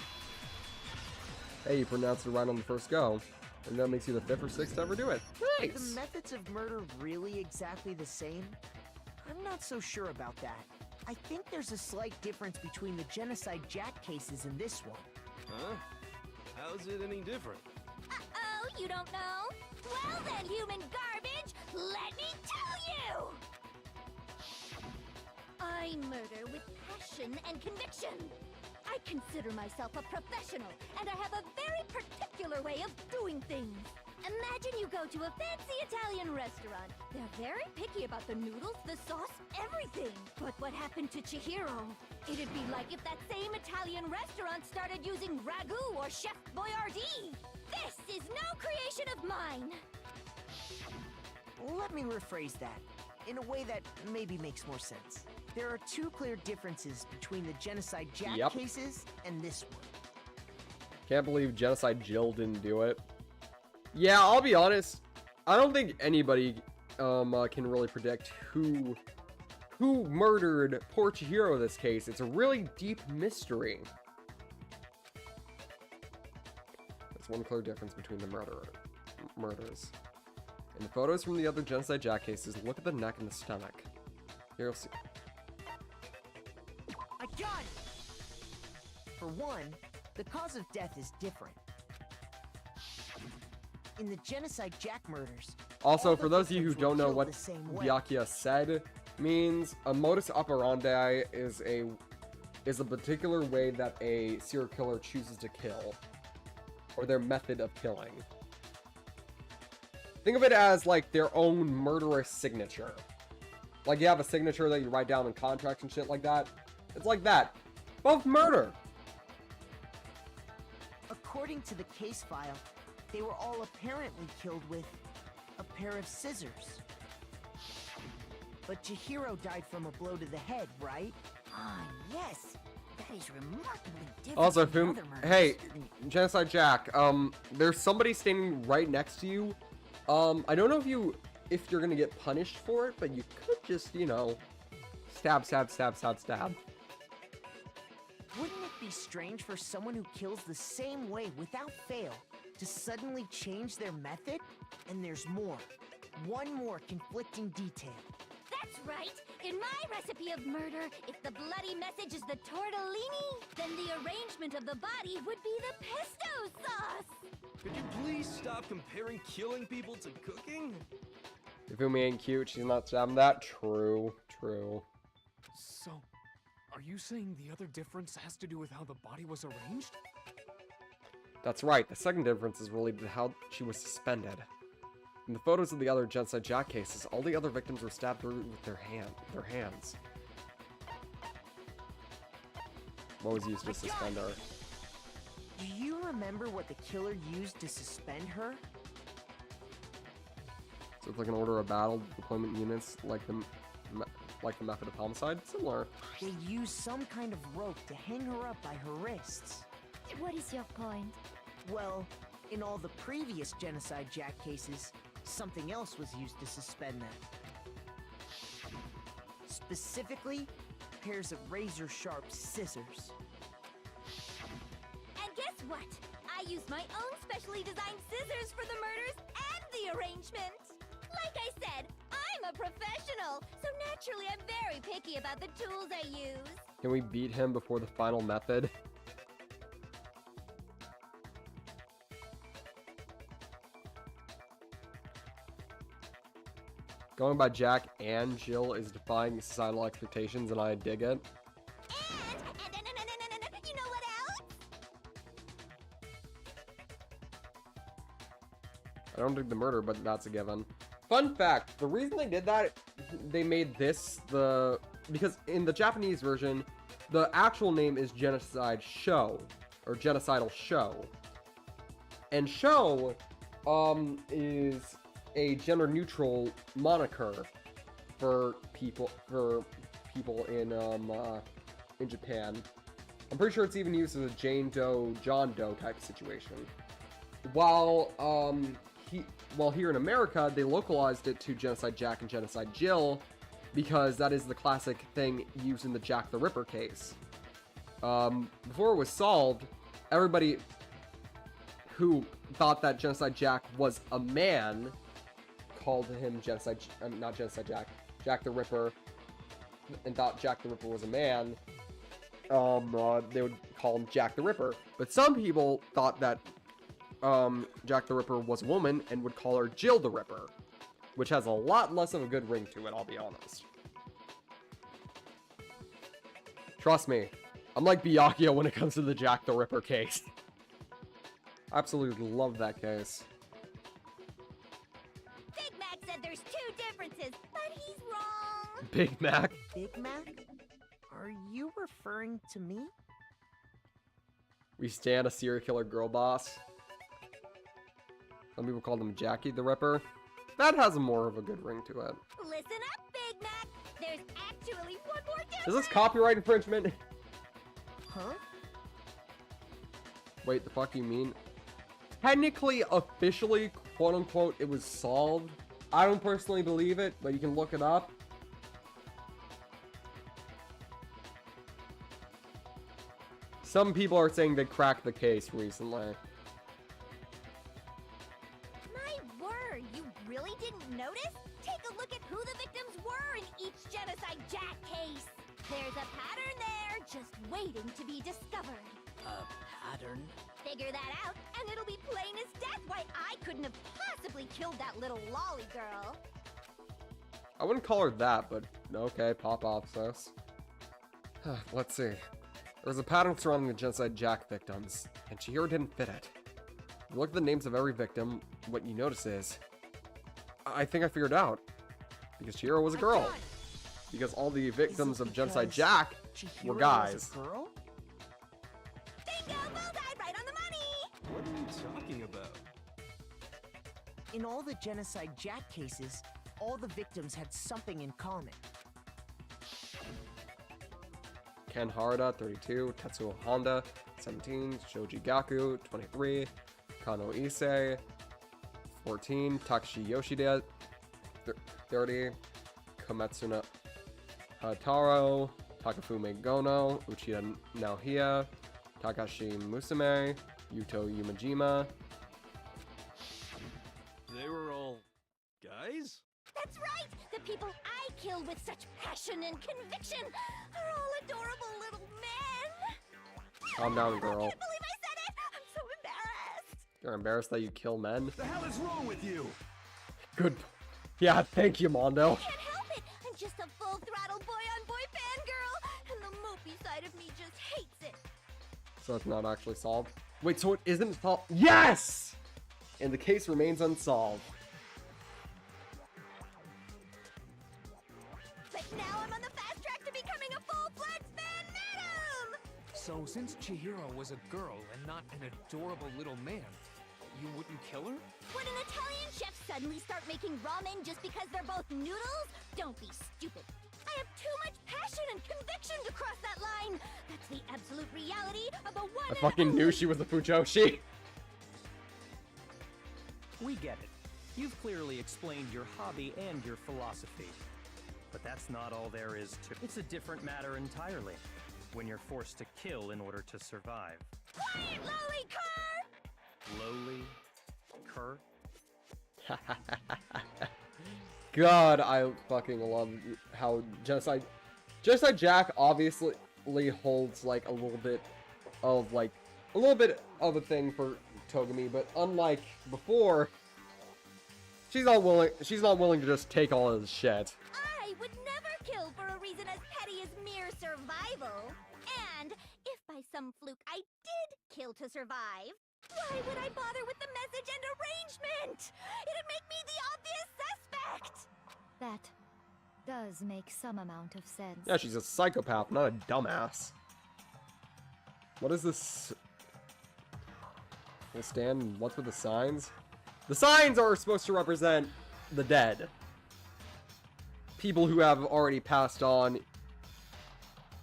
Hey, you pronounced it right on the first go. And that makes you the 5th or 6th to ever do it. Are Nice! the methods of murder really exactly the same? I'm not so sure about that. I think there's a slight difference between the Genocide Jack cases and this one. Huh? How's it any different? Uh-oh, you don't know? Well then, human garbage, let me tell you! I murder with passion and conviction. I consider myself a professional, and I have a very particular way of doing things. Imagine you go to a fancy Italian restaurant. They're very picky about the noodles, the sauce, everything. But what happened to Chihiro? It'd be like if that same Italian restaurant started using ragu or Chef Boyardee. This is no creation of mine. Let me rephrase that, in a way that maybe makes more sense. There are two clear differences between the Genocide Jack cases and this one. Can't believe Genocide Jill didn't do it. Yeah, I'll be honest. I don't think anybody can really predict who murdered poor Chihiro in this case. It's a really deep mystery. That's one clear difference between the murders. In the photos from the other Genocide Jack cases, look at the neck and the stomach. Here you'll see. I got it! For one, the cause of death is different. In the Genocide Jack murders... Also, for those of you who don't know what Byakuya said means, a modus operandi is a particular way that a serial killer chooses to kill. Or their method of killing. Think of it as like their own murderous signature. Like you have a signature that you write down in contracts and shit like that. It's like that. Both murder. According to the case file, they were all apparently killed with a pair of scissors. But Chihiro died from a blow to the head, right? Ah, yes. That is remarkably different Also, from other murders. hey, Genocide Jack, there's somebody standing right next to you. I don't know if you're gonna get punished for it, but you could just, you know, stab. Wouldn't it be strange for someone who kills the same way without fail to suddenly change their method? And there's more. One more conflicting detail. That's right! In my recipe of murder, if the bloody message is the tortellini, then the arrangement of the body would be the pesto sauce! Could you please stop comparing killing people to cooking? Ifumi ain't cute, she's not stabbing that. True. So, are you saying the other difference has to do with how the body was arranged? That's right, the second difference is related to how she was suspended. In the photos of the other Genocide Jack cases, all the other victims were stabbed through with their hands. What was used to suspend her? Do you remember what the killer used to suspend her? So it's like an order of battle, deployment units, like the like the method of homicide, similar. They used some kind of rope to hang her up by her wrists. What is your point? Well, in all the previous Genocide Jack cases, something else was used to suspend them. Specifically, pairs of razor-sharp scissors. And guess what? I used my own specially designed scissors for the murders and the arrangement. Like I said, I'm a professional, so naturally I'm very picky about the tools I use. Can we beat him before the final method? Going by Jack and Jill is defying societal expectations, and I dig it. And you know what else? I don't dig the murder, but that's a given. Fun fact, the reason they did that, they made this because in the Japanese version, the actual name is Genocide Show, or Genocidal Show. And show, is a gender-neutral moniker for people in Japan. I'm pretty sure it's even used as a Jane Doe, John Doe type situation. While here in America, they localized it to Genocide Jack and Genocide Jill because that is the classic thing used in the Jack the Ripper case. Before it was solved, everybody who thought that Genocide Jack was a man called him Jack the Ripper, and thought Jack the Ripper was a man. They would call him Jack the Ripper. But some people thought that Jack the Ripper was a woman and would call her Jill the Ripper, which has a lot less of a good ring to it, I'll be honest. Trust me, I'm like Byakuya when it comes to the Jack the Ripper case. Absolutely love that case. Big Mac said there's two differences, but he's wrong. Big Mac? Big Mac? Are you referring to me? We stand a serial killer girl boss. Some people call them Jackie the Ripper. That has more of a good ring to it. Listen up, Big Mac. There's actually one more difference. Is this copyright infringement? Huh? Wait, the fuck you mean? Technically, officially, quote unquote, it was solved. I don't personally believe it, but you can look it up. Some people are saying they cracked the case recently. My word, you really didn't notice? Take a look at who the victims were in each Genocide Jack case. There's a pattern there, just waiting to be discovered. A pattern? Figure that out, and it'll be plain as death why I couldn't have possibly killed that little lolly girl. I wouldn't call her that, but okay, pop off, sis. Let's see. There's a pattern surrounding the Genocide Jack victims, and Chihiro didn't fit it. You look at the names of every victim, what you notice is... I think I figured out. Because Chihiro was a girl. Because all the victims of Genocide Jack were guys. Girl? Bingo! Bullseye! Right on the money! What are you talking about? In all the Genocide Jack cases, all the victims had something in common. Ken Harada, 32, Tetsuo Honda, 17, Shoji Gaku, 23, Kano Issei, 14, Takashi Yoshida, 30, Kometsuna Hataro, Takafume Gono, Uchida Naohia, Takashi Musume, Yuto Yumajima. They were all guys? That's right! The people I kill with such passion and conviction are all adorable little men! Calm down, girl. I can't believe I said it! I'm so embarrassed! You're embarrassed that you kill men? The hell is wrong with you? Good. Yeah, thank you, Mondo. I can't help it! I'm just a full-throttle boy-on-boy fangirl, and the mopey side of me just hates it. So it's not actually solved? Wait, so it isn't solved? Yes! And the case remains unsolved. But now I'm on the fast track to becoming a full-fledged fan-madam! So since Chihiro was a girl and not an adorable little man, you wouldn't kill her? Would an Italian chef suddenly start making ramen just because they're both noodles? Don't be stupid. I have That's the absolute reality of the one I fucking knew she was a Fujoshi. We get it. You've clearly explained your hobby and your philosophy. But that's not all there is to it. It's a different matter entirely. When you're forced to kill in order to survive. Quiet, lowly cur! Lowly? Cur? God, I fucking love how Genocide Jack obviously holds like a little bit of a thing for Togami, but unlike before, she's not willing to just take all of his shit. I would never kill for a reason as petty as mere survival. And if by some fluke I did kill to survive, why would I bother with the message and arrangement? It'd make me the obvious suspect! That does make some amount of sense. Yeah, she's a psychopath, not a dumbass. What is this? We'll stand. What's with the signs? The signs are supposed to represent the dead. People who have already passed on.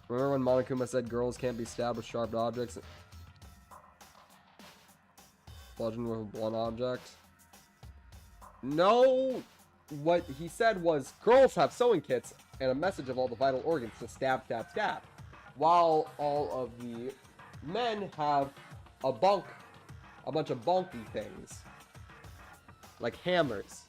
Remember when Monokuma said girls can't be stabbed with sharp objects? Bludgeoned with a blunt object? No! What he said was girls have sewing kits and a message of all the vital organs to stab, stab, stab. While all of the men have a bunch of bonky things. Like hammers.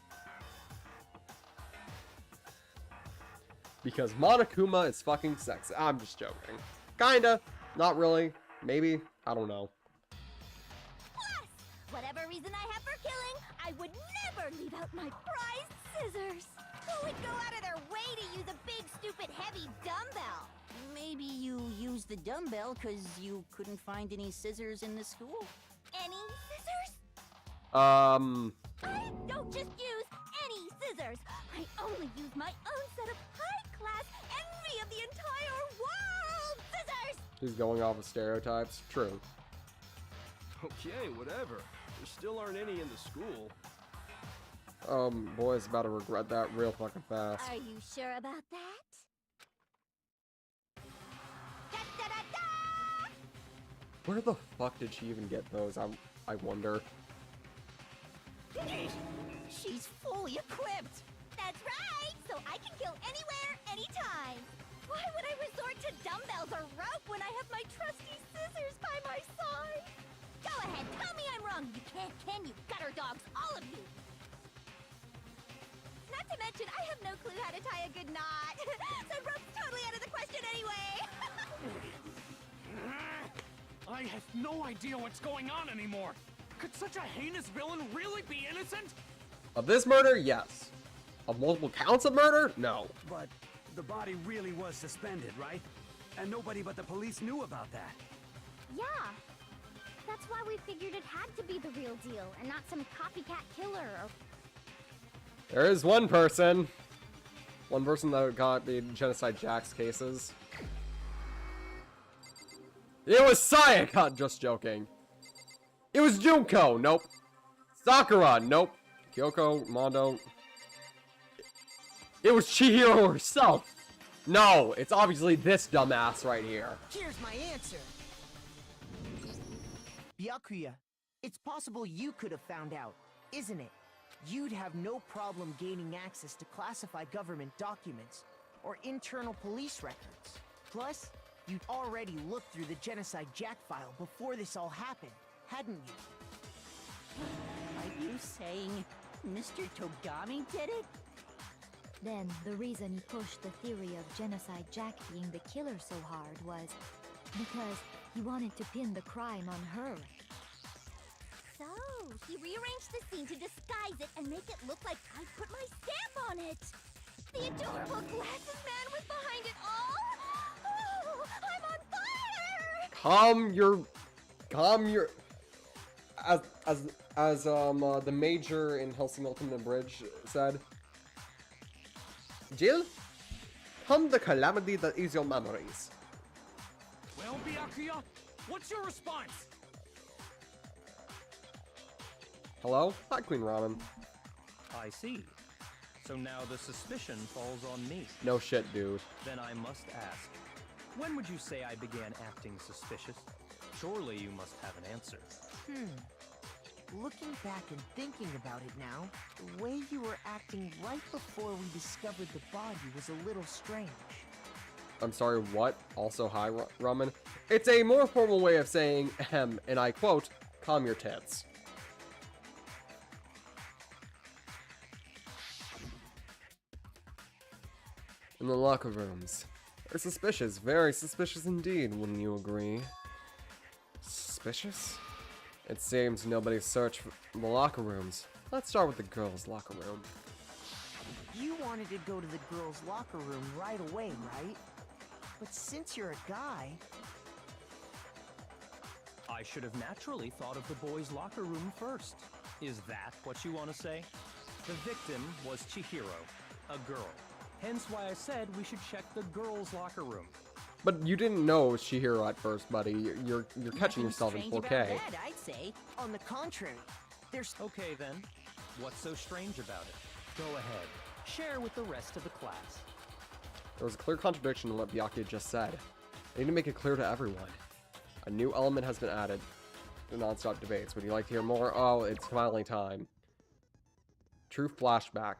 Because Monokuma is fucking sexy. I'm just joking. Kinda. Not really. Maybe. I don't know. Plus, whatever reason I have for killing, I would never leave out my prized scissors. Who would go out of their way to use a big, stupid, heavy dumbbell? Maybe you used the dumbbell because you couldn't find any scissors in the school. Any scissors? I don't just use any scissors. I only use my own set of high-class envy of the entire world scissors. She's going off of stereotypes. True. Okay, whatever. There still aren't any in the school. Boy's about to regret that real fucking fast. Are you sure about that? Where the fuck did she even get those? I wonder. She's fully equipped! That's right! So I can kill anywhere, anytime! Why would I resort to dumbbells or rope when I have my trusty scissors by my side? Go ahead, tell me I'm wrong! You can't, can you? Gutter dogs, all of you! Not to mention, I have no clue how to tie a good knot. So rope's totally out of the question anyway! I have no idea what's going on anymore. Could such a heinous villain really be innocent? Of this murder, yes. Of multiple counts of murder, no. But the body really was suspended, right? And nobody but the police knew about that. Yeah. That's why we figured it had to be the real deal and not some copycat killer or... There is one person that got the Genocide Jack's cases. It was Sayaka, just joking. It was Junko, nope. Sakura, nope. Kyoko, Mondo. It was Chihiro herself. No, it's obviously this dumbass right here. Here's my answer. Byakuya, it's possible you could have found out, isn't it? You'd have no problem gaining access to classified government documents or internal police records. Plus, you'd already looked through the Genocide Jack file before this all happened, hadn't you? Are you saying Mr. Togami did it? Then the reason he pushed the theory of Genocide Jack being the killer so hard was because he wanted to pin the crime on her. So, he rearranged the scene to disguise it and make it look like I put my stamp on it. The adorable glasses man was behind it all. Oh, I'm on fire! Calm your as the major in Helsing Ultimate Bridge said, Jill, calm the calamity that is your memories. Well, Byakuya, what's your response? Hello? Hi, Queen Ramen. I see. So now the suspicion falls on me. No shit, dude. Then I must ask, When would you say I began acting suspicious? Surely you must have an answer. Looking back and thinking about it now, the way you were acting right before we discovered the body was a little strange. I'm sorry, what? Also, hi, Ramen. It's a more formal way of saying ahem, and I quote, calm your tits. In the locker rooms. They're suspicious, very suspicious indeed, wouldn't you agree? Suspicious? It seems nobody searched for the locker rooms. Let's start with the girls' locker room. You wanted to go to the girls' locker room right away, right? But since you're a guy... I should have naturally thought of the boys' locker room first. Is that what you want to say? The victim was Chihiro, a girl. Hence why I said we should check the girls' locker room. But you didn't know it was Chihiro at first, buddy. You're catching yourself in 4K. About that, I'd say. On the contrary, there's... Okay then. What's so strange about it? Go ahead. Share with the rest of the class. There was a clear contradiction in what Byakuya just said. I need to make it clear to everyone. A new element has been added to non-stop debates. Would you like to hear more? Oh, it's finally time. True flashback.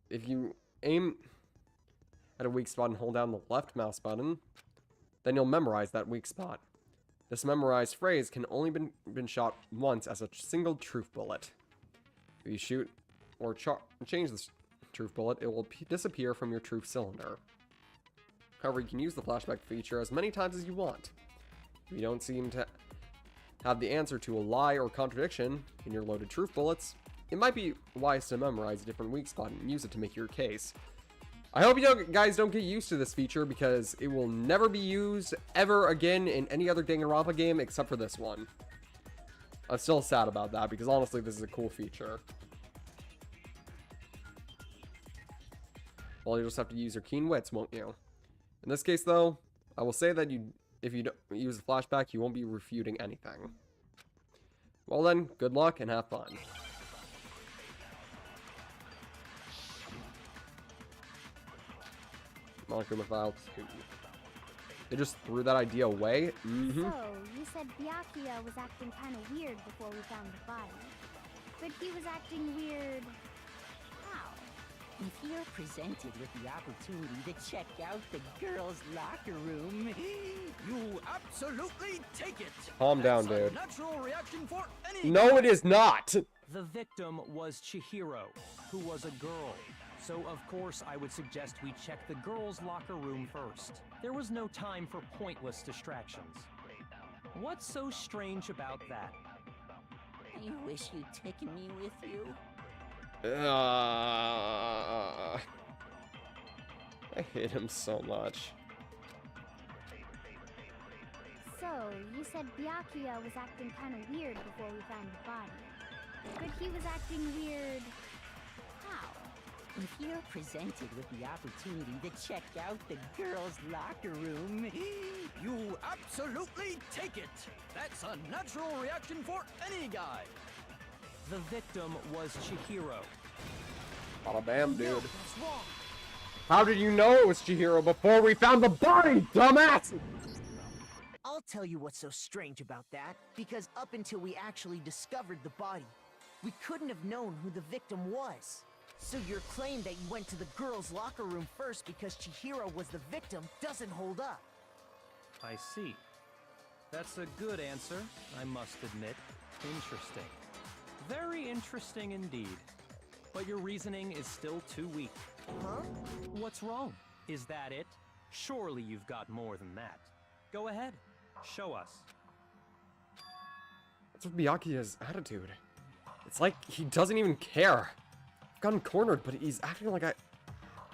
If you aim at a weak spot and hold down the left mouse button, then you'll memorize that weak spot. This memorized phrase can only been shot once as a single truth bullet. If you shoot or change this truth bullet, it will disappear from your truth cylinder. However, you can use the flashback feature as many times as you want. If you don't seem to have the answer to a lie or contradiction in your loaded truth bullets, it might be wise to memorize a different weak spot and use it to make your case. I hope you guys don't get used to this feature because it will never be used ever again in any other Danganronpa game except for this one. I'm still sad about that because honestly this is a cool feature. Well, you just have to use your keen wits, won't you? In this case though, I will say that if you don't use the flashback, you won't be refuting anything. Well then, good luck and have fun. Monokuma File 2. They just threw that idea away? So, you said Byakuya was acting kind of weird before we found the body. But he was acting weird... how? If you're presented with the opportunity to check out the girls' locker room, you absolutely take it. Calm down, dude. Natural reaction for any No, it is not. The victim was Chihiro, who was a girl. So of course I would suggest we check the girls' locker room first. There was no time for pointless distractions. What's so strange about that? I wish you'd taken me with you. I hate him so much. So, you said Byakuya was acting kind of weird before we found the body. But he was acting weird... how? If you're presented with the opportunity to check out the girls' locker room, you absolutely take it. That's a natural reaction for any guy. The victim was Chihiro. Bada bam, dude. What's wrong? How did you know it was Chihiro before we found the body, dumbass? I'll tell you what's so strange about that, because up until we actually discovered the body, we couldn't have known who the victim was. So your claim that you went to the girls' locker room first because Chihiro was the victim doesn't hold up. I see. That's a good answer, I must admit. Interesting. Very interesting indeed. But your reasoning is still too weak. Huh? What's wrong? Is that it? Surely you've got more than that. Go ahead. Show us. What's with Byakuya's attitude? It's like he doesn't even care. I've gotten cornered, but he's acting like it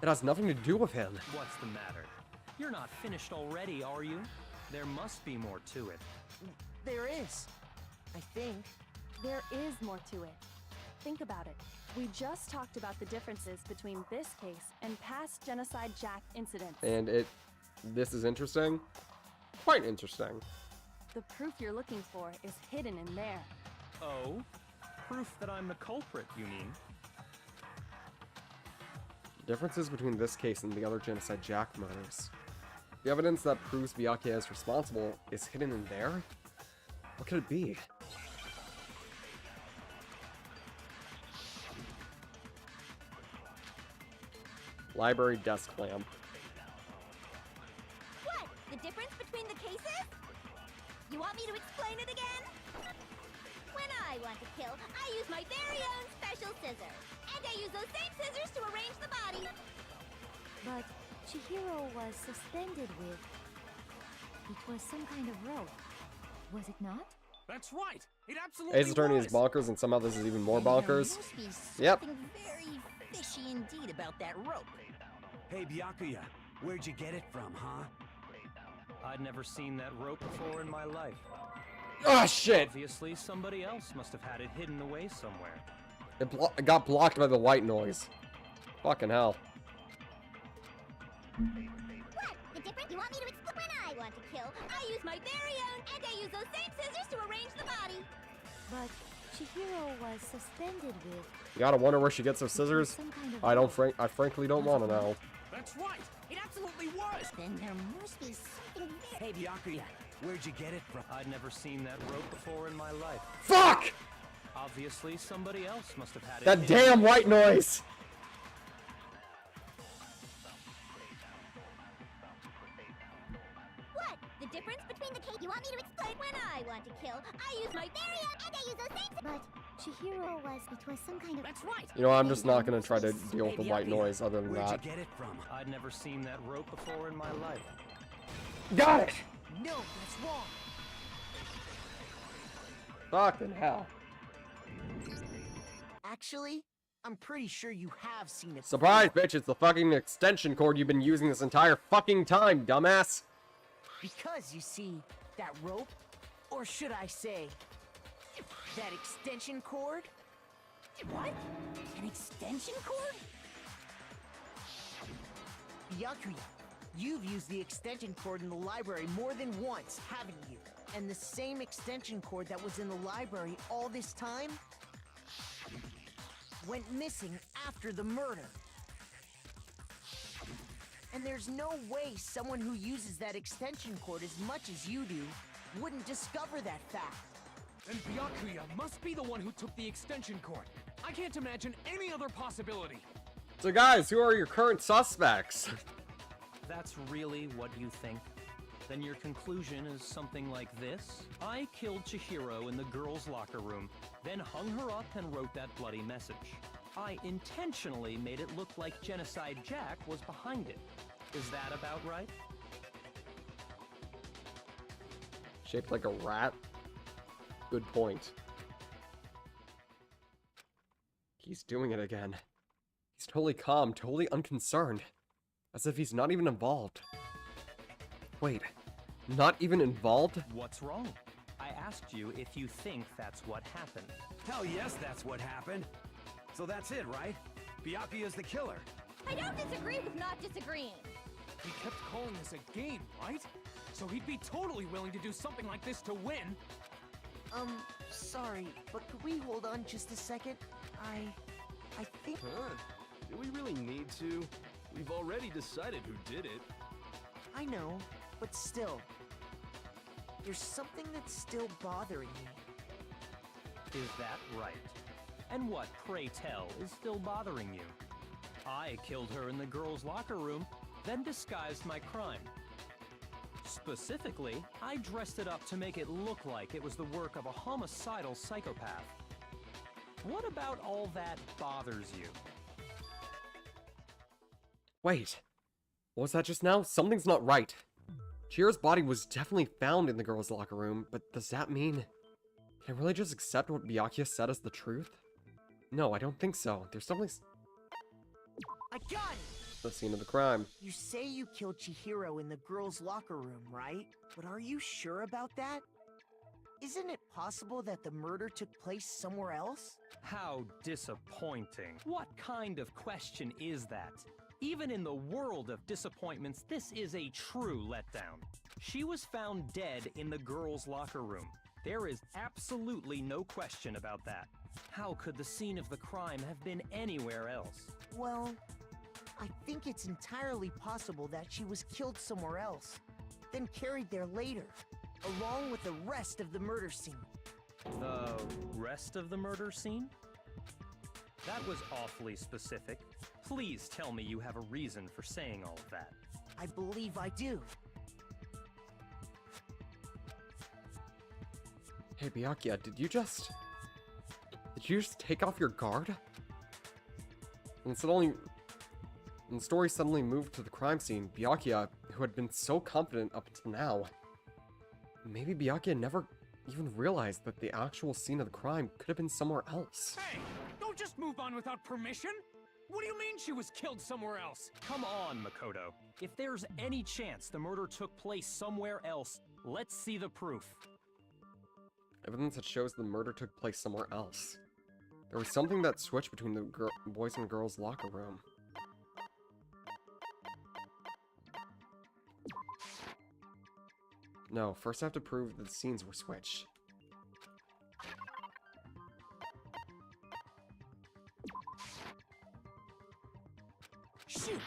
has nothing to do with him. What's the matter? You're not finished already, are you? There must be more to it. There is. I think. There is more to it. Think about it. We just talked about the differences between this case and past Genocide Jack incidents. And this is interesting. Quite interesting. The proof you're looking for is hidden in there. Oh? Proof that I'm the culprit, you mean? Differences between this case and the other Genocide Jack murders. The evidence that proves Byakuya is responsible is hidden in there? What could it be? Library desk lamp. What? The difference between the cases? You want me to explain it again? When I want to kill, I use my very own special scissors. And I use those same scissors to arrange the body. But Chihiro was suspended with... It was some kind of rope. Was it not? That's right. It absolutely Ace Attorney was. is bonkers, and somehow this is even more And there bonkers. must be Yep. something very fishy indeed about that rope. Hey, Byakuya, where'd you get it from, huh? I'd never seen that rope before in my life. Ah, shit! Obviously, somebody else must have had it hidden away somewhere. It got blocked by the white noise. Fucking hell. What? The difference? You want me to explain? When I want to kill, I use my very own, and I use those same scissors to arrange the body. But Chihiro was suspended with... You gotta wonder where she gets her scissors. some kind of I frankly don't want to know. That's right. It absolutely was. Then there must be something very... Hey, Byakuya, where'd you get it from? I'd never seen that rope before in my life. Fuck! Obviously, somebody else must have had it. That hidden damn away. white noise! What? The difference between the case? You want me to explain? When I want to kill, I use my very own, and I use those same. But Chihiro was... It was some kind of... That's right. You know, I'm just not gonna try to deal with the white Byakuya, noise other than where'd that. you get it from? I'd never seen that rope before in my life. Got it! No, that's wrong. Fucking hell. Actually, I'm pretty sure you have seen it. Surprise, bitch, it's the fucking extension cord you've been using this entire fucking time, dumbass! Because, you see, that rope, or should I say, that extension cord? What? An extension cord? Byakuya, you've used the extension cord in the library more than once, haven't you? And the same extension cord that was in the library all this time went missing after the murder. And there's no way someone who uses that extension cord as much as you do wouldn't discover that fact. And Byakuya must be the one who took the extension cord. I can't imagine any other possibility. So guys, who are your current suspects? That's really what you think? Then your conclusion is something like this? I killed Chihiro in the girls' locker room, then hung her up and wrote that bloody message. I intentionally made it look like Genocide Jack was behind it. Is that about right? Shaped like a rat? Good point. He's doing it again. He's totally calm, totally unconcerned. As if he's not even involved. Wait, not even involved? What's wrong? I asked you if you think that's what happened. Hell yes, that's what happened. So that's it, right? Byakuya's the killer. I don't disagree with not disagreeing. He kept calling this a game, right? So he'd be totally willing to do something like this to win. Sorry, but could we hold on just a second? I think... Huh? Do we really need to? We've already decided who did it. I know, but still. There's something that's still bothering me. Is that right? And what, pray tell, is still bothering you? I killed her in the girls' locker room, then disguised my crime. Specifically, I dressed it up to make it look like it was the work of a homicidal psychopath. What about all that bothers you? Wait, what was that just now? Something's not right. Chihiro's body was definitely found in the girls' locker room, but does that mean... Can I really just accept what Byakuya said as the truth? No, I don't think so. There's something... I got it! The scene of the crime. You say you killed Chihiro in the girls' locker room, right? But are you sure about that? Isn't it possible that the murder took place somewhere else? How disappointing. What kind of question is that? Even in the world of disappointments, this is a true letdown. She was found dead in the girls' locker room. There is absolutely no question about that. How could the scene of the crime have been anywhere else? Well, I think it's entirely possible that she was killed somewhere else, then carried there later, along with the rest of the murder scene. The rest of the murder scene? That was awfully specific. Please tell me you have a reason for saying all of that. I believe I do. Hey, Byakuya, did you just take off your guard? And when the story suddenly moved to the crime scene, Byakuya, who had been so confident up until now, maybe Byakuya never even realized that the actual scene of the crime could have been somewhere else. Hey, don't just move on without permission! What do you mean she was killed somewhere else? Come on, Makoto. If there's any chance the murder took place somewhere else, let's see the proof. Evidence that shows the murder took place somewhere else. There was something that switched between the boys and girls' locker room. No, first I have to prove that the scenes were switched. Shoot!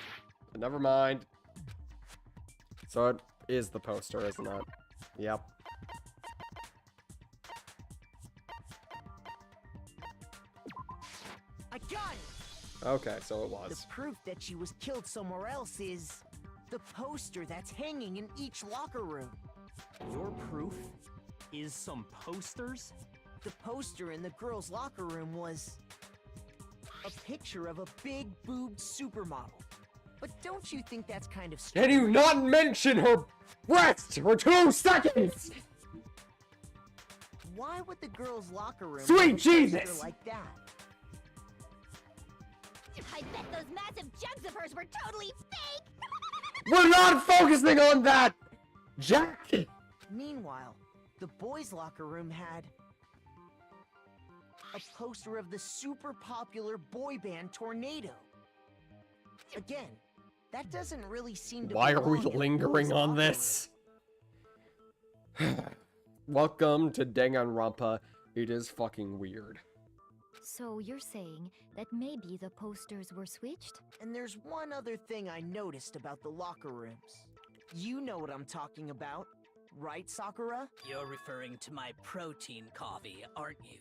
But never mind. So it is the poster, isn't it? Yep. I got it! Okay, so it was. The proof that she was killed somewhere else is the poster that's hanging in each locker room. Your proof is some posters? The poster in the girls' locker room was a picture of a big boobed supermodel. But don't you think that's kind of strange? Can you not mention her breasts for 2 seconds? Why would the girls' locker room Sweet have a poster Jesus! like that? I bet those massive jugs of hers were totally fake! We're not focusing on that, Jack! Meanwhile, the boys' locker room had a poster of the super popular boy band Tornado. Again, that doesn't really seem to Why are we belong in the lingering boys' on locker this? Welcome to Danganronpa. It is fucking weird. So you're saying that maybe the posters were switched? And there's one other thing I noticed about the locker rooms. You know what I'm talking about, right, Sakura? You're referring to my protein coffee, aren't you?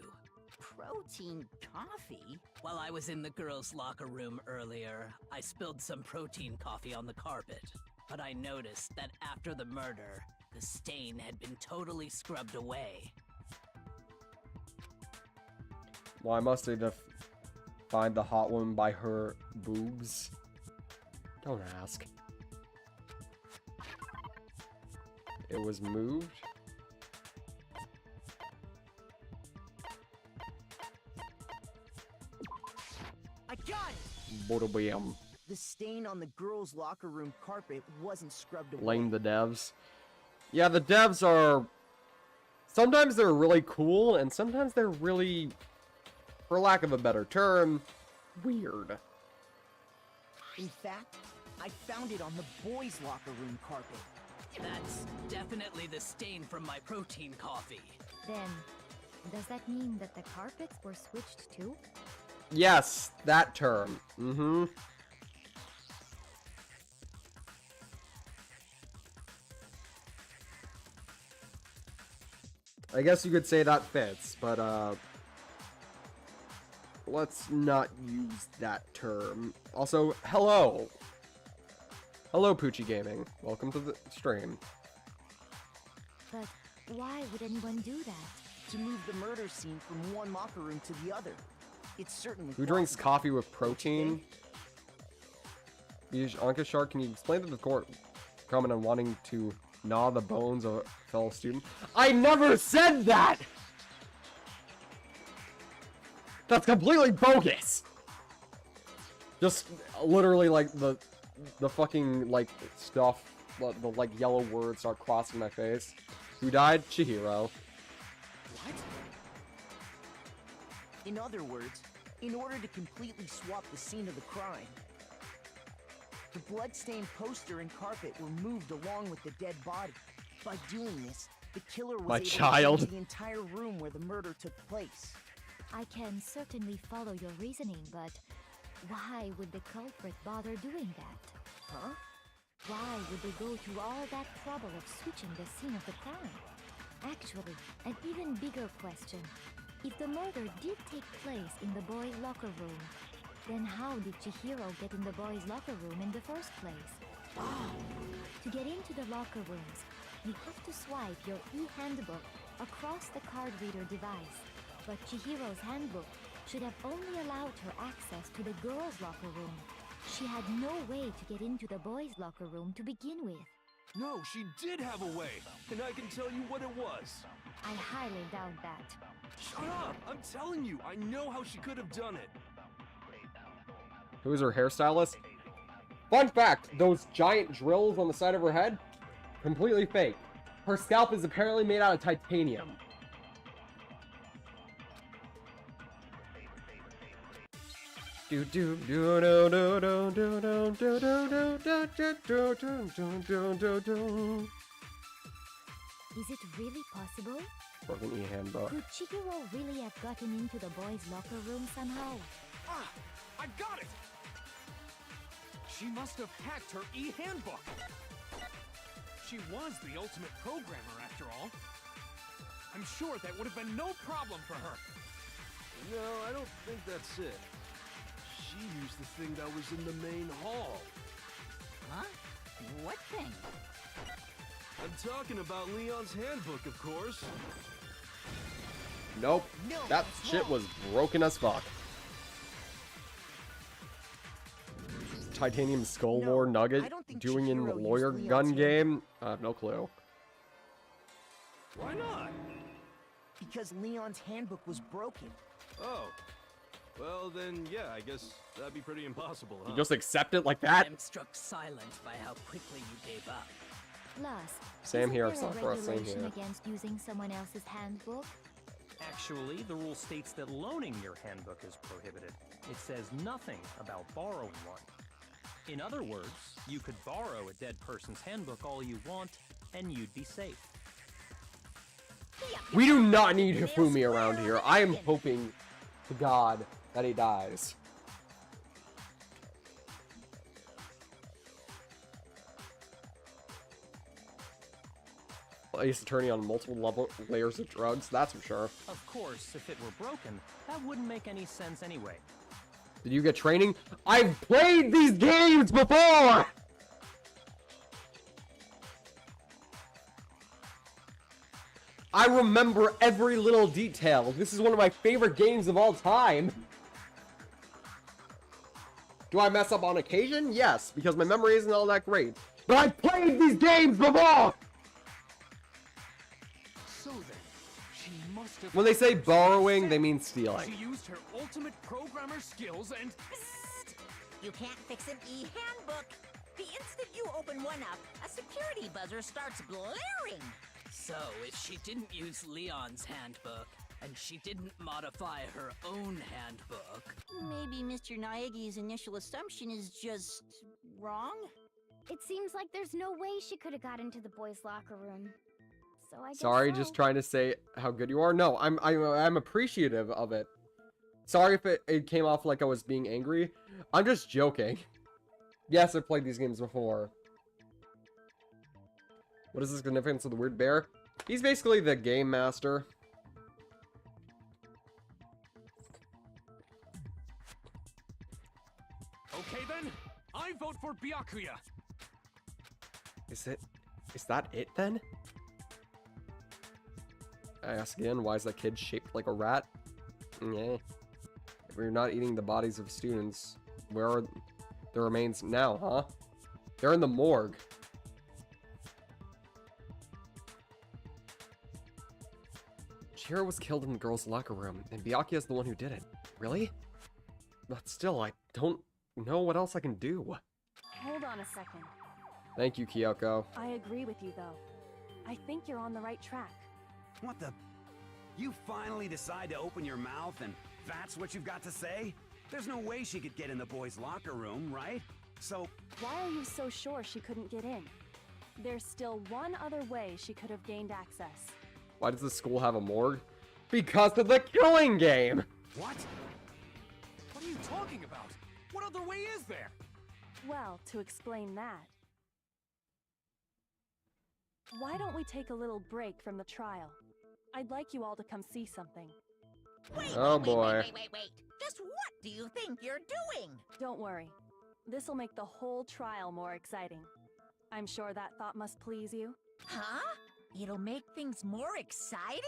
Protein coffee? While I was in the girls' locker room earlier, I spilled some protein coffee on the carpet. But I noticed that after the murder, the stain had been totally scrubbed away. Why must they find the hot woman by her boobs? Don't ask. It was moved? I got it! Bada-bam. The stain on the girls' locker room carpet wasn't scrubbed away. Blame the devs. Yeah, the devs are... Sometimes they're really cool, and sometimes they're really, for lack of a better term, weird. In fact, I found it on the boys' locker room carpet. That's definitely the stain from my protein coffee. Then, does that mean that the carpets were switched too? Yes, that term. Mm-hmm. I guess you could say that fits, but, let's not use that term. Also, hello! Hello, Poochie Gaming. Welcome to the stream. But why would anyone do that? To move the murder scene from one locker room to the other. It's certainly Who drinks possible. coffee with protein? Anka Shark, can you explain to the court comment on wanting to gnaw the bones of a fellow student? I never said that! That's completely bogus! Just literally like the fucking like stuff, the like yellow words start crossing my face. Who died? Chihiro. What? In other words, in order to completely swap the scene of the crime, the bloodstained poster and carpet were moved along with the dead body. By doing this, the killer was My able child. to change the entire room where the murder took place. I can certainly follow your reasoning, but Why would the culprit bother doing that? Huh? Why would they go to all that trouble of switching the scene of the crime? Actually, an even bigger question. If the murder did take place in the boys' locker room, then how did Chihiro get in the boys' locker room in the first place? To get into the locker rooms, you have to swipe your e-handbook across the card reader device. But Chihiro's handbook should have only allowed her access to the girls' locker room. She had no way to get into the boys' locker room to begin with. No, she did have a way, and I can tell you what it was. I highly doubt that. Shut up! I'm telling you, I know how she could have done it. Who is her hairstylist? Fun fact, those giant drills on the side of her head? Completely fake. Her scalp is apparently made out of titanium. Is it really possible? Broken e-handbook. Could Chihiro really have gotten into the boys' locker room somehow? Ah! I got it! She must have hacked her e-handbook! She was the ultimate programmer, after all. I'm sure that would have been no problem for her. No, I don't think that's it. She used the thing that was in the main hall. Huh? What thing? I'm talking about Leon's handbook, of course. Nope. No, That that's shit wrong. was broken as fuck. Titanium Skull No, Lore Nugget I don't think doing in the Chihiro used lawyer Leon's gun handbook. game? I have no clue. Why not? Because Leon's handbook was broken. Oh. Well, then, yeah, I guess that'd be pretty impossible, huh? You just accept it like that? I'm struck silent by how quickly you gave up. Plus, Same isn't here, there a Sakura, same regulation here. against using someone else's handbook? Actually, the rule states that loaning your handbook is prohibited. It says nothing about borrowing one. In other words, you could borrow a dead person's handbook all you want, and you'd be safe. We do not need Hifumi around here. I am hoping to God that he dies. Ace Attorney on multiple layers of drugs, that's for sure. Of course, if it were broken, that wouldn't make any sense anyway. Did you get training? I've played these games before! I remember every little detail. This is one of my favorite games of all time. Do I mess up on occasion? Yes, because my memory isn't all that great. But I've played these games before! So then, she must have... When they say borrowing, they mean stealing. She used her ultimate programmer skills and... You can't fix an e-handbook. The instant you open one up, a security buzzer starts blaring. So, if she didn't use Leon's handbook, and she didn't modify her own handbook... Maybe Mr. Naegi's initial assumption is just wrong? It seems like there's no way she could have got into the boys' locker room. So I guess Sorry, so. just trying to say how good you are. No, I'm appreciative of it. Sorry if it came off like I was being angry. I'm just joking. Yes, I've played these games before. What is the significance of the weird bear? He's basically the game master. Okay then, I vote for Byakuya. Is that it then? I ask again, why is that kid shaped like a rat? Yeah. If we're not eating the bodies of students, where are the remains now, huh? They're in the morgue. Chihiro was killed in the girls' locker room, and Byakuya is the one who did it. Really? But still, I don't know what else I can do. Hold on a second. Thank you, Kyoko. I agree with you, though. I think you're on the right track. What the? You finally decide to open your mouth and that's what you've got to say? There's no way she could get in the boys' locker room, right? So... Why are you so sure she couldn't get in? There's still one other way she could have gained access. Why does the school have a morgue? Because of the killing game! What? What are you talking about? What other way is there? Well, to explain that, why don't we take a little break from the trial? I'd like you all to come see something. Oh boy. Wait. Just what do you think you're doing? Don't worry. This'll make the whole trial more exciting. I'm sure that thought must please you. Huh? It'll make things more exciting?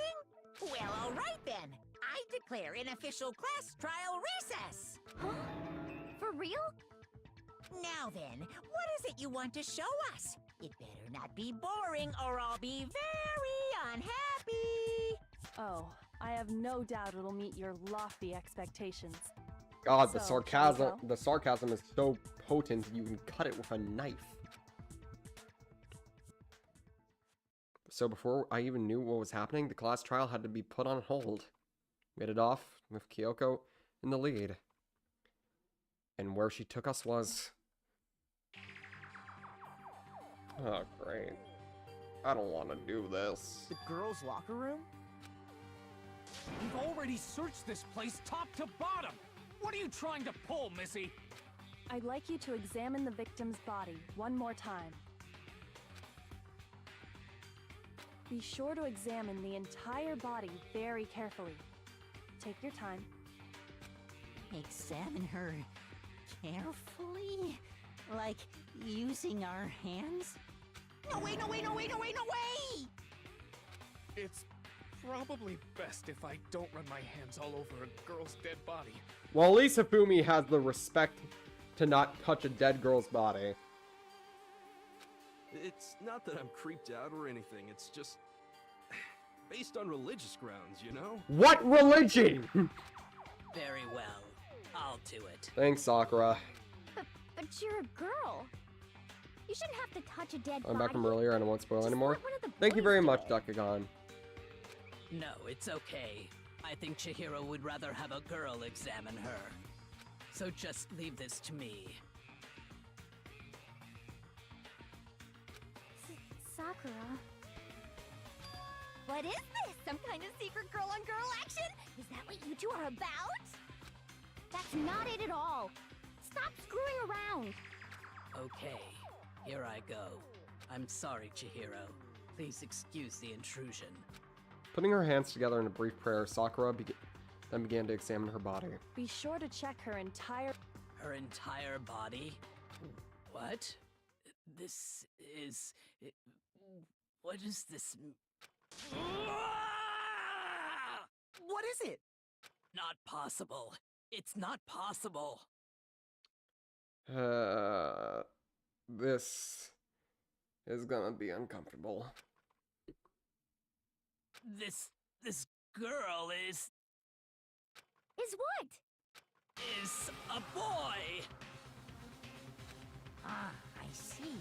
Well, all right then. I declare an official class trial recess. Huh? For real? Now then, what is it you want to show us? It better not be boring or I'll be very unhappy. Oh, I have no doubt it'll meet your lofty expectations. God, the So, shall we go? sarcasm is so potent you can cut it with a knife. So before I even knew what was happening, the class trial had to be put on hold. We headed off with Kyoko in the lead. And where she took us was... Oh, great. I don't want to do this. The girls' locker room? We've already searched this place top to bottom. What are you trying to pull, Missy? I'd like you to examine the victim's body one more time. Be sure to examine the entire body very carefully. Take your time. Examine her carefully? Like using our hands? No way! It's probably best if I don't run my hands all over a girl's dead body. Well, at least Hifumi has the respect to not touch a dead girl's body. It's not that I'm creeped out or anything, it's just... based on religious grounds, you know? What religion? Very well. I'll do it. Thanks, Sakura. But you're a girl. You shouldn't have to touch a dead body. I'm back from earlier and I won't spoil Just anymore. let one of the Thank you boys very do much, it. Dakugan. No, it's okay. I think Chihiro would rather have a girl examine her. So just leave this to me. Sakura. What is this? Some kind of secret girl-on-girl action? Is that what you two are about? That's not it at all. Stop screwing around. Okay, here I go. I'm sorry, Chihiro. Please excuse the intrusion. Putting her hands together in a brief prayer, Sakura then began to examine her body. Be sure to check her entire... Her entire body? What? This is... What is this? What is it? Not possible. It's not possible. This is gonna be uncomfortable. This girl is what? Is a boy. Ah, I see.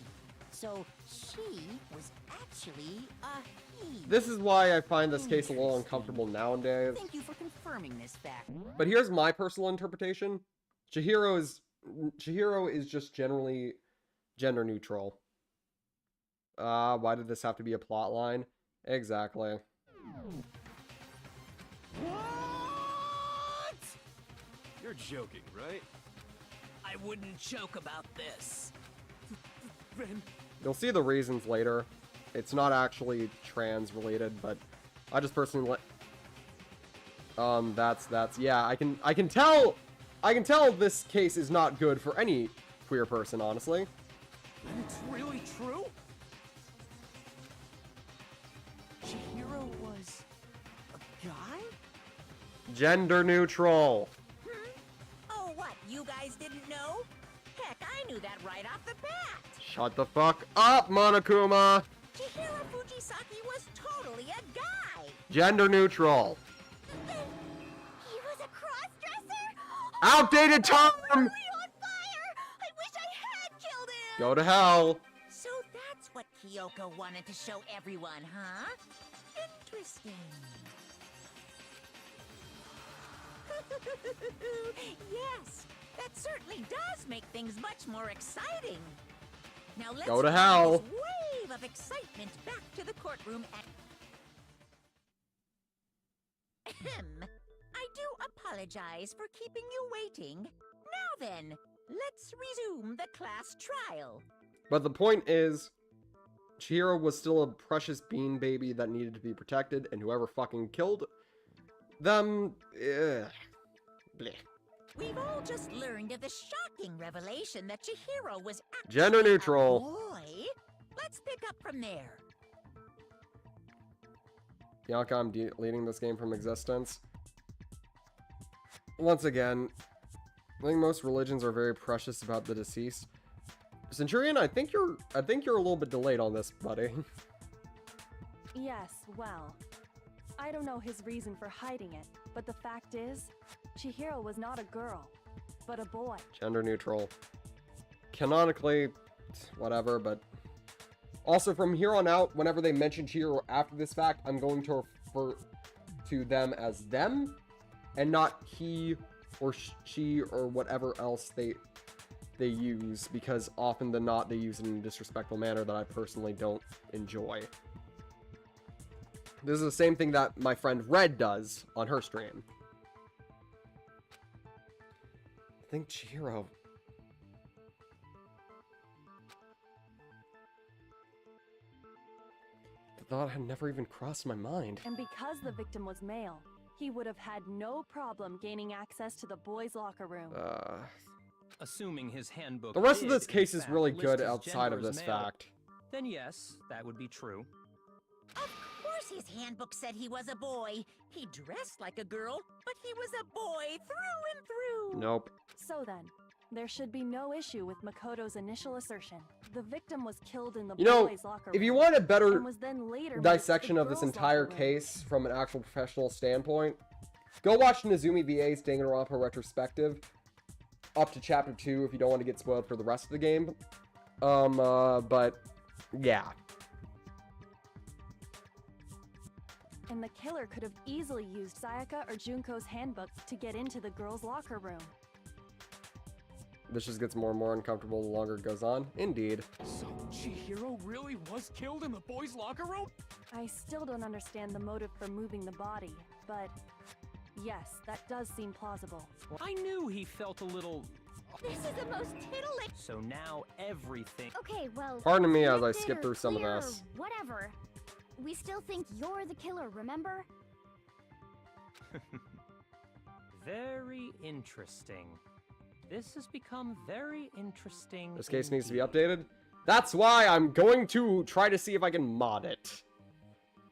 So she was actually a he. This is why I find this case a little uncomfortable nowadays. Thank you for confirming this fact. But here's my personal interpretation. Chihiro is just generally gender neutral. Why did this have to be a plot line? Exactly. What? You're joking, right? I wouldn't joke about this. Then You'll see the reasons later. It's not actually trans related, but I just personally yeah, I can tell this case is not good for any queer person, honestly. and it's really true? Chihiro was a guy? Gender neutral. Oh, what? You guys didn't know? Heck, I knew that right off the bat. Shut the fuck up, Monokuma. Chihiro Fujisaki was totally a guy. Gender neutral. He was a cross-dresser? Outdated term. Totally on fire! I wish I had killed him! Go to hell. So that's what Kyoko wanted to show everyone, huh? Interesting. Yes, that certainly does make things much more exciting. Now let's Go to bring hell. this wave of excitement back to the courtroom Ahem. I do apologize for keeping you waiting. Now then, let's resume the class trial. But the point is, Chihiro was still a precious bean baby that needed to be protected, and whoever fucking killed them, bleh. We've all just learned of the shocking revelation that Chihiro was actually Gender neutral. a boy. Let's pick up from there. Bianca, I'm deleting this game from existence. Once again, I think most religions are very precious about the deceased. Centurion, I think you're a little bit delayed on this, buddy. Yes, well, I don't know his reason for hiding it, but the fact is, Chihiro was not a girl, but a boy. Gender neutral. Canonically, whatever, but also from here on out, whenever they mention Chihiro after this fact, I'm going to refer to them as them, and not he or she or whatever else they use, because often than not they use it in a disrespectful manner that I personally don't enjoy. This is the same thing that my friend Red does on her stream. I think Chihiro... The thought had never even crossed my mind. And because the victim was male, he would have had no problem gaining access to the boys' locker room. Assuming his handbook. The rest of did, this case in is fact, really list good his outside of gender as this male, fact. Then yes, that would be true. Of course his handbook said he was a boy. He dressed like a girl, but he was a boy through and through. Nope. So then, there should be no issue with Makoto's initial assertion. The victim was killed in the You know, boys' locker room. if you want a better and was then later dissection moved of to this the girls' entire locker room. case from an actual professional standpoint, go watch Nezumi VA's Danganronpa retrospective up to chapter 2 if you don't want to get spoiled for the rest of the game. But yeah. And the killer could have easily used Sayaka or Junko's handbook to get into the girls' locker room. This just gets more and more uncomfortable the longer it goes on. Indeed. So Chihiro really was killed in the boys' locker room? I still don't understand the motive for moving the body, but yes, that does seem plausible. I knew he felt a little... This is the most titillating. So now everything... Okay, well. Pardon me as I connected skip or through some of clear this. or Whatever. We still think you're the killer, remember? Very interesting. This has become very interesting. This case needs to be updated. That's why I'm going to try to see if I can mod it.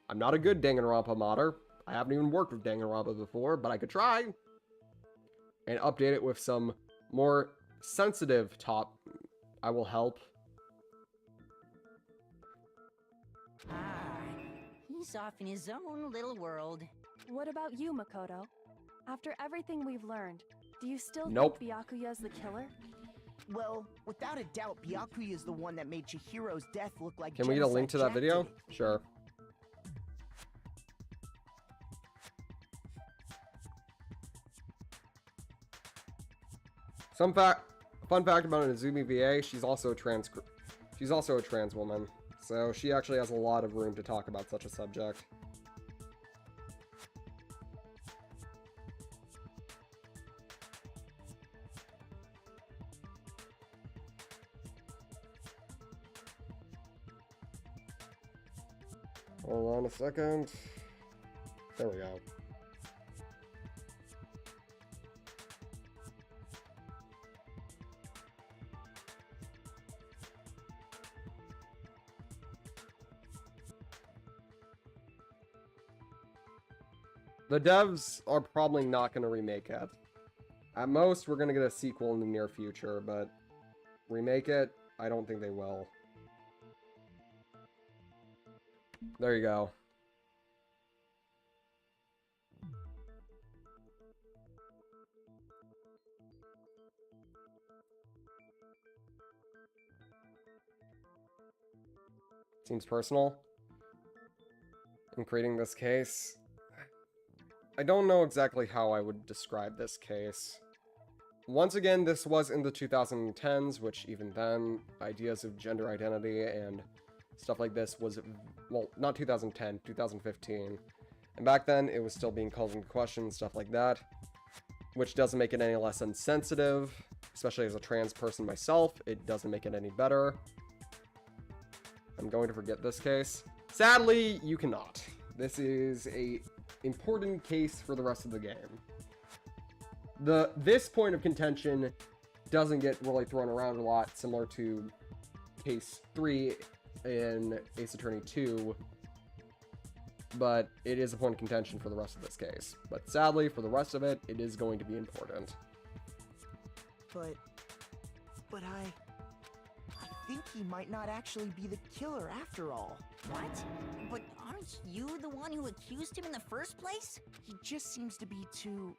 I'm not a good Danganronpa modder. I haven't even worked with Danganronpa before, but I could try. And update it with some more sensitive top. I will help. He's off in his own little world. What about you, Makoto? After everything we've learned, do you still Nope. think Byakuya's the killer? Well, without a doubt, Byakuya is the one that made Chihiro's death look like Can we get a link to that genocide video? Jack did. Sure. Fun fact about Nezumi VA, she's also a trans woman. So she actually has a lot of room to talk about such a subject. Hold on a second. There we go. The devs are probably not going to remake it. At most, we're going to get a sequel in the near future, but remake it, I don't think they will. There you go. Seems personal. In creating this case, I don't know exactly how I would describe this case. Once again, this was in the 2010s, which even then, ideas of gender identity and stuff like this was, well, not 2010, 2015. And back then, it was still being called into question, stuff like that, which doesn't make it any less insensitive. especially as a trans person myself. It doesn't make it any better. I'm going to forget this case. Sadly, you cannot. This is a important case for the rest of the game. This point of contention doesn't get really thrown around a lot, similar to case 3 in Ace Attorney 2, but it is a point of contention for the rest of this case. But sadly, for the rest of it, it is going to be important. But I think he might not actually be the killer after all. What? But aren't you the one who accused him in the first place? He just seems to be too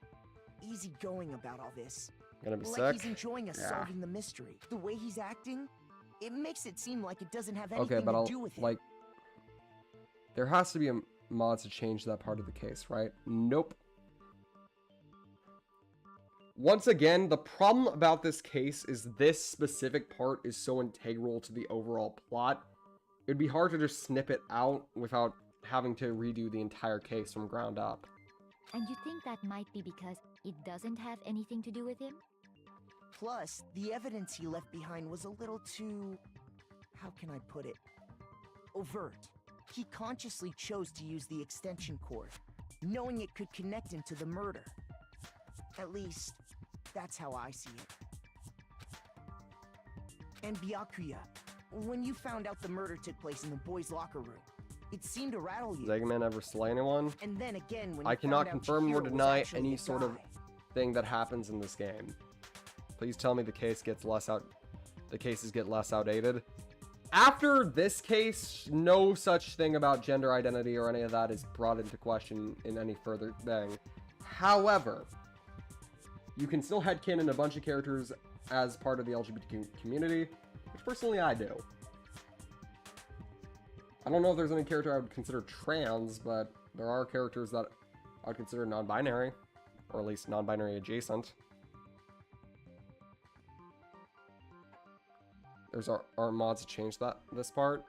easygoing about all this. Gonna be like sick? He's enjoying us Yeah. solving the mystery. The way he's acting, it makes it seem like it doesn't have anything Okay, but to do with him. like, there has to be a mod to change that part of the case, right? Nope. Once again, the problem about this case is this specific part is so integral to the overall plot. It'd be hard to just snip it out without having to redo the entire case from ground up. And you think that might be because it doesn't have anything to do with him? Plus, the evidence he left behind was a little too... how can I put it? Overt. He consciously chose to use the extension cord, knowing it could connect him to the murder. At least, that's how I see it. And Byakuya, when you found out the murder took place in the boys' locker room, it seemed to rattle you. Does Eggman ever slay anyone? And then again, when I you cannot found out confirm or Chihiro was deny actually any the sort of guy. thing that happens in this game. Please tell me the cases get less outdated. After this case, no such thing about gender identity or any of that is brought into question in any further thing. However, you can still headcanon a bunch of characters as part of the LGBTQ community, which personally I do. I don't know if there's any character I would consider trans, but there are characters that I would consider non-binary, or at least non-binary adjacent. There's our mods to change this part.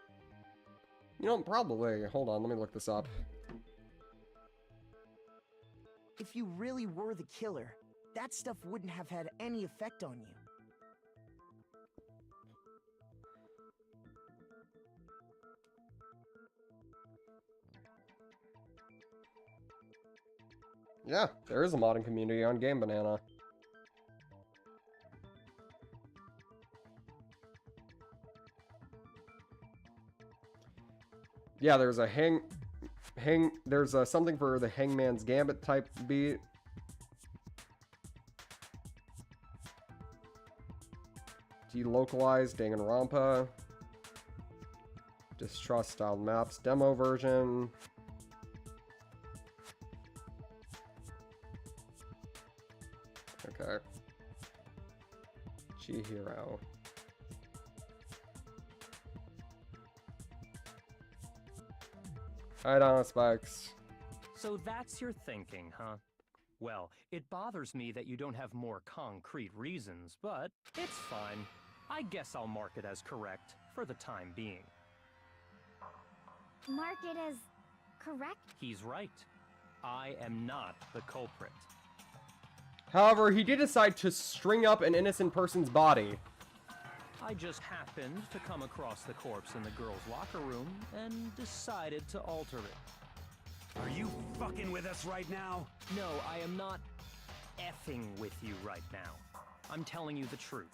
You know, probably. Hold on, let me look this up. If you really were the killer, that stuff wouldn't have had any effect on you. Yeah, there is a modding community on Game Banana. Yeah, there's a there's something for the Hangman's Gambit type beat. Delocalized Danganronpa. Distrust style maps demo version. Okay. Chihiro. Hi, Donna Spikes. So that's your thinking, huh? Well, it bothers me that you don't have more concrete reasons, but it's fine. I guess I'll mark it as correct for the time being. Mark it as correct? He's right. I am not the culprit. However, he did decide to string up an innocent person's body. I just happened to come across the corpse in the girls' locker room and decided to alter it. Are you fucking with us right now? No, I am not effing with you right now. I'm telling you the truth.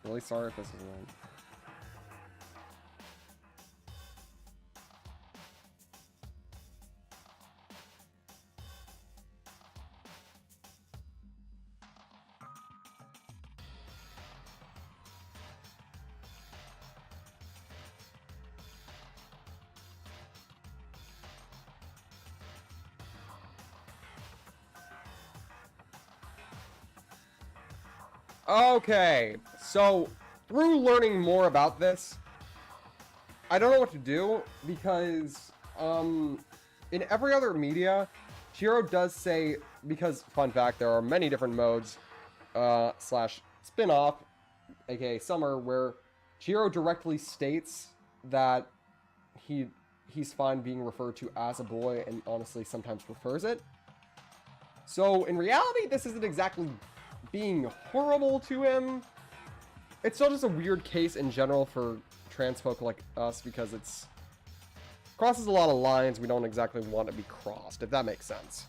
Really sorry if this is wrong. Okay, so through learning more about this, I don't know what to do because in every other media, Chihiro does say, because fun fact, there are many different modes slash spin-off, aka Summer, where Chihiro directly states that he's fine being referred to as a boy and honestly sometimes prefers it. So in reality, this isn't exactly being horrible to him. It's still just a weird case in general for trans folk like us because it's crosses a lot of lines we don't exactly want to be crossed, if that makes sense.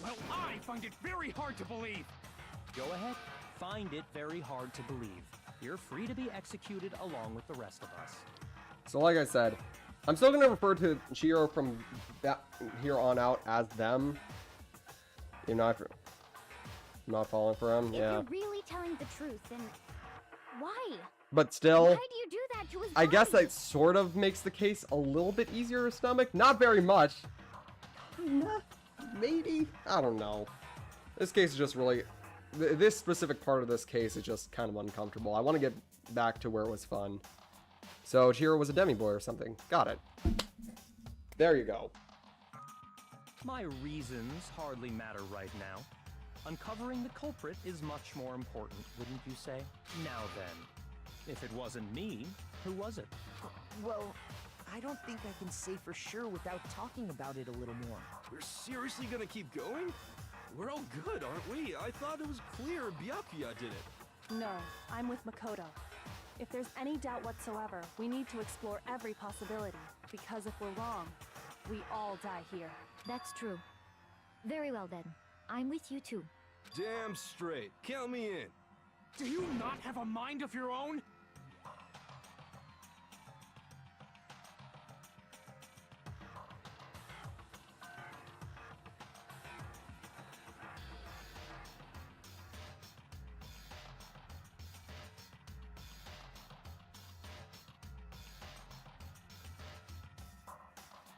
Well, I find it very hard to believe. Go ahead, find it very hard to believe. You're free to be executed along with the rest of us. So like I said, I'm still going to refer to Chihiro from that here on out as them. You know, I'm not falling for him, If yeah. you're really telling the truth, then why? But still, Why do you do that to his I guess body? that sort of makes the case a little bit easier to stomach. Not very much. Maybe? I don't know. This case is just really... This specific part of this case is just kind of uncomfortable. I want to get back to where it was fun. So, Chihiro was a demi-boy or something. Got it. There you go. My reasons hardly matter right now. Uncovering the culprit is much more important, wouldn't you say? Now then, if it wasn't me, who was it? Well, I don't think I can say for sure without talking about it a little more. We're seriously gonna keep going? We're all good, aren't we? I thought it was clear Byakuya did it. No, I'm with Makoto. If there's any doubt whatsoever, we need to explore every possibility. Because if we're wrong, we all die here. That's true. Very well then. I'm with you too. Damn straight. Count me in. Do you not have a mind of your own?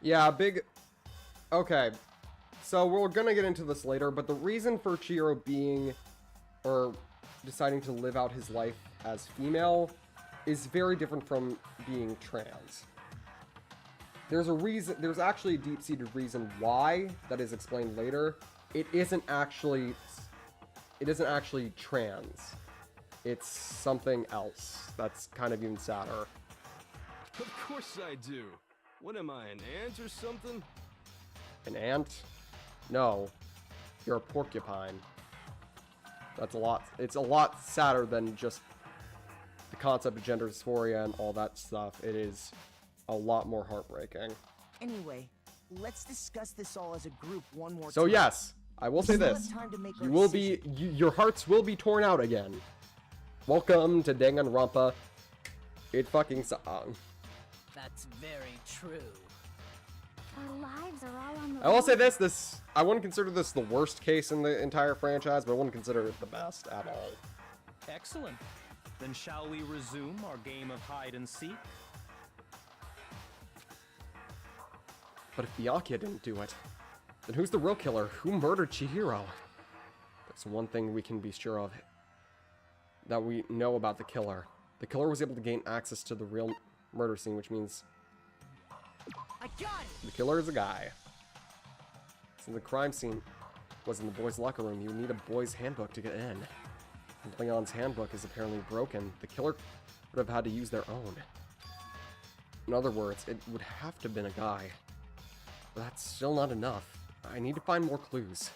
Yeah, big... Okay. So we're gonna get into this later, but the reason for Chihiro being... or deciding to live out his life as female is very different from being trans. There's a reason... There's actually a deep-seated reason why that is explained later. It isn't actually trans. It's something else that's kind of even sadder. Of course I do. What am I, an ant or something? An ant? No. You're a porcupine. That's a lot. It's a lot sadder than just the concept of gender dysphoria and all that stuff. It is a lot more heartbreaking. Anyway, let's discuss this all as a group one more time. So yes, I will say We still this. have time to make You our will decision. be... your hearts will be torn out again. Welcome to Danganronpa. It fucking song. That's very true. Our lives are all on the I will say line. this, I wouldn't consider this the worst case in the entire franchise, but I wouldn't consider it the best at all. Excellent. Then shall we resume our game of hide and seek? But if Byakuya didn't do it, then who's the real killer? Who murdered Chihiro? That's one thing we can be sure of. That we know about the killer. The killer was able to gain access to the real murder scene, which means I got it! the killer is a guy. So the crime scene was in the boys' locker room. You need a boys' handbook to get in. And Leon's handbook is apparently broken. The killer would have had to use their own. In other words, it would have to have been a guy. But that's still not enough. I need to find more clues.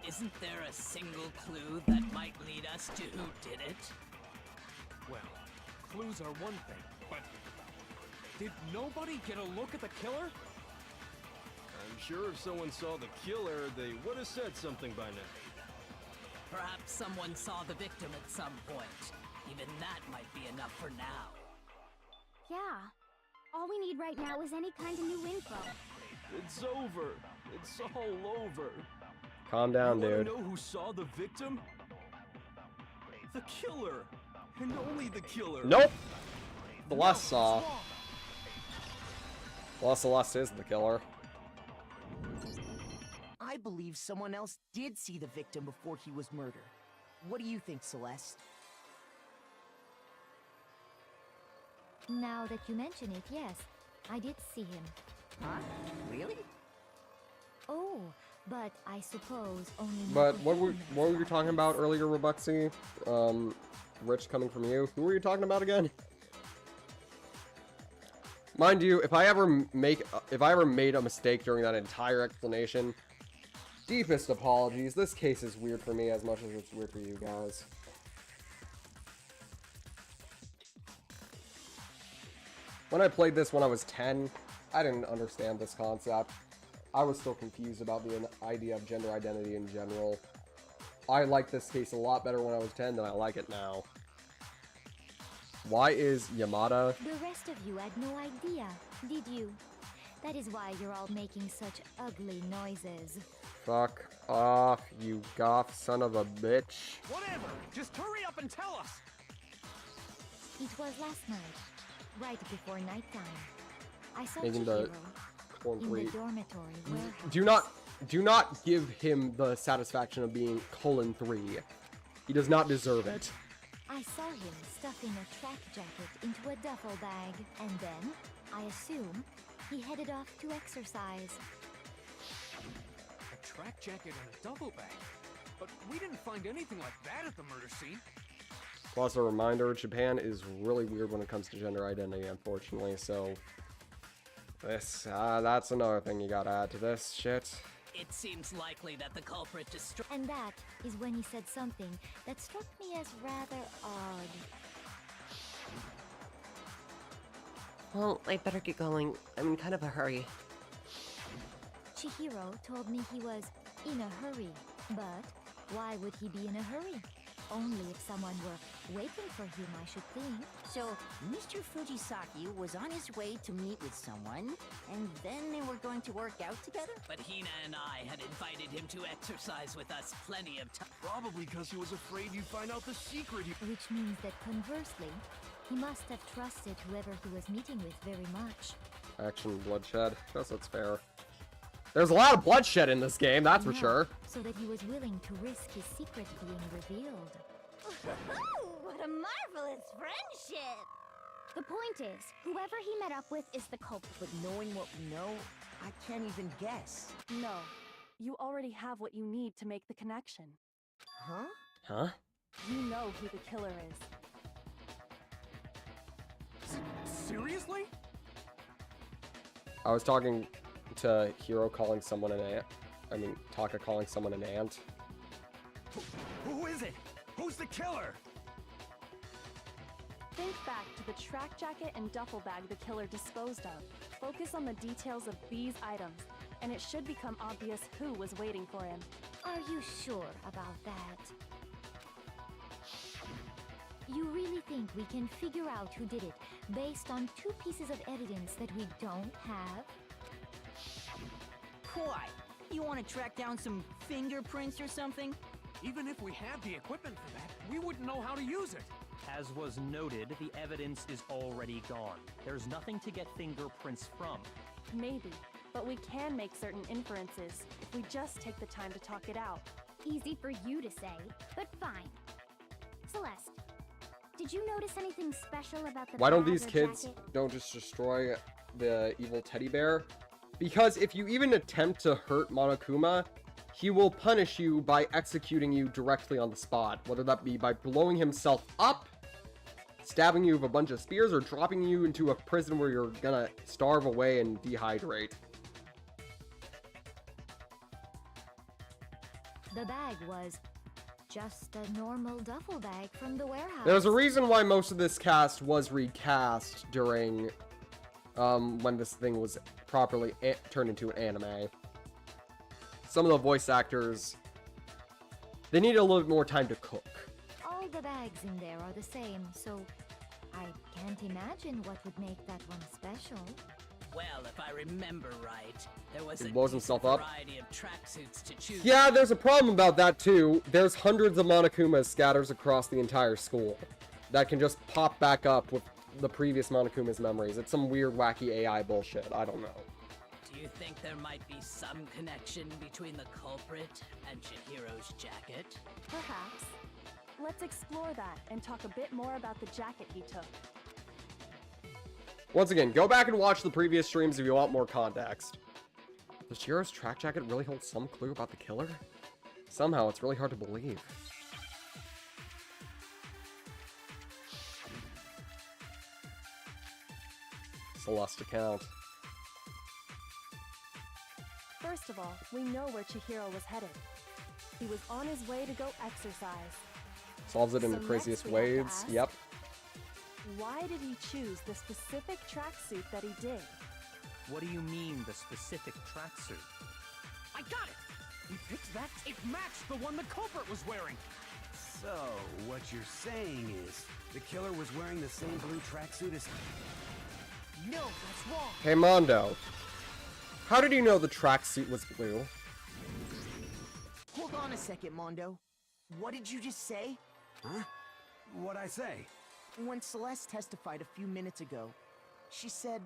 Isn't there a single clue that might lead us to who did it? Well, clues are one thing, but did nobody get a look at the killer? I'm sure if someone saw the killer, they would have said something by now. Perhaps someone saw the victim at some point. Even that might be enough for now. Yeah. All we need right now is any kind of new info. It's over. It's all over. Calm down, You wanna dude. know who saw the victim? The killer! And only the killer! Nope! Celeste saw. Well, Celeste is the killer. I believe someone else did see the victim before he was murdered. What do you think, Celeste? Now that you mention it, yes, I did see him. Huh? Really? Oh, but I suppose only. But what were you talking about earlier, Robuxy? Rich coming from you. Who were you talking about again? Mind you, if I ever made a mistake during that entire explanation, deepest apologies. This case is weird for me as much as it's weird for you guys. When I played this when I was 10, I didn't understand this concept. I was still confused about the idea of gender identity in general. I liked this case a lot better when I was 10 than I like it now. Why is Yamada? The rest of you had no idea, did you? That is why you're all making such ugly noises. Fuck off, you goth son of a bitch. Whatever! Just hurry up and tell us! It was last night, right before nighttime. I saw Making Chihiro the in the dormitory warehouse. Do not give him the satisfaction of being :3. He does not deserve it. I saw him stuffing a track jacket into a duffel bag, and then, I assume, he headed off to exercise. A track jacket and a duffel bag? But we didn't find anything like that at the murder scene. Plus, a reminder, Japan is really weird when it comes to gender identity, unfortunately, so... that's another thing you gotta add to this shit. It seems likely that the culprit destroyed. And that is when he said something that struck me as rather odd. Well, I better get going. I'm in kind of a hurry. Chihiro told me he was in a hurry, but why would he be in a hurry? Only if someone were waiting for him, I should think. So, Mr. Fujisaki was on his way to meet with someone, and then they were going to work out together? But Hina and I had invited him to exercise with us plenty of time. Probably because he was afraid you'd find out the secret. Which means that conversely, he must have trusted whoever he was meeting with very much. Action, bloodshed. Guess that's fair. There's a lot of bloodshed in this game, that's for sure. So that he was willing to risk his secret being revealed. What a marvelous friendship! The point is, whoever he met up with is the culprit. But knowing what we know, I can't even guess. No. You already have what you need to make the connection. Huh? Huh? You know who the killer is. Seriously? I was talking to Hiro calling someone an ant. I mean, Taka calling someone an ant. Who is it? Who's the killer? Think back to the track jacket and duffel bag the killer disposed of. Focus on the details of these items, and it should become obvious who was waiting for him. Are you sure about that? You really think we can figure out who did it based on 2 pieces of evidence that we don't have? Why? You want to track down some fingerprints or something? Even if we had the equipment for that, we wouldn't know how to use it. As was noted, the evidence is already gone. There's nothing to get fingerprints from. Maybe, but we can make certain inferences if we just take the time to talk it out. Easy for you to say, but fine. Celeste, did you notice anything special about the Why don't bag these or kids jacket? don't just destroy the evil teddy bear? Because if you even attempt to hurt Monokuma, he will punish you by executing you directly on the spot, whether that be by blowing himself up, stabbing you with a bunch of spears, or dropping you into a prison where you're gonna starve away and dehydrate. The bag was just a normal duffel bag from the warehouse. There's a reason why most of this cast was recast during when this thing was properly turned into an anime. Some of the voice actors, they need a little bit more time to cook. All the bags in there are the same, so I can't imagine what would make that one special. Well, if I remember right, there was He a blows himself up. variety of tracksuits to choose. Yeah, there's a problem about that too. There's hundreds of Monokumas scatters across the entire school that can just pop back up with the previous Monokuma's memories. It's some weird, wacky AI bullshit. I don't know. Do you think there might be some connection between the culprit and Chihiro's jacket? Perhaps. Let's explore that and talk a bit more about the jacket he took. Once again, go back and watch the previous streams if you want more context. Does Chihiro's track jacket really hold some clue about the killer? Somehow, it's really hard to believe. Celeste account. First of all, we know where Chihiro was headed. He was on his way to go exercise. Solves it in So the craziest next we have to ways. ask, Yep. Why did he choose the specific tracksuit that he did? What do you mean, the specific tracksuit? I got it! He picked that. It matched the one the culprit was wearing. So, what you're saying is, the killer was wearing the same blue tracksuit as... No, that's wrong. Hey, Mondo. How did you know the tracksuit was blue? Hold on a second, Mondo. What did you just say? Huh? What'd I say? When Celeste testified a few minutes ago, she said...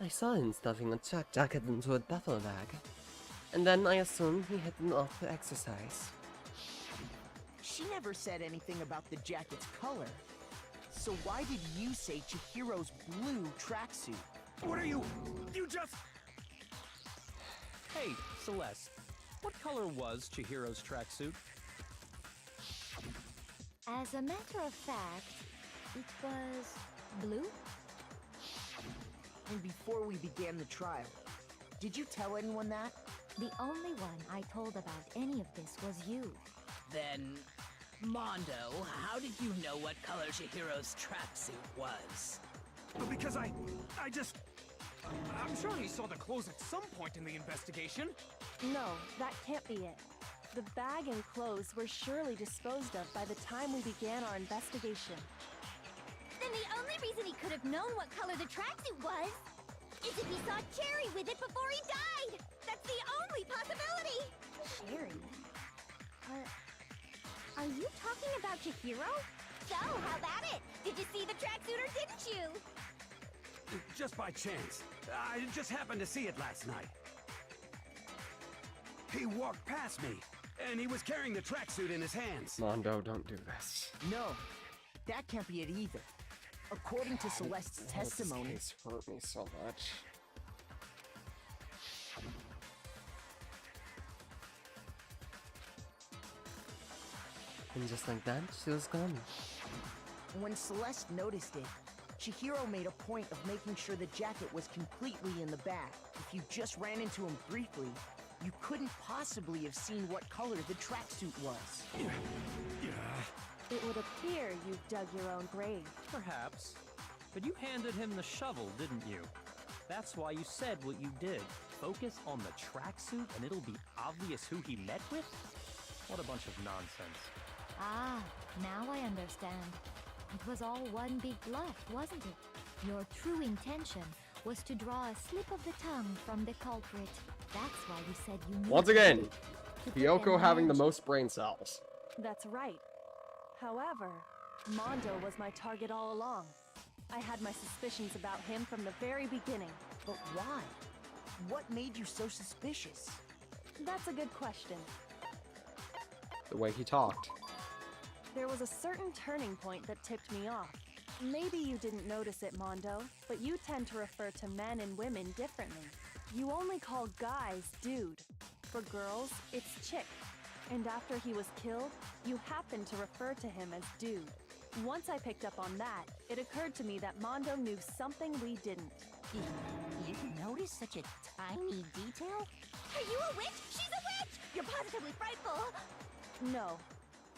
I saw him stuffing a track jacket into a duffel bag. And then I assumed he had been off to exercise. She never said anything about the jacket's color. So why did you say Chihiro's blue tracksuit? What are you... You just... Hey, Celeste. What color was Chihiro's tracksuit? As a matter of fact, it was blue? And before we began the trial, did you tell anyone that? The only one I told about any of this was you. Then, Mondo, how did you know what color Chihiro's tracksuit was? Because I just... I'm sure he saw the clothes at some point in the investigation. No, that can't be it. The bag and clothes were surely disposed of by the time we began our investigation. Then the only reason he could have known what color the tracksuit was is if he saw Cherry with it before he died! That's the only possibility! Cherry? Are you talking about Chihiro? So, how about it? Did you see the tracksuit or didn't you? Just by chance. I just happened to see it last night. He walked past me, and he was carrying the tracksuit in his hands. Mondo, don't do this. No, that can't be it either. According to Celeste's testimony... This case hurt me so much. And just like that, she was gone. When Celeste noticed it, Chihiro made a point of making sure the jacket was completely in the bag. If you just ran into him briefly, you couldn't possibly have seen what color the tracksuit was. It would appear you've dug your own grave. Perhaps. But you handed him the shovel, didn't you? That's why you said what you did. Focus on the tracksuit and it'll be obvious who he met with? What a bunch of nonsense. Ah, now I understand. It was all one big bluff, wasn't it? Your true intention was to draw a slip of the tongue from the culprit. That's why you said you knew. Once again, to put Kyoko an having the end- most brain cells. That's right. However, Mondo was my target all along. I had my suspicions about him from the very beginning. But why? What made you so suspicious? That's a good question. The way he talked. There was a certain turning point that tipped me off. Maybe you didn't notice it, Mondo, but you tend to refer to men and women differently. You only call guys dude. For girls, it's chick. And after he was killed, you happened to refer to him as dude. Once I picked up on that, it occurred to me that Mondo knew something we didn't. You noticed such a tiny detail? Are you a witch? She's a witch! You're positively frightful! No,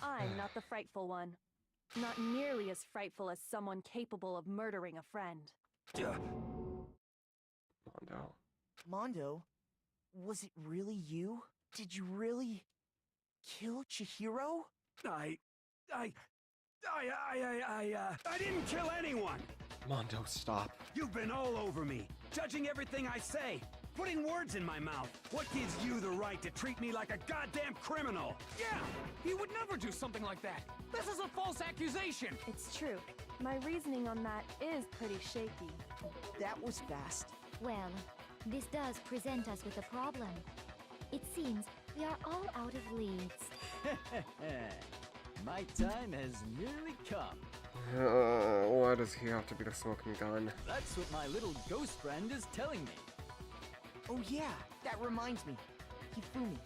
I'm not the frightful one. Not nearly as frightful as someone capable of murdering a friend. Mondo. Mondo, was it really you? Did you really kill Chihiro? I didn't kill anyone! Mondo, stop. You've been all over me, judging everything I say, putting words in my mouth. What gives you the right to treat me like a goddamn criminal? Yeah, he would never do something like that. This is a false accusation. It's true. My reasoning on that is pretty shaky. That was fast. Well, this does present us with a problem. It seems we are all out of leads. My time has nearly come. Why does he have to be the smoking gun? That's what my little ghost friend is telling me. Oh yeah, that reminds me. Hifumi,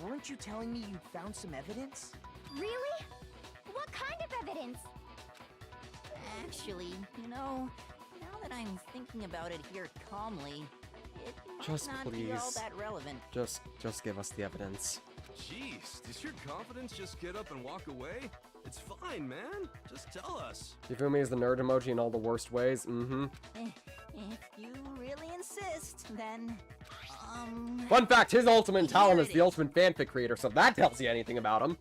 weren't you telling me you'd found some evidence? Really? What kind of evidence? Actually, you know, now that I'm thinking about it here calmly, it might Just not be please. all that relevant. Just give us the evidence. Jeez, does your confidence just get up and walk away? It's fine, man. Just tell us. Hifumi is the nerd emoji in all the worst ways. Mm-hmm. If you really insist, then, Fun fact, his ultimate talent is the ultimate fanfic creator, so if that tells you anything about him.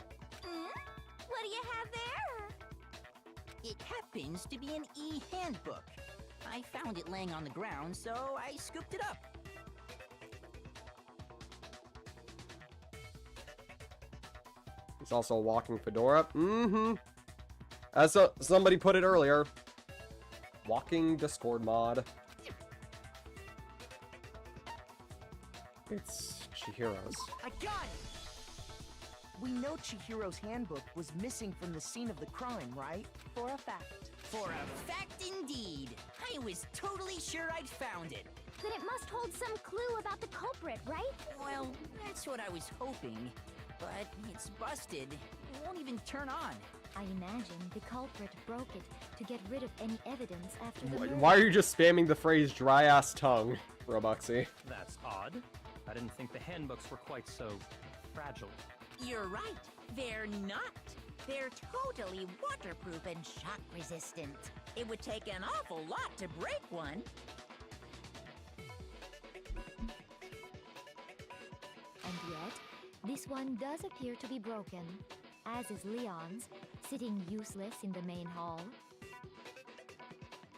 What do you have there? It happens to be an e-handbook. I found it laying on the ground, so I scooped it up. It's also a walking fedora. Mm-hmm. As somebody put it earlier, walking Discord mod. It's Chihiro's. I got it! We know Chihiro's handbook was missing from the scene of the crime, right? For a fact. For a fact indeed. I was totally sure I'd found it. Then it must hold some clue about the culprit, right? Well, that's what I was hoping. But it's busted. It won't even turn on. I imagine the culprit broke it to get rid of any evidence after the murder. Why are you just spamming the phrase dry-ass tongue, Robuxy? That's odd. I didn't think the handbooks were quite so fragile. You're right. They're not. They're totally waterproof and shock resistant. It would take an awful lot to break one. And yet, this one does appear to be broken, as is Leon's, sitting useless in the main hall.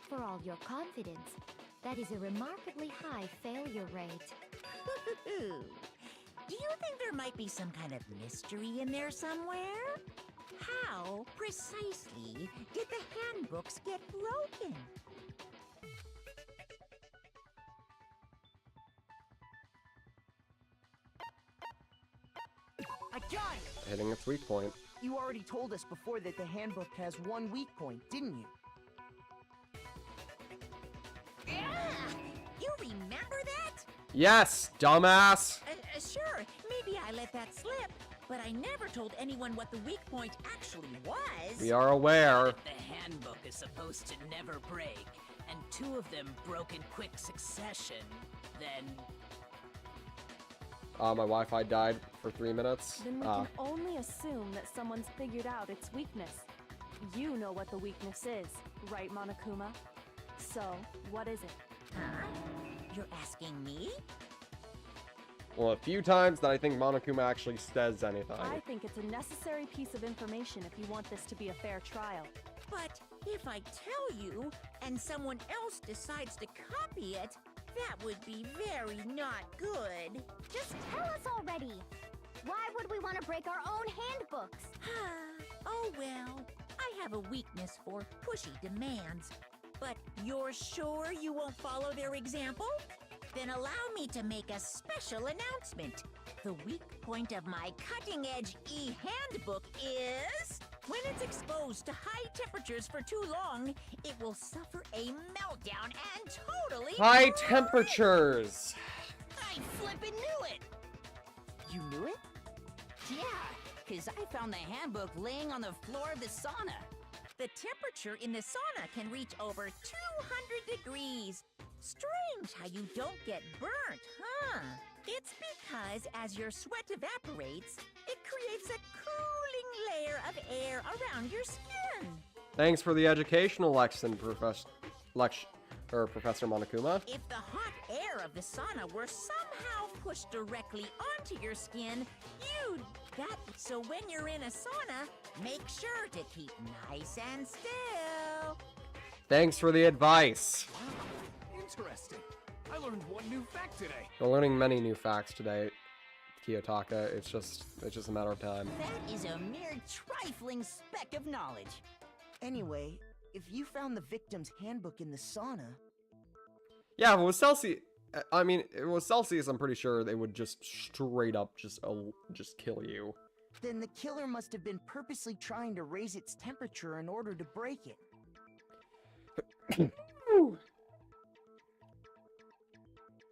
For all your confidence, that is a remarkably high failure rate. Do you think there might be some kind of mystery in there somewhere? How, precisely, did the handbooks get broken? I got it! Hitting its weak point. You already told us before that the handbook has one weak point, didn't you? You remember that? Yes, dumbass! Sure, maybe I let that slip, but I never told anyone what the weak point actually was. We are aware. If the handbook is supposed to never break, and two of them broke in quick succession, then... My Wi-Fi died for 3 minutes. Then we can only assume that someone's figured out its weakness. You know what the weakness is, right, Monokuma? So, what is it? Huh? You're asking me? Well, a few times that I think Monokuma actually says anything. I think it's a necessary piece of information if you want this to be a fair trial. But if I tell you, and someone else decides to copy it, that would be very not good. Just tell us already. Why would we want to break our own handbooks? Oh well, I have a weakness for pushy demands. But you're sure you won't follow their example? Then allow me to make a special announcement. The weak point of my cutting-edge e-handbook is... when it's exposed to high temperatures for too long, it will suffer a meltdown and totally... High temperatures! I flippin' knew it! You knew it? Yeah, because I found the handbook laying on the floor of the sauna. The temperature in the sauna can reach over 200 degrees. Strange how you don't get burnt, huh? It's because as your sweat evaporates, it creates a cooling layer of air around your skin. Thanks for the educational lesson, Professor Monokuma. If the hot air of the sauna were somehow pushed directly onto your skin, you'd So when you're in a sauna, make sure to keep nice and still. Thanks for the advice. Interesting. I learned one new fact today. We're learning many new facts today, Kiyotaka. It's just a matter of time. That is a mere trifling speck of knowledge. Anyway, if you found the victim's handbook in the sauna... Yeah, if it was Celsius... I mean, if it was Celsius, I'm pretty sure they would just straight up just kill you. Then the killer must have been purposely trying to raise its temperature in order to break it.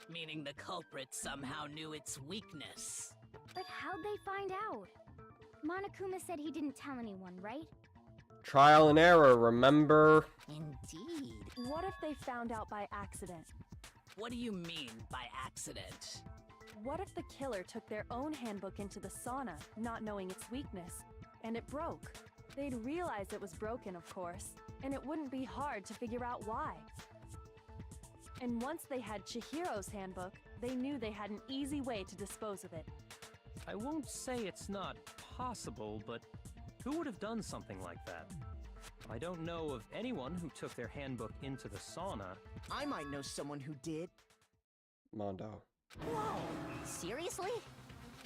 Meaning the culprit somehow knew its weakness. But how'd they find out? Monokuma said he didn't tell anyone, right? Trial and error, remember? Indeed. What if they found out by accident? What do you mean by accident? What if the killer took their own handbook into the sauna, not knowing its weakness, and it broke? They'd realize it was broken, of course, and it wouldn't be hard to figure out why. And once they had Chihiro's handbook, they knew they had an easy way to dispose of it. I won't say it's not possible, but who would have done something like that? I don't know of anyone who took their handbook into the sauna. I might know someone who did. Mondo. Whoa! Seriously?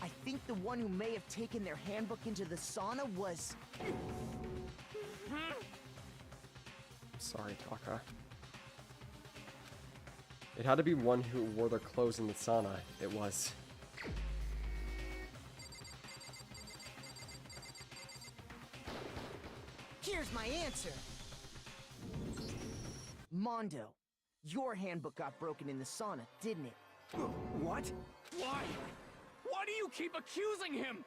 I think the one who may have taken their handbook into the sauna was... Sorry, Taka. It had to be one who wore their clothes in the sauna. It was. Here's my answer! Mondo, your handbook got broken in the sauna, didn't it? What? Why? Why do you keep accusing him?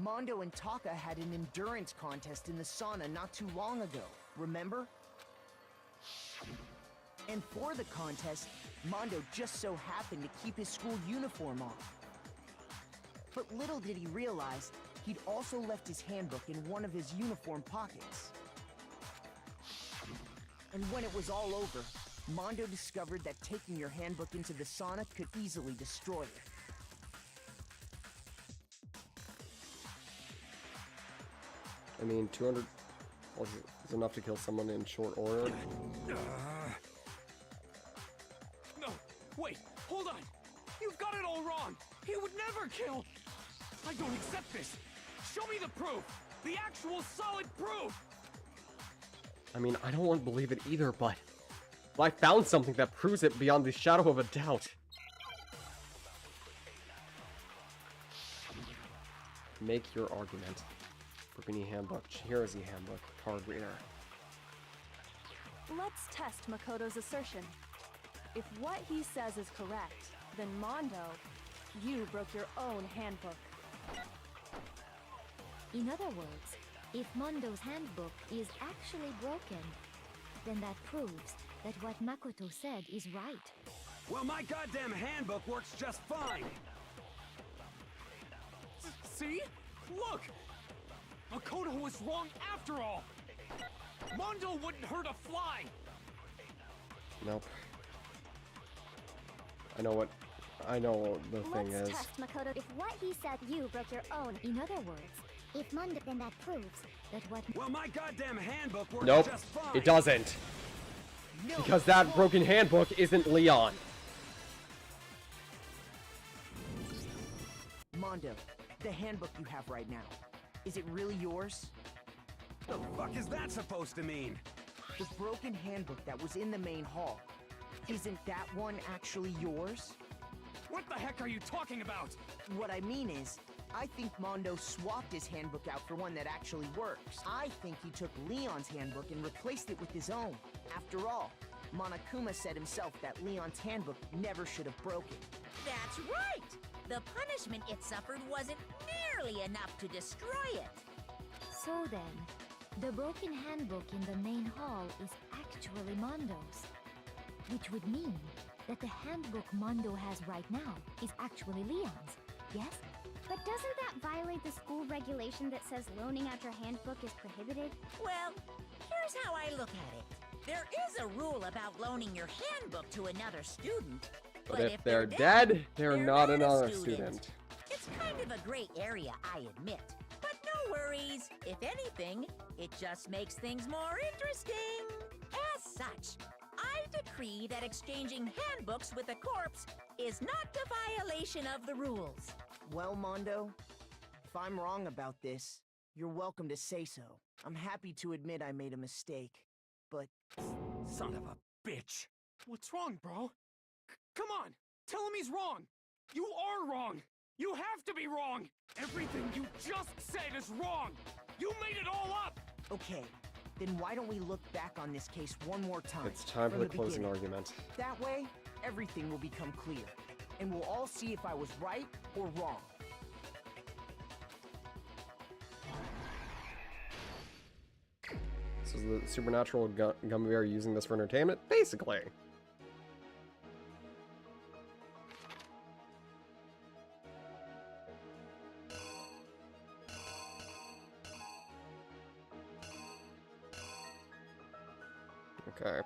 Mondo and Taka had an endurance contest in the sauna not too long ago, remember? And for the contest, Mondo just so happened to keep his school uniform on. But little did he realize, he'd also left his handbook in one of his uniform pockets. And when it was all over, Mondo discovered that taking your handbook into the sauna could easily destroy it. I mean, 200 is enough to kill someone in short order. No, wait, hold on. You've got it all wrong. He would never kill. I don't accept this. Show me the proof. The actual solid proof. I mean, I don't want to believe it either, but I found something that proves it beyond the shadow of a doubt. Make your argument. Broken handbook, Chihiro's handbook, card reader. Let's test Makoto's assertion. If what he says is correct, then Mondo, you broke your own handbook. In other words, if Mondo's handbook is actually broken, then that proves that what Makoto said is right. Well, my goddamn handbook works just fine. See? Look! Makoto was wrong after all! Mondo wouldn't hurt a fly! Nope. I know what the thing is. Let's test Makoto. If what he said you broke your own. In other words, If Mondo, then that proves that what... Well, my goddamn handbook works Nope, just fine. it doesn't. Because that broken handbook isn't Leon. Mondo, the handbook you have right now, is it really yours? The fuck is that supposed to mean? The broken handbook that was in the main hall, isn't that one actually yours? What the heck are you talking about? What I mean is, I think Mondo swapped his handbook out for one that actually works. I think he took Leon's handbook and replaced it with his own. After all, Monokuma said himself that Leon's handbook never should have broken. That's right! The punishment it suffered wasn't nearly enough to destroy it. So then, the broken handbook in the main hall is actually Mondo's. Which would mean that the handbook Mondo has right now is actually Leon's, yes? But doesn't that violate the school regulation that says loaning out your handbook is prohibited? Well, here's how I look at it. There is a rule about loaning your handbook to another student. But if they're dead, they're not another student. It's It's kind of a gray area, I admit. But no worries. If anything, it just makes things more interesting. As such, I decree that exchanging handbooks with a corpse is not a violation of the rules. Well, Mondo, if I'm wrong about this, you're welcome to say so. I'm happy to admit I made a mistake, but... Son of a bitch! What's wrong, bro? Come on! Tell him he's wrong! You are wrong! You have to be wrong! Everything you just said is wrong! You made it all up! Okay, then why don't we look back on this case one more time? It's time for from the closing beginning. argument. That way, everything will become clear, and we'll all see if I was right or wrong. So is the supernatural gummy bear using this for entertainment? Basically. Okay.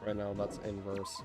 Right now, that's inverse.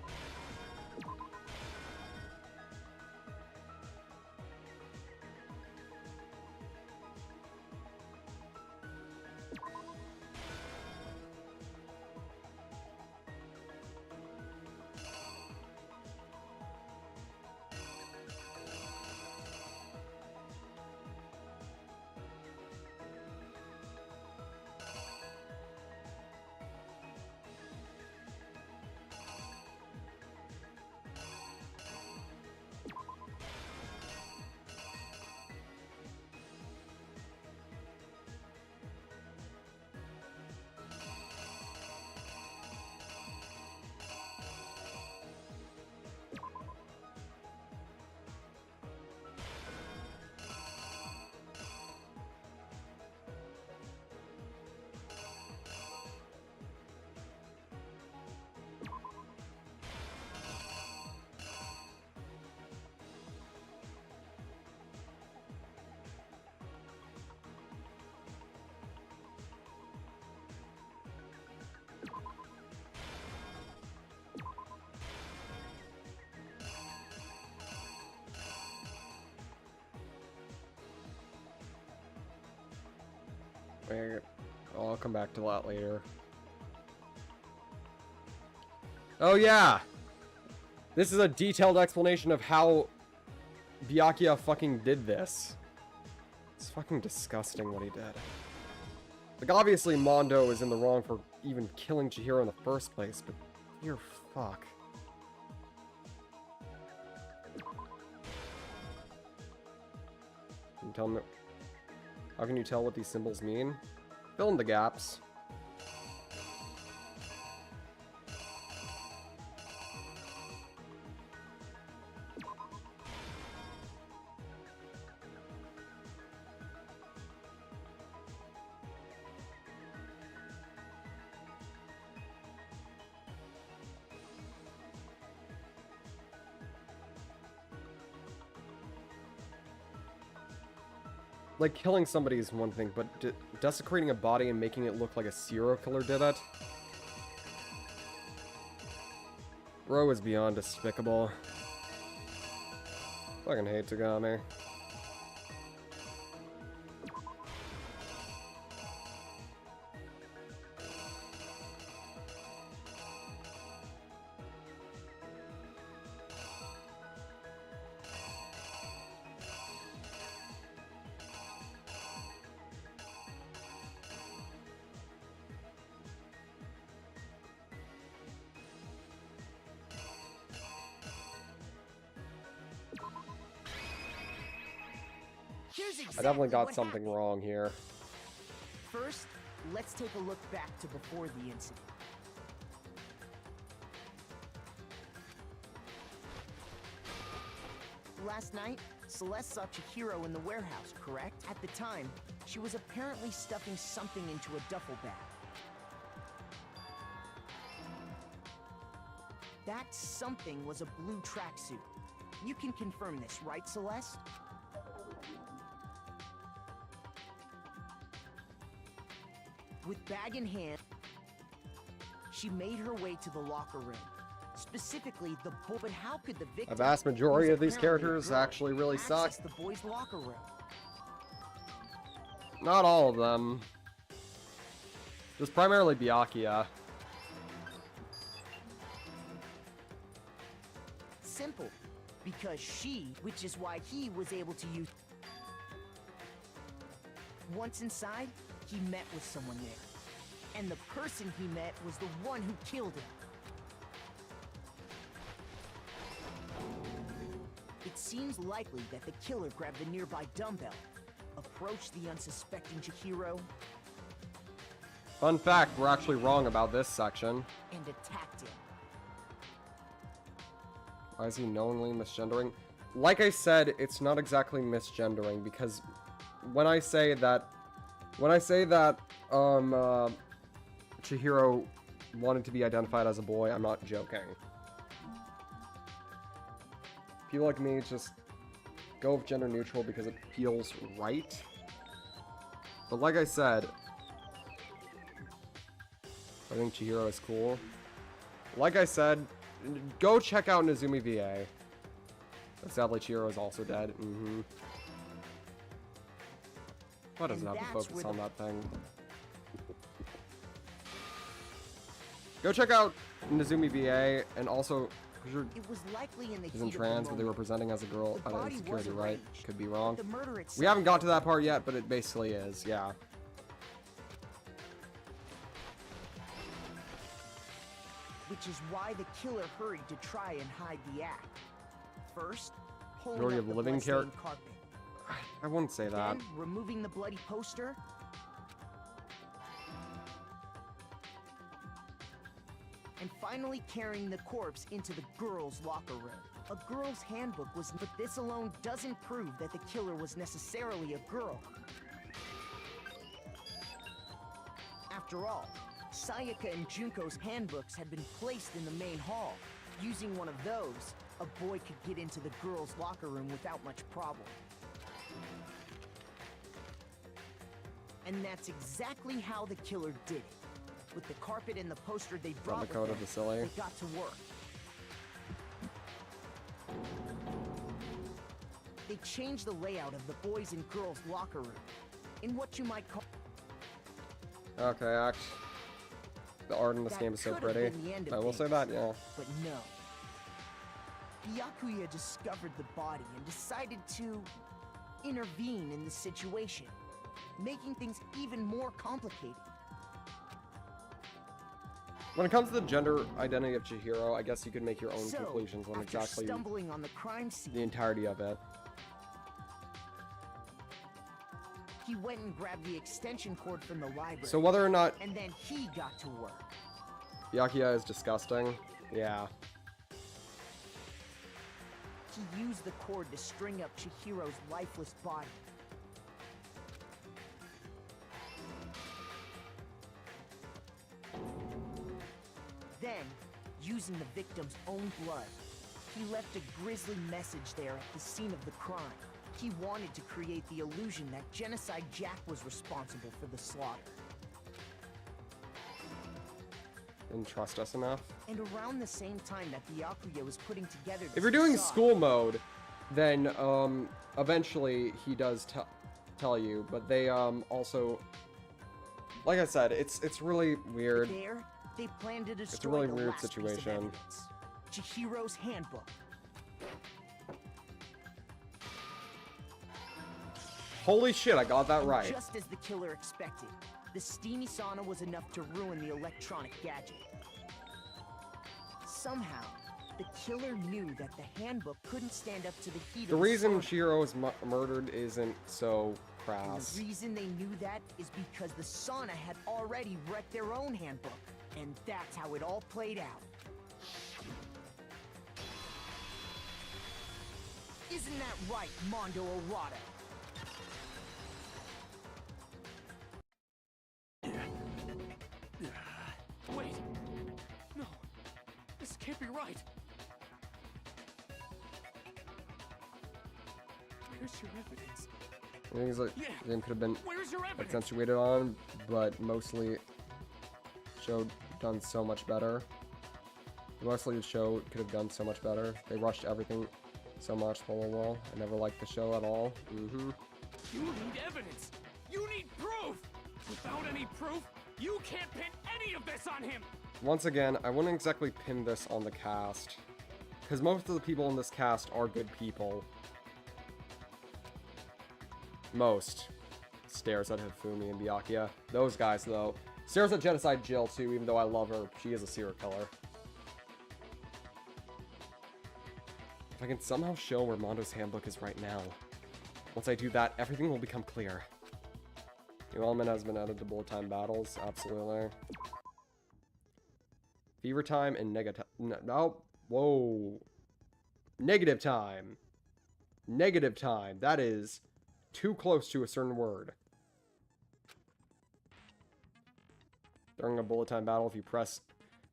I'll come back to that later. Oh yeah! This is a detailed explanation of how Byakuya fucking did this. It's fucking disgusting what he did. Like, obviously Mondo is in the wrong for even killing Chihiro in the first place, but you're fuck. Can you tell me... How can you tell what these symbols mean? Fill in the gaps. Like, killing somebody is one thing, but desecrating a body and making it look like a serial killer did it? Bro is beyond despicable. Fucking hate Tagami. I definitely got something wrong here. First, let's take a look back to before the incident. Last night, Celeste saw Chihiro in the warehouse, correct? At the time, She was apparently stuffing something into a duffel bag. That something was a blue tracksuit. You can confirm this, right, Celeste? With bag in hand, she made her way to the locker room. Specifically, the boy. But how could the victim, A vast majority who's of these apparently a characters girl, actually really suck. access the boys' locker room? Not all of them. Just primarily Byakuya. Simple. Because she, which is why he was able to use... Once inside, he met with someone there. And the person he met was the one who killed him. It seems likely that the killer grabbed the nearby dumbbell, approached the unsuspecting Chihiro, Fun fact, we're actually wrong about this section. and attacked him. Why is he knowingly misgendering? Like I said, it's not exactly misgendering, because when I say that Chihiro wanted to be identified as a boy, I'm not joking. People like me just go with gender neutral because it feels right. But like I said, I think Chihiro is cool. Like I said, go check out Nezumi VA. But sadly, Chihiro is also dead. Why doesn't have to focus on that thing? Go check out Nezumi VA, and also, It was likely in the isn't heat trans, of but the they were moment. presenting as a girl The out of body insecurity, was right? arranged, Could be wrong. but the murder itself We haven't got to that part yet, but it basically is, yeah. Which is why the killer hurried to try and hide the act. First, pulling Majority up of the living bloodstained carpet. I wouldn't say that. Then, removing the bloody poster. And finally carrying the corpse into the girls' locker room. A girl's handbook was... But this alone doesn't prove that the killer was necessarily a girl. After all, Sayaka and Junko's handbooks had been placed in the main hall. Using one of those, a boy could get into the girls' locker room without much problem. And that's exactly how the killer did it. With the carpet and the poster they brought the code with of them, Vasily. they got to work. They changed the layout of the boys' and girls' locker room in what you might call... Okay, act. The art in this That game is so could have pretty. been the end of I will say things, that, yeah. But no. Byakuya discovered the body and decided to intervene in the situation, making things even more complicated. When it comes to the gender identity of Chihiro, I guess you could make your own So, conclusions on after exactly stumbling on the crime scene, the entirety of it. he went and grabbed the extension cord from the library. So whether or not And then he got to work. Byakuya is disgusting, yeah. He used the cord to string up Chihiro's lifeless body. Then, using the victim's own blood, he left a grisly message there at the scene of the crime. He wanted to create the illusion that Genocide Jack was responsible for the slaughter. Didn't trust us enough. And around the same time that Byakuya was putting together this If you're doing facade, school mode, then eventually he does tell you, but they also, like I said, it's really weird. There, they planned to destroy It's a really the weird last piece of situation. evidence, Chihiro's handbook. Holy shit, I got that And right. just as the killer expected, the steamy sauna was enough to ruin the electronic gadget. Somehow, the killer knew that the handbook couldn't stand up to the heat The of reason the sauna. Chihiro was murdered isn't so And crass. the reason they knew that is because the sauna had already wrecked their own handbook. And that's how it all played out. Isn't that right, Mondo Orada? Wait! No! This can't be right! Where's your evidence? Things like the game could have been Where's your evidence? accentuated on, but mostly show done so much better. Mostly the show could have done so much better. They rushed everything so much. Blah, blah, blah. I never liked the show at all. You need evidence! You need proof! Without any proof, you can't pin any of this on him! Once again, I wouldn't exactly pin this on the cast, because most of the people in this cast are good people. Most. Stares at Hifumi and Byakuya. Those guys, though. Stares at Genocide Jill, too, even though I love her. She is a serial killer. If I can somehow show where Mondo's handbook is right now. Once I do that, everything will become clear. New element has been added to bullet time battles. Absolutely. Fever time and negative... No. Whoa. Negative time. Negative time. That is too close to a certain word. During a bullet time battle, if you press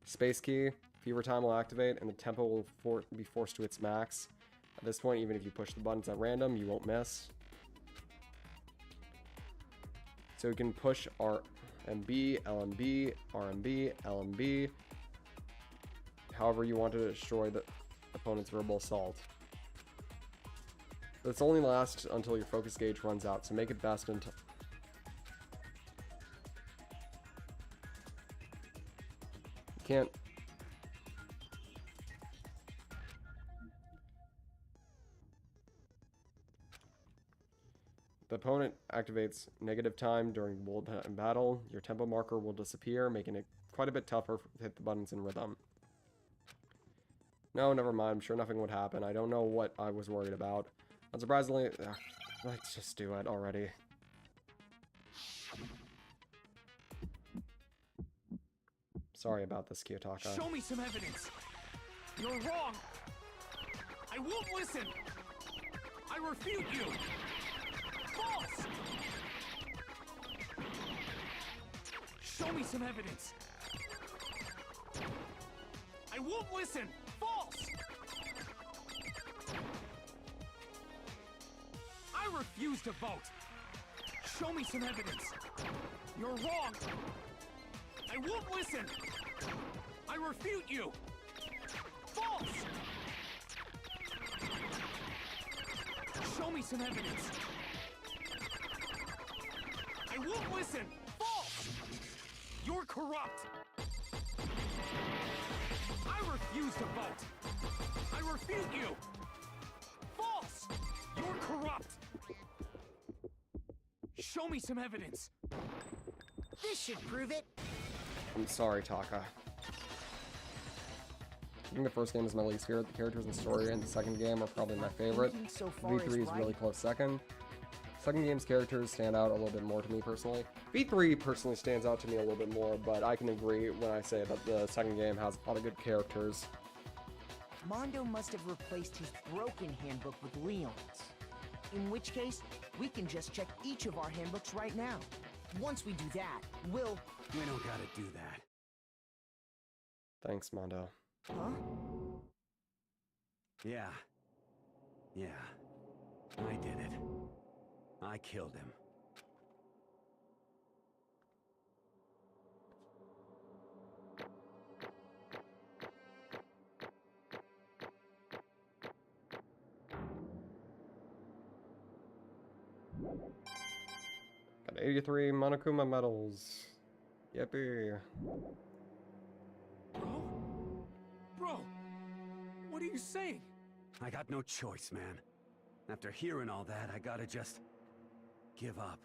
space key, fever time will activate and the tempo will be forced to its max. At this point, even if you push the buttons at random, you won't miss. So you can push RMB, LMB, RMB, LMB, however you want to destroy the opponent's verbal assault. This only lasts until your focus gauge runs out, so make it fast until... You can't... The opponent activates negative time during bullet time battle. Your tempo marker will disappear, making it quite a bit tougher to hit the buttons in rhythm. No, never mind. I'm sure nothing would happen. I don't know what I was worried about. Unsurprisingly, let's just do it already. Sorry about this, Kiyotaka. Show me some evidence! You're wrong! I won't listen! I refute you! False! Show me some evidence! I won't listen! False! I refuse to vote! Show me some evidence! You're wrong! I won't listen! I refute you! False! Show me some evidence! I won't listen! False! You're corrupt! I refuse to vote! I refute you! False! You're corrupt! Show me some evidence! This should prove it! I'm sorry, Taka. I think the first game is my least favorite. The characters and story in the second game are probably my favorite. V3 is really close second. Second game's characters stand out a little bit more to me personally. V3 personally stands out to me a little bit more, but I can agree when I say that the second game has a lot of good characters. Mondo must have replaced his broken handbook with Leon's. In which case, we can just check each of our handbooks right now. Once we do that, we'll... We don't gotta do that. Thanks, Mondo. Huh? Yeah. I did it. I killed him. Got 83 Monokuma medals. Yippee. Bro, what are you saying? I got no choice, man. After hearing all that, I gotta just... give up.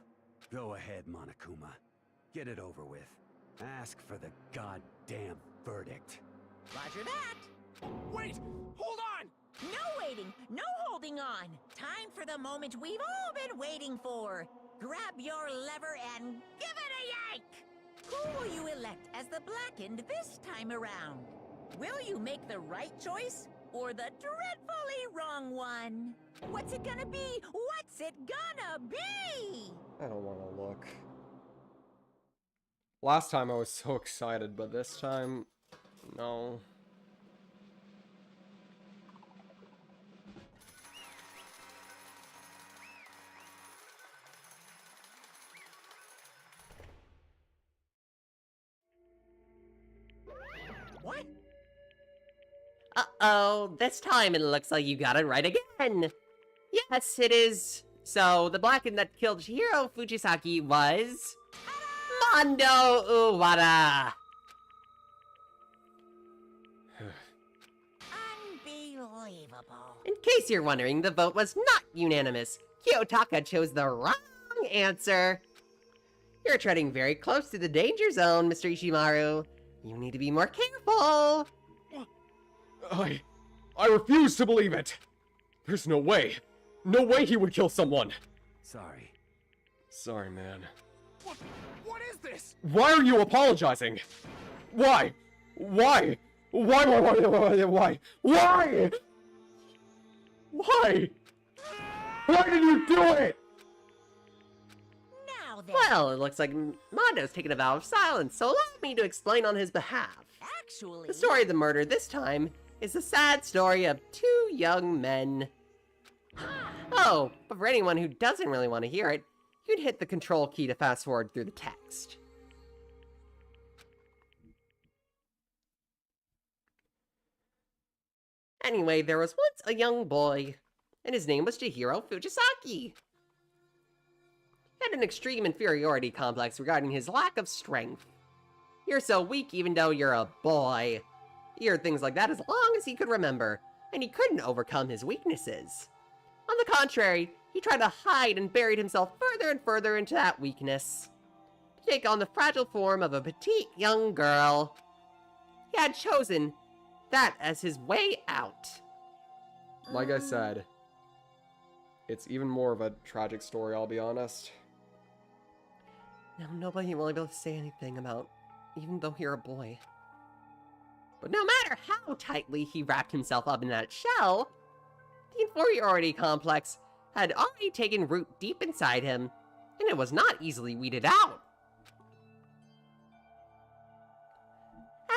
Go ahead, Monokuma. Get it over with. Ask for the goddamn verdict. Roger that! Wait! Hold on! No waiting! No holding on! Time for the moment we've all been waiting for! Grab your lever and give it a yank! Who will you elect as the Blackened this time around? Will you make the right choice or the dreadfully wrong one? What's it gonna be? What's it gonna be? I don't want to look. Last time I was so excited, but this time, no. What? Uh-oh, this time it looks like you got it right again. Yes, it is. So, the Blackened that killed Chihiro Fujisaki was... Mondo Uwara! Unbelievable. In case you're wondering, the vote was not unanimous. Kiyotaka chose the wrong answer. You're treading very close to the danger zone, Mr. Ishimaru. You need to be more careful. I refuse to believe it! There's no way! No way he would kill someone! Sorry. Sorry, man. What is this? Why are you apologizing? Why? Why? Why? Why? Why? Why did you do it? Now then. Well, it looks like Mondo's taken a vow of silence, so allow me to explain on his behalf. Actually... The story of the murder this time is the sad story of two young men. Oh, but for anyone who doesn't really want to hear it, you'd hit the control key to fast forward through the text. Anyway, there was once a young boy, and his name was Chihiro Fujisaki. He had an extreme inferiority complex regarding his lack of strength. You're so weak even though you're a boy. He heard things like that as long as he could remember, and he couldn't overcome his weaknesses. On the contrary, he tried to hide and buried himself further and further into that weakness, to take on the fragile form of a petite young girl. He had chosen that as his way out. Like I said, it's even more of a tragic story, I'll be honest. Now nobody will be able to say anything about, even though you're a boy. But no matter how tightly he wrapped himself up in that shell, the inferiority complex had already taken root deep inside him, and it was not easily weeded out.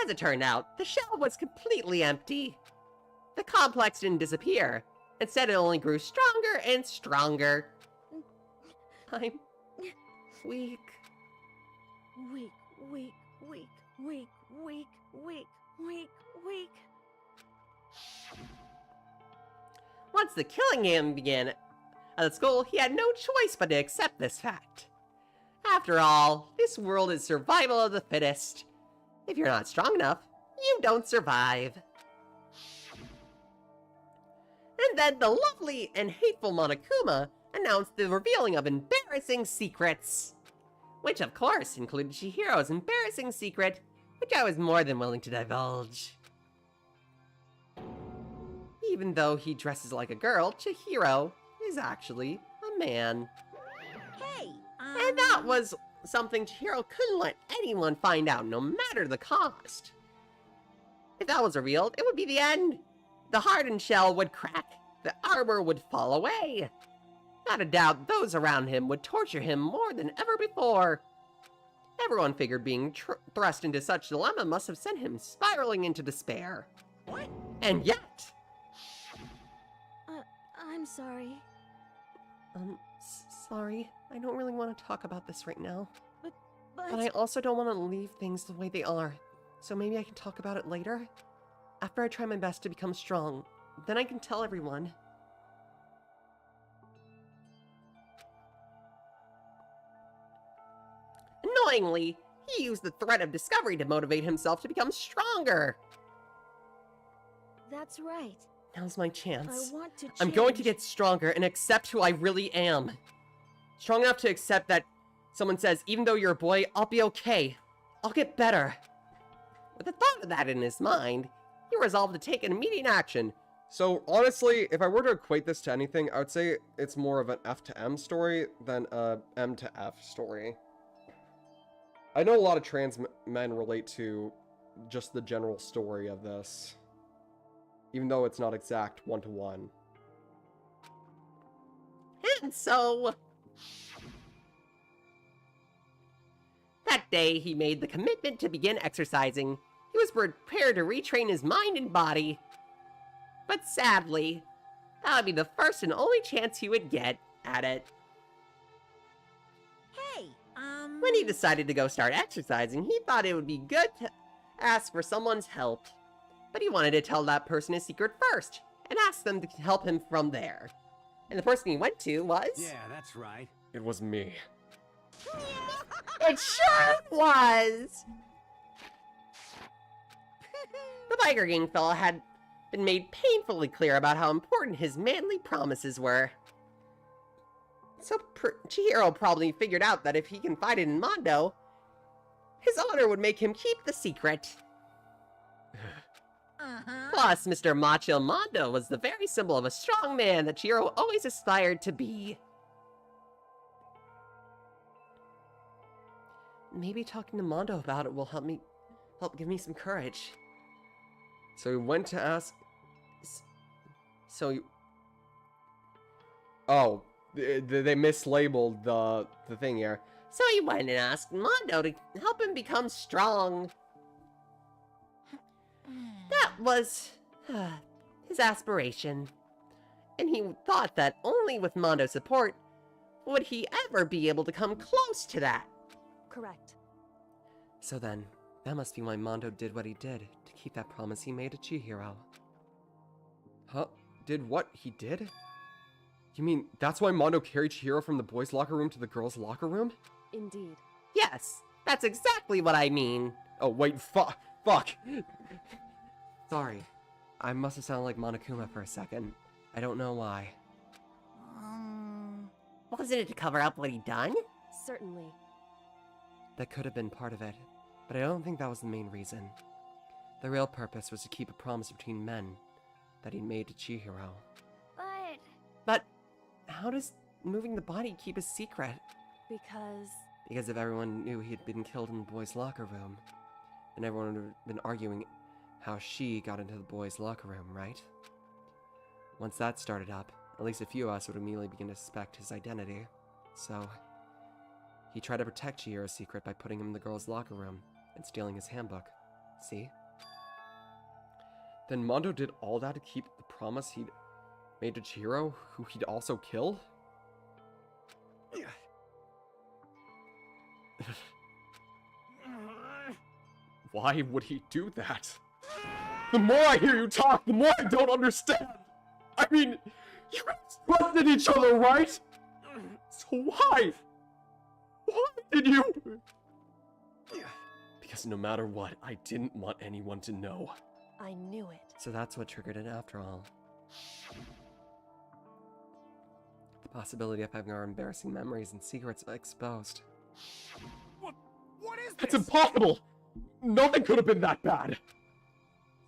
As it turned out, the shell was completely empty. The complex didn't disappear. Instead, it only grew stronger and stronger. I'm weak. Weak, weak, weak, weak, weak, weak, weak, weak. Once the killing game began at the school, he had no choice but to accept this fact. After all, this world is survival of the fittest. If you're not strong enough, you don't survive. And then the lovely and hateful Monokuma announced the revealing of embarrassing secrets. Which of course included Chihiro's embarrassing secret, which I was more than willing to divulge. Even though he dresses like a girl, Chihiro is actually a man. Hey, And that was something Chihiro couldn't let anyone find out, no matter the cost. If that was revealed, it would be the end. The hardened shell would crack, the armor would fall away. Not a doubt those around him would torture him more than ever before. Everyone figured being thrust into such dilemma must have sent him spiraling into despair. What? And yet... I'm sorry. Sorry. I don't really want to talk about this right now. But I also don't want to leave things the way they are. So maybe I can talk about it later? After I try my best to become strong. Then I can tell everyone. Annoyingly, he used the threat of discovery to motivate himself to become stronger. That's right. Now's my chance. I want to change. I'm going to get stronger and accept who I really am. Strong enough to accept that someone says, even though you're a boy, I'll be okay. I'll get better. With the thought of that in his mind, he resolved to take an immediate action. So, honestly, if I were to equate this to anything, I would say it's more of an F to M story than a M to F story. I know a lot of trans men relate to just the general story of this, even though it's not exact one-to-one. And so... That day, he made the commitment to begin exercising. He was prepared to retrain his mind and body. But sadly, that would be the first and only chance he would get at it. Hey, When he decided to go start exercising, he thought it would be good to ask for someone's help. But he wanted to tell that person his secret first, and ask them to help him from there. And the person he went to was... Yeah, that's right. It was me. It sure was! The biker gang fella had been made painfully clear about how important his manly promises were. So Chihiro probably figured out that if he confided in Mondo, his honor would make him keep the secret. Plus, Mr. Macho Mondo was the very symbol of a strong man that Chihiro always aspired to be. Maybe talking to Mondo about it will help give me some courage. So he went to ask... Oh, they mislabeled the thing here. So he went and asked Mondo to help him become strong. That was his aspiration. And he thought that only with Mondo's support would he ever be able to come close to that. Correct. So then, that must be why Mondo did what he did, to keep that promise he made to Chihiro. Huh? Did what he did? You mean, that's why Mondo carried Chihiro from the boys' locker room to the girls' locker room? Indeed. Yes, that's exactly what I mean. Oh, wait, fuck! Sorry. I must have sounded like Monokuma for a second. I don't know why. Wasn't it to cover up what he'd done? Certainly. That could have been part of it, but I don't think that was the main reason. The real purpose was to keep a promise between men that he'd made to Chihiro. But how does moving the body keep a secret? Because if everyone knew he had been killed in the boys' locker room, then everyone would have been arguing how she got into the boys' locker room, right? Once that started up, at least a few of us would immediately begin to suspect his identity. So, he tried to protect Chihiro's secret by putting him in the girls' locker room and stealing his handbook. See? Then Mondo did all that to keep the promise he'd made to Chihiro, who he'd also kill? Why would he do that? The more I hear you talk, the more I don't understand! I mean, you trusted each other, right? So why? Why did you? Because no matter what, I didn't want anyone to know. I knew it. So that's what triggered it after all. The possibility of having our embarrassing memories and secrets exposed. What is this? That's impossible! Nothing could have been that bad!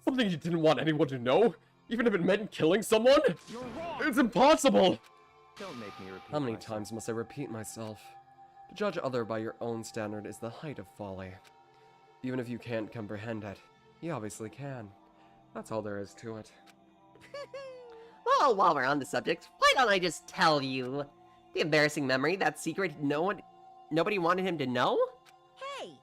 Something you didn't want anyone to know? Even if it meant killing someone? You're wrong! It's impossible! Don't make me repeat How many myself. times must I repeat myself? To judge other by your own standard is the height of folly. Even if you can't comprehend it, you obviously can. That's all there is to it. Well, while we're on the subject, why don't I just tell you? The embarrassing memory, that secret nobody wanted him to know? Hey,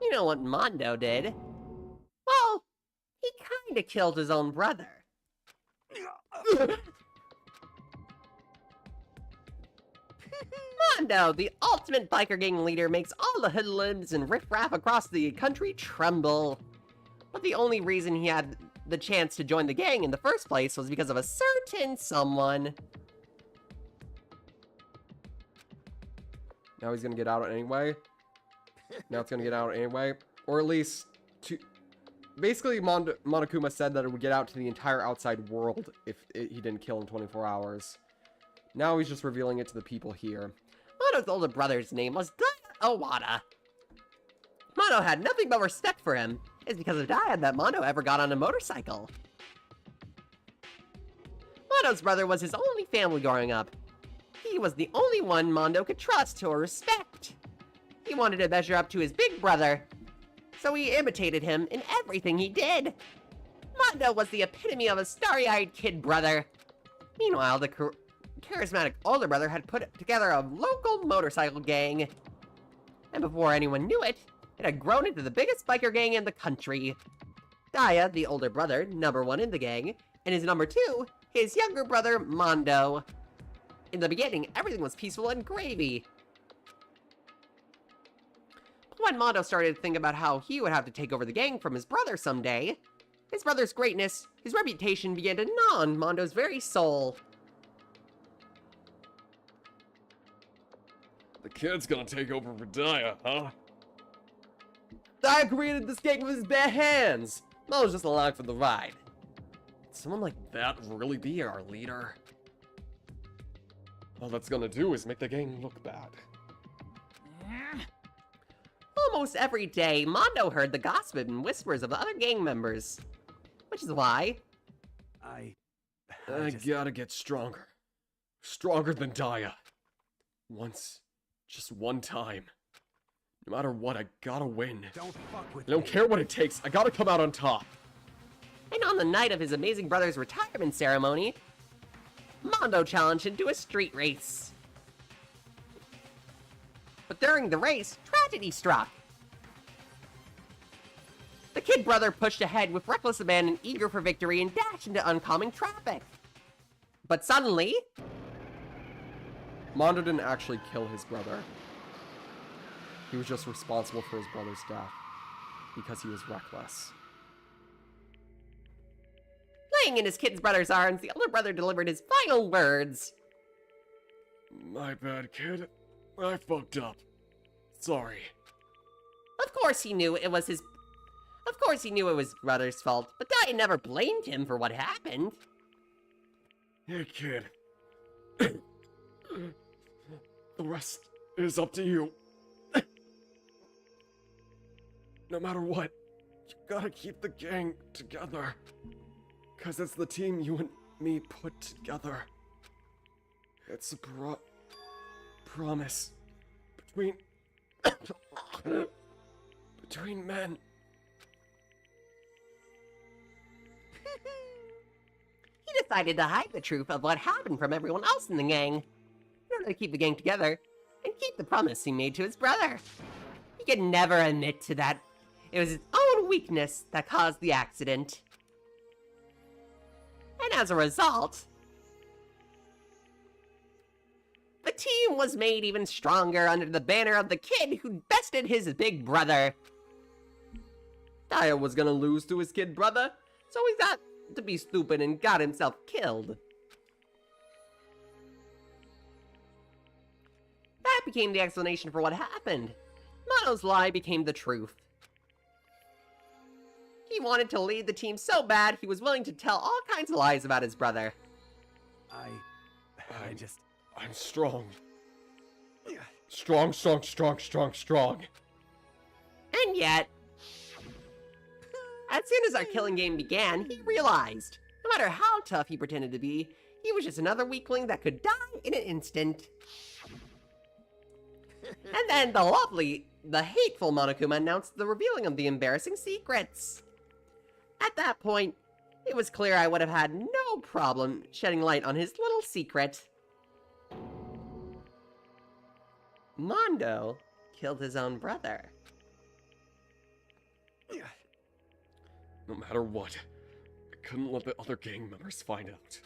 You know what Mondo did? Well, he kinda killed his own brother. Mondo, the ultimate biker gang leader, makes all the hoodlums and riffraff across the country tremble. But the only reason he had the chance to join the gang in the first place was because of a certain someone. Now he's gonna get out anyway? Now it's gonna get out anyway? Or at least to... Basically, Monokuma said that it would get out to the entire outside world if he didn't kill in 24 hours. Now he's just revealing it to the people here. Mondo's older brother's name was Daya Owada. Mondo had nothing but respect for him. It's because of Daya that Mondo ever got on a motorcycle. Mondo's brother was his only family growing up. he was the only one Mondo could trust or respect. He wanted to measure up to his big brother, so he imitated him in everything he did. Mondo was the epitome of a starry-eyed kid brother. Meanwhile, the charismatic older brother had put together a local motorcycle gang. And before anyone knew it, it had grown into the biggest biker gang in the country. Daya, the older brother, #1 in the gang, and his #2, his younger brother, Mondo. In the beginning, everything was peaceful and gravy. But when Mondo started to think about how he would have to take over the gang from his brother someday, his brother's greatness, his reputation began to gnaw on Mondo's very soul. The kid's gonna take over for Daya, huh? Daya created this gang with his bare hands! Mondo's just along for the ride. Could someone like that really be our leader? All that's gonna do is make the gang look bad. Almost every day, Mondo heard the gossip and whispers of the other gang members. Which is why... I gotta get stronger. Stronger than Daya. Just one time. No matter what, I gotta win. Don't fuck with I don't care what it takes, I gotta come out on top. And on the night of his amazing brother's retirement ceremony, Mondo challenged him to a street race. But during the race, tragedy struck. The kid brother pushed ahead with reckless abandon, eager for victory, and dashed into oncoming traffic. But suddenly... Mondo didn't actually kill his brother. He was just responsible for his brother's death. Because he was reckless. Laying in his kid's brother's arms, the older brother delivered his final words. My bad, kid. I fucked up. Sorry. Of course he knew it was his brother's fault, but Daya never blamed him for what happened. Hey, kid. The rest is up to you. No matter what, you gotta keep the gang together. 'Cause it's the team you and me put together. It's a promise between men. He decided to hide the truth of what happened from everyone else in the gang, in order to keep the gang together and keep the promise he made to his brother. He could never admit to that. It was his own weakness that caused the accident. And as a result, the team was made even stronger under the banner of the kid who bested his big brother. Daya was gonna lose to his kid brother, so he got to be stupid and got himself killed. That became the explanation for what happened. Mondo's lie became the truth. He wanted to lead the team so bad, he was willing to tell all kinds of lies about his brother. I'm strong. Strong. And yet, as soon as our killing game began, he realized, no matter how tough he pretended to be, he was just another weakling that could die in an instant. And then the hateful Monokuma announced the revealing of the embarrassing secrets. At that point, it was clear I would have had no problem shedding light on his little secret. Mondo killed his own brother. No matter what, I couldn't let the other gang members find out.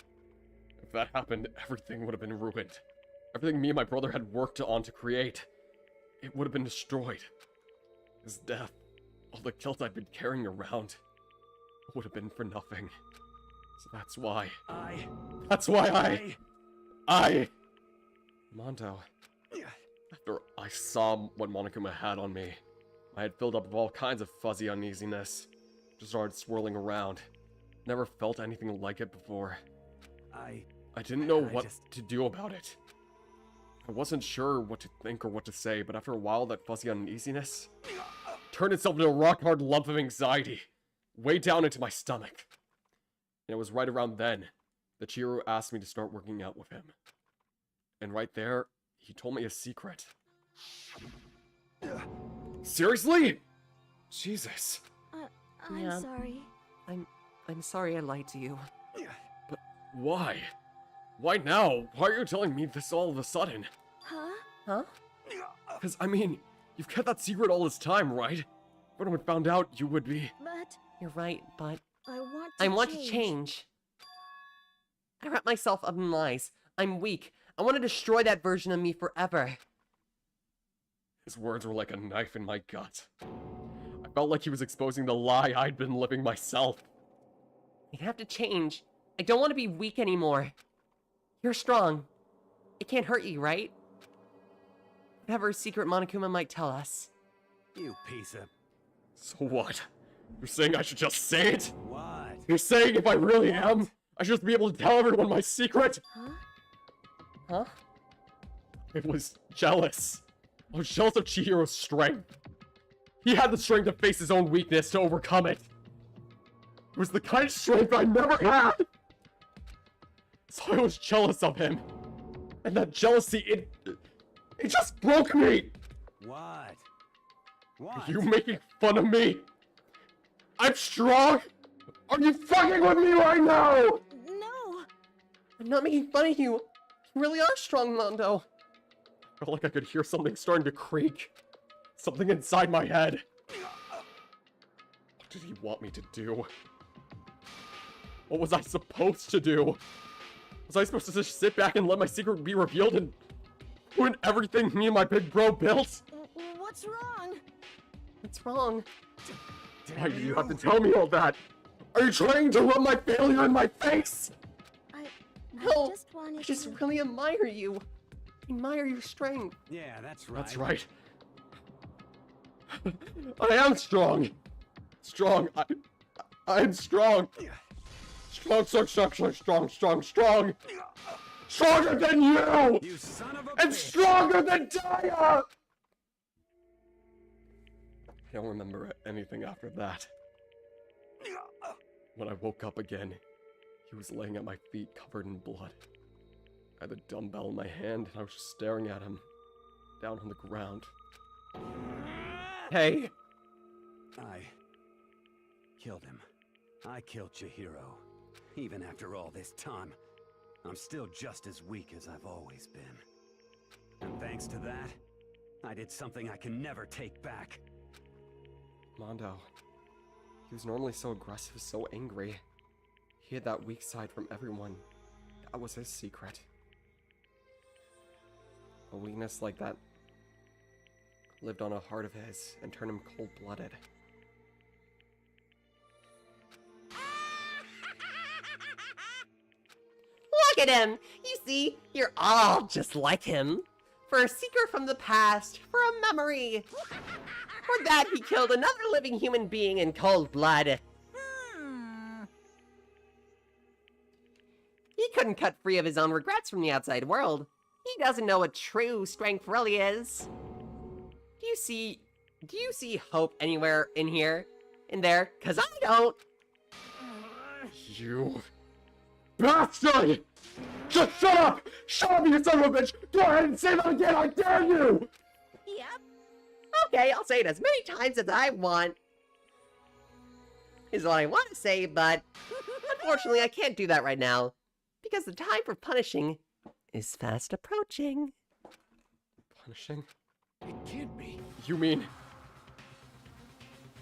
If that happened, everything would have been ruined. Everything me and my brother had worked on to create, it would have been destroyed. His death, all the guilt I'd been carrying around, would have been for nothing. So that's why Mondo. After I saw what Monokuma had on me, I had filled up with all kinds of fuzzy uneasiness. Just started swirling around. Never felt anything like it before. I didn't know what to do about it. I wasn't sure what to think or what to say, but after a while that fuzzy uneasiness turned itself into a rock-hard lump of anxiety, way down into my stomach. And it was right around then that Chiro asked me to start working out with him. And right there, he told me a secret. Seriously? Jesus. I'm sorry. I'm sorry I lied to you. But why? Why now? Why are you telling me this all of a sudden? Huh? Huh? Because, I mean, you've kept that secret all this time, right? If anyone found out, you would be... But... You're right, but... I want to change. I wrap myself up in lies. I'm weak. I want to destroy that version of me forever. His words were like a knife in my gut. I felt like he was exposing the lie I'd been living myself. I have to change. I don't want to be weak anymore. You're strong. It can't hurt you, right? Whatever secret Monokuma might tell us. You piece of... So what? You're saying I should just say it? What? You're saying if I really am, I should just be able to tell everyone my secret? Huh? Huh? I was jealous. I was jealous of Chihiro's strength. He had the strength to face his own weakness, to overcome it. It was the kind of strength I never had! So I was jealous of him. And that jealousy, it just broke me! What? What? Are you making fun of me? I'm strong? Are you fucking with me right now? No! I'm not making fun of you. You really are strong, Mondo. I felt like I could hear something starting to creak. Something inside my head. What did he want me to do? What was I supposed to do? Was I supposed to just sit back and let my secret be revealed and ruin everything me and my big bro built? What's wrong? What's wrong? Why do you have to tell me all that? Are you trying to rub my failure in my face? No, just wanted I just to... really admire you. Admire your strength. Yeah, that's right. That's right. I am strong. Strong. I'm strong. Strong. Stronger than you! You son of a And bitch. stronger than Daya! I don't remember anything after that. When I woke up again, he was laying at my feet covered in blood. I had the dumbbell in my hand and I was just staring at him, down on the ground. Hey! I killed him. I killed Chihiro. Even after all this time, I'm still just as weak as I've always been. And thanks to that, I did something I can never take back. Mondo. He was normally so aggressive, so angry. He hid that weak side from everyone. That was his secret. A weakness like that lived on a heart of his and turned him cold-blooded. Look at him! You see, you're all just like him. For a secret from the past, for a memory. For that, he killed another living human being in cold blood. He couldn't cut free of his own regrets from the outside world. He doesn't know what true strength really is. Do you see hope anywhere in here? In there? 'Cause I don't! You bastard! Just shut up! Shut up, you son of a bitch! Go ahead and say that again, I dare you! Yep. Okay, I'll say it as many times as I want. Is what I want to say, but unfortunately I can't do that right now. Because the time for punishing is fast approaching. Punishing? It can't be. You mean...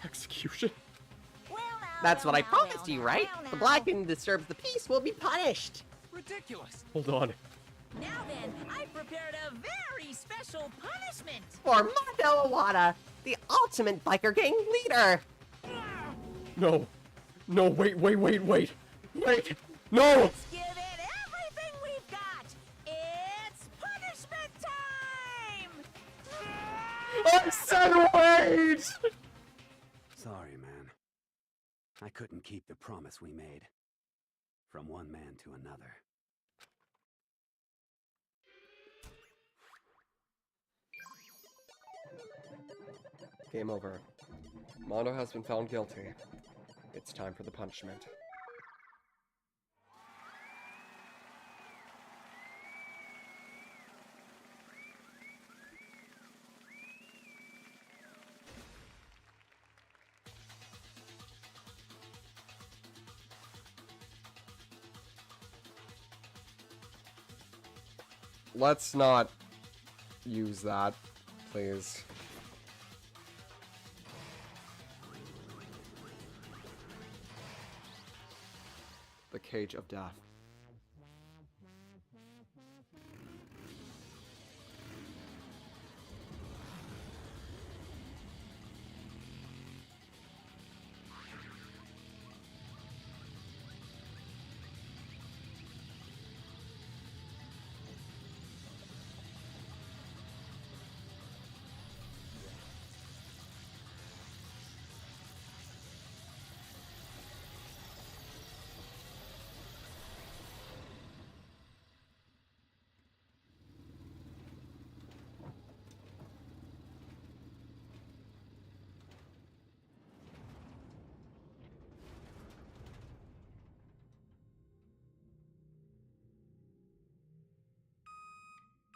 execution? That's what I promised you, right? The black and disturbs the peace will be punished. Ridiculous. Hold on. Now then, I've prepared a very special punishment. For Mondo Iwata, the ultimate biker gang leader. No. No, wait. Wait. No! Let's give it everything we've got. It's punishment time! I said wait! Sorry, man. I couldn't keep the promise we made. From one man to another. Game over. Mondo has been found guilty. It's time for the punishment. let's not use that, please. The Cage of Death.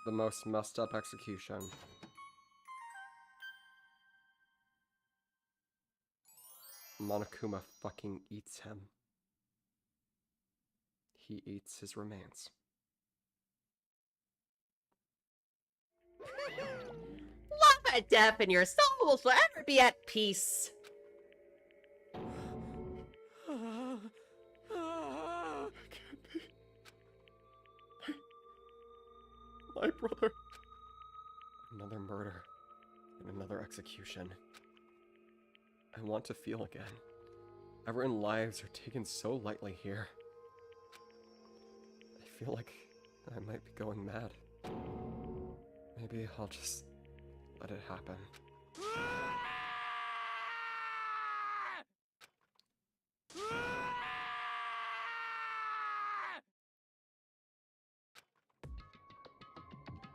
The most messed up execution. Monokuma fucking eats him. He eats his remains. Laugh at death and your soul will forever be at peace. My brother. Another murder and another execution. I want to feel again. Everyone's lives are taken so lightly here. I feel like I might be going mad. Maybe I'll just let it happen.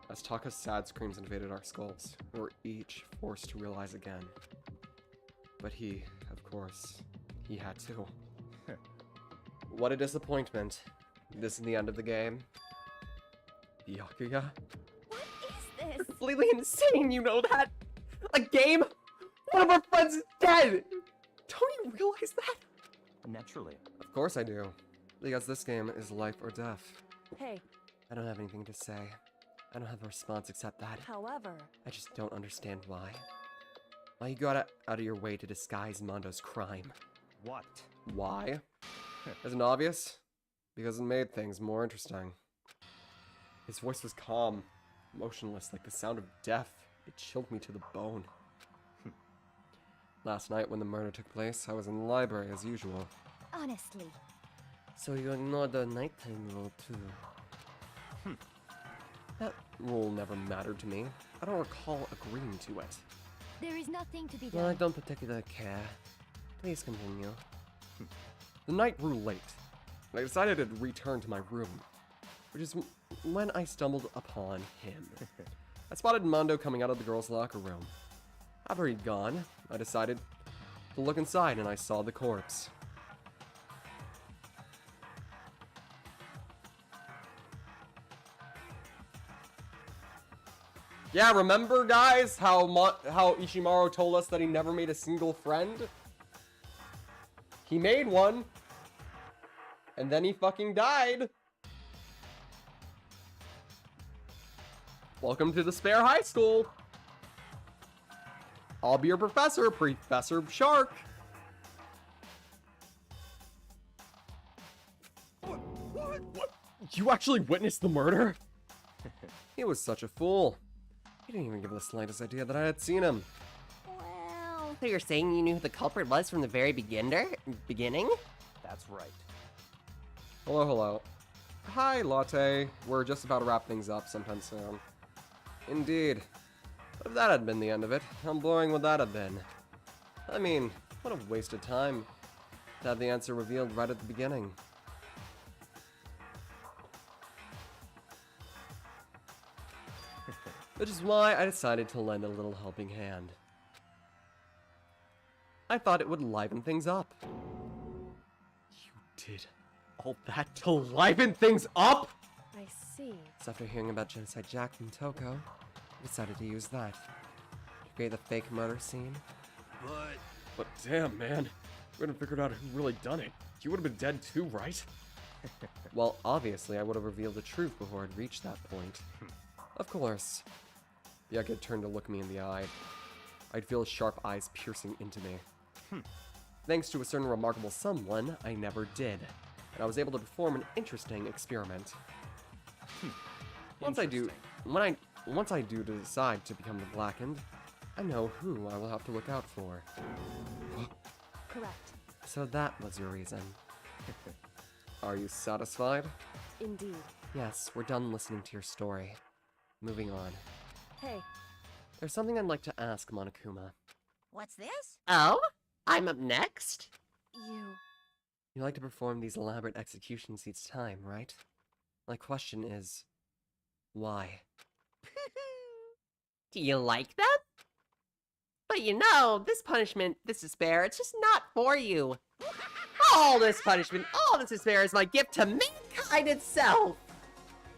As Taka's sad screams invaded our skulls, we were each forced to realize again. But he, of course, he had to. What a disappointment. This is the end of the game. Byakuya? What is this? Completely insane, you know that? A game? One of our friends is dead! Don't you realize that? Naturally. Of course I do. Because this game is life or death. Hey. I don't have anything to say. I don't have a response except that. However, I just don't understand why. Why you go out of your way to disguise Mondo's crime. What? Why? Isn't obvious? Because it made things more interesting. His voice was calm, motionless, like the sound of death. It chilled me to the bone. Last night when the murder took place, I was in the library as usual. Honestly. So you ignored the nighttime rule too. That rule never mattered to me. I don't recall agreeing to it. There is nothing to be Well, I done. don't particularly care. Please continue. The night grew late, and I decided to return to my room, which is when I stumbled upon him. I spotted Mondo coming out of the girls' locker room. After he'd gone, I decided to look inside, and I saw the corpse. Yeah, remember, guys, how Ishimaru told us that he never made a single friend? He made one. And then he fucking died. Welcome to the Spare High School. I'll be your professor, Professor Shark. What? You actually witnessed the murder? He was such a fool. He didn't even give the slightest idea that I had seen him. Well... So you're saying you knew who the culprit was from the very beginning? That's right. Hello, hello. Hi, Latte. We're just about to wrap things up sometime soon. Indeed. But if that had been the end of it, how boring would that have been? I mean, what a waste of time to have the answer revealed right at the beginning. Which is why I decided to lend a little helping hand. I thought it would liven things up. You did all that to liven things up? I see. So after hearing about Genocide Jack from Toko, I decided to use that to create the fake murder scene. But damn, man. We hadn't figured out who really done it. You would have been dead too, right? Well, obviously, I would have revealed the truth before I'd reached that point. Of course. Byakuya turned to look me in the eye. I'd feel his sharp eyes piercing into me. Thanks to a certain remarkable someone, I never did. And I was able to perform an interesting experiment. Once I do decide to become the Blackened, I know who I will have to look out for. Correct. So that was your reason. Are you satisfied? Indeed. Yes, we're done listening to your story. Moving on. Hey. There's something I'd like to ask Monokuma. What's this? Oh? I'm up next? You like to perform these elaborate executions each time, right? My question is, why? Do you like them? But you know, this punishment, this despair, it's just not for you. All this punishment, all this despair is my gift to mankind itself!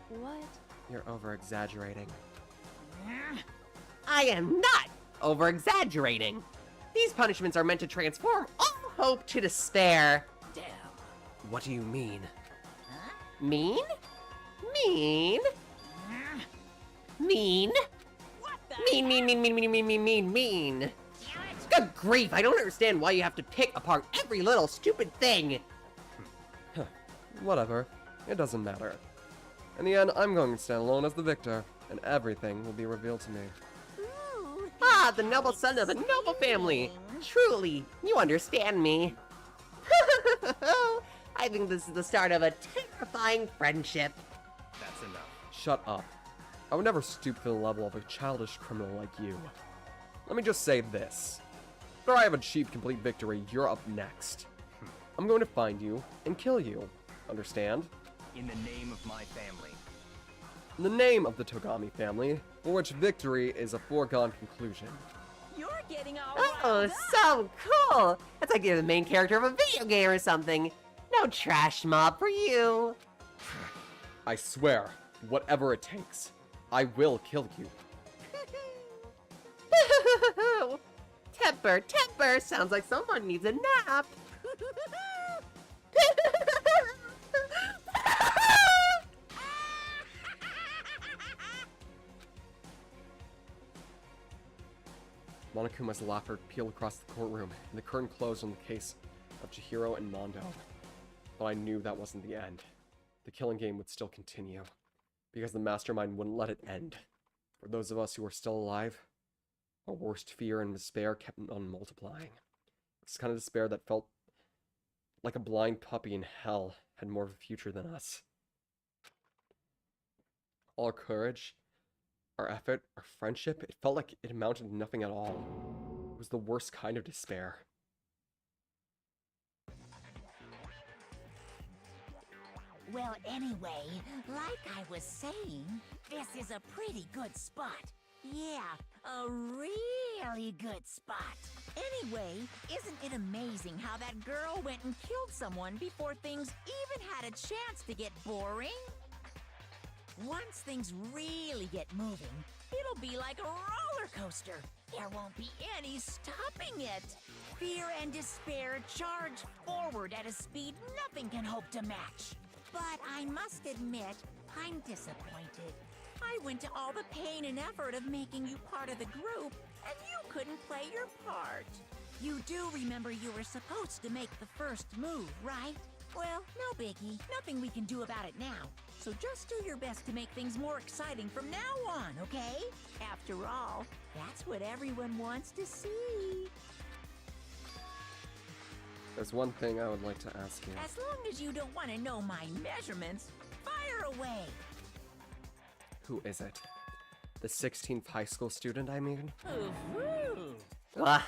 What? You're over-exaggerating. I am not over-exaggerating. These punishments are meant to transform all hope to despair. Damn. What do you mean? Mean? Mean? Mean? Mean. Good grief, I don't understand why you have to pick apart every little stupid thing. Whatever. It doesn't matter. In the end, I'm going to stand alone as the victor, and everything will be revealed to me. Ah, the noble son of a noble family. Truly, you understand me. I think this is the start of a terrifying friendship. That's enough. Shut up. I would never stoop to the level of a childish criminal like you. Let me just say this. After I have achieved complete victory, you're up next. I'm going to find you and kill you. Understand? In the name of my family. In the name of the Togami family, for which victory is a foregone conclusion. You're getting all Oh, so cool! That's like you're the main character of a video game or something. No trash mob for you. I swear, whatever it takes, I will kill you. Temper, sounds like someone needs a nap. Monokuma's laughter peeled across the courtroom, and the curtain closed on the case of Chihiro and Mondo. But I knew that wasn't the end. The killing game would still continue, because the mastermind wouldn't let it end. For those of us who were still alive, our worst fear and despair kept on multiplying. This kind of despair that felt like a blind puppy in hell had more of a future than us. All our courage, our effort, our friendship, it felt like it amounted to nothing at all. It was the worst kind of despair. Well, anyway, like I was saying, this is a pretty good spot. Yeah, a really good spot. Anyway, isn't it amazing how that girl went and killed someone before things even had a chance to get boring? Once things really get moving, it'll be like a roller coaster. There won't be any stopping it. Fear and despair charge forward at a speed nothing can hope to match. But I must admit, I'm disappointed. I went to all the pain and effort of making you part of the group, and you couldn't play your part. You do remember you were supposed to make the first move, right? Well, no biggie. Nothing we can do about it now. So just do your best to make things more exciting from now on, okay? After all, that's what everyone wants to see. There's one thing I would like to ask you. As long as you don't want to know my measurements, fire away. Who is it? The 16th high school student, I mean? My,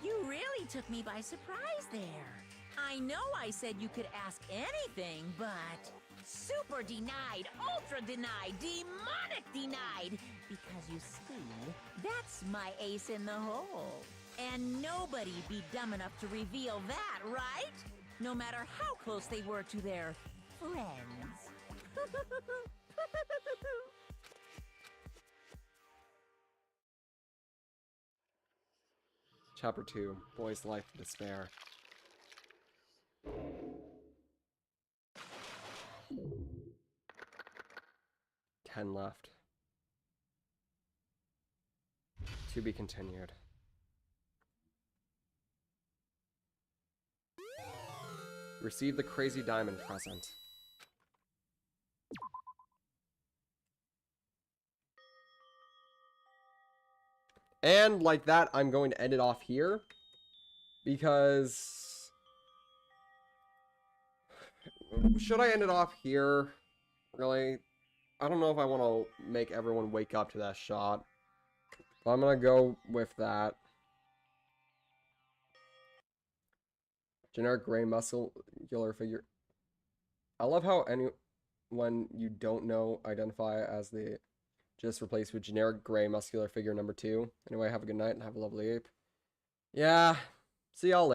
you really took me by surprise there. I know I said you could ask anything, but super denied, ultra denied, demonic denied. Because you see, that's my ace in the hole. And nobody be dumb enough to reveal that, right? No matter how close they were to their friends. Chapter 2, Boy's Life in Despair. 10 left. To be continued. Receive the crazy diamond present. And like that, I'm going to end it off here. Because... should I end it off here? Really? I don't know if I want to make everyone wake up to that shot. So I'm going to go with that. Generic gray muscular figure. I love how anyone you don't know identify as the... just replaced with generic gray muscular figure number 2. Anyway, have a good night and have a lovely ape. Yeah, see y'all later.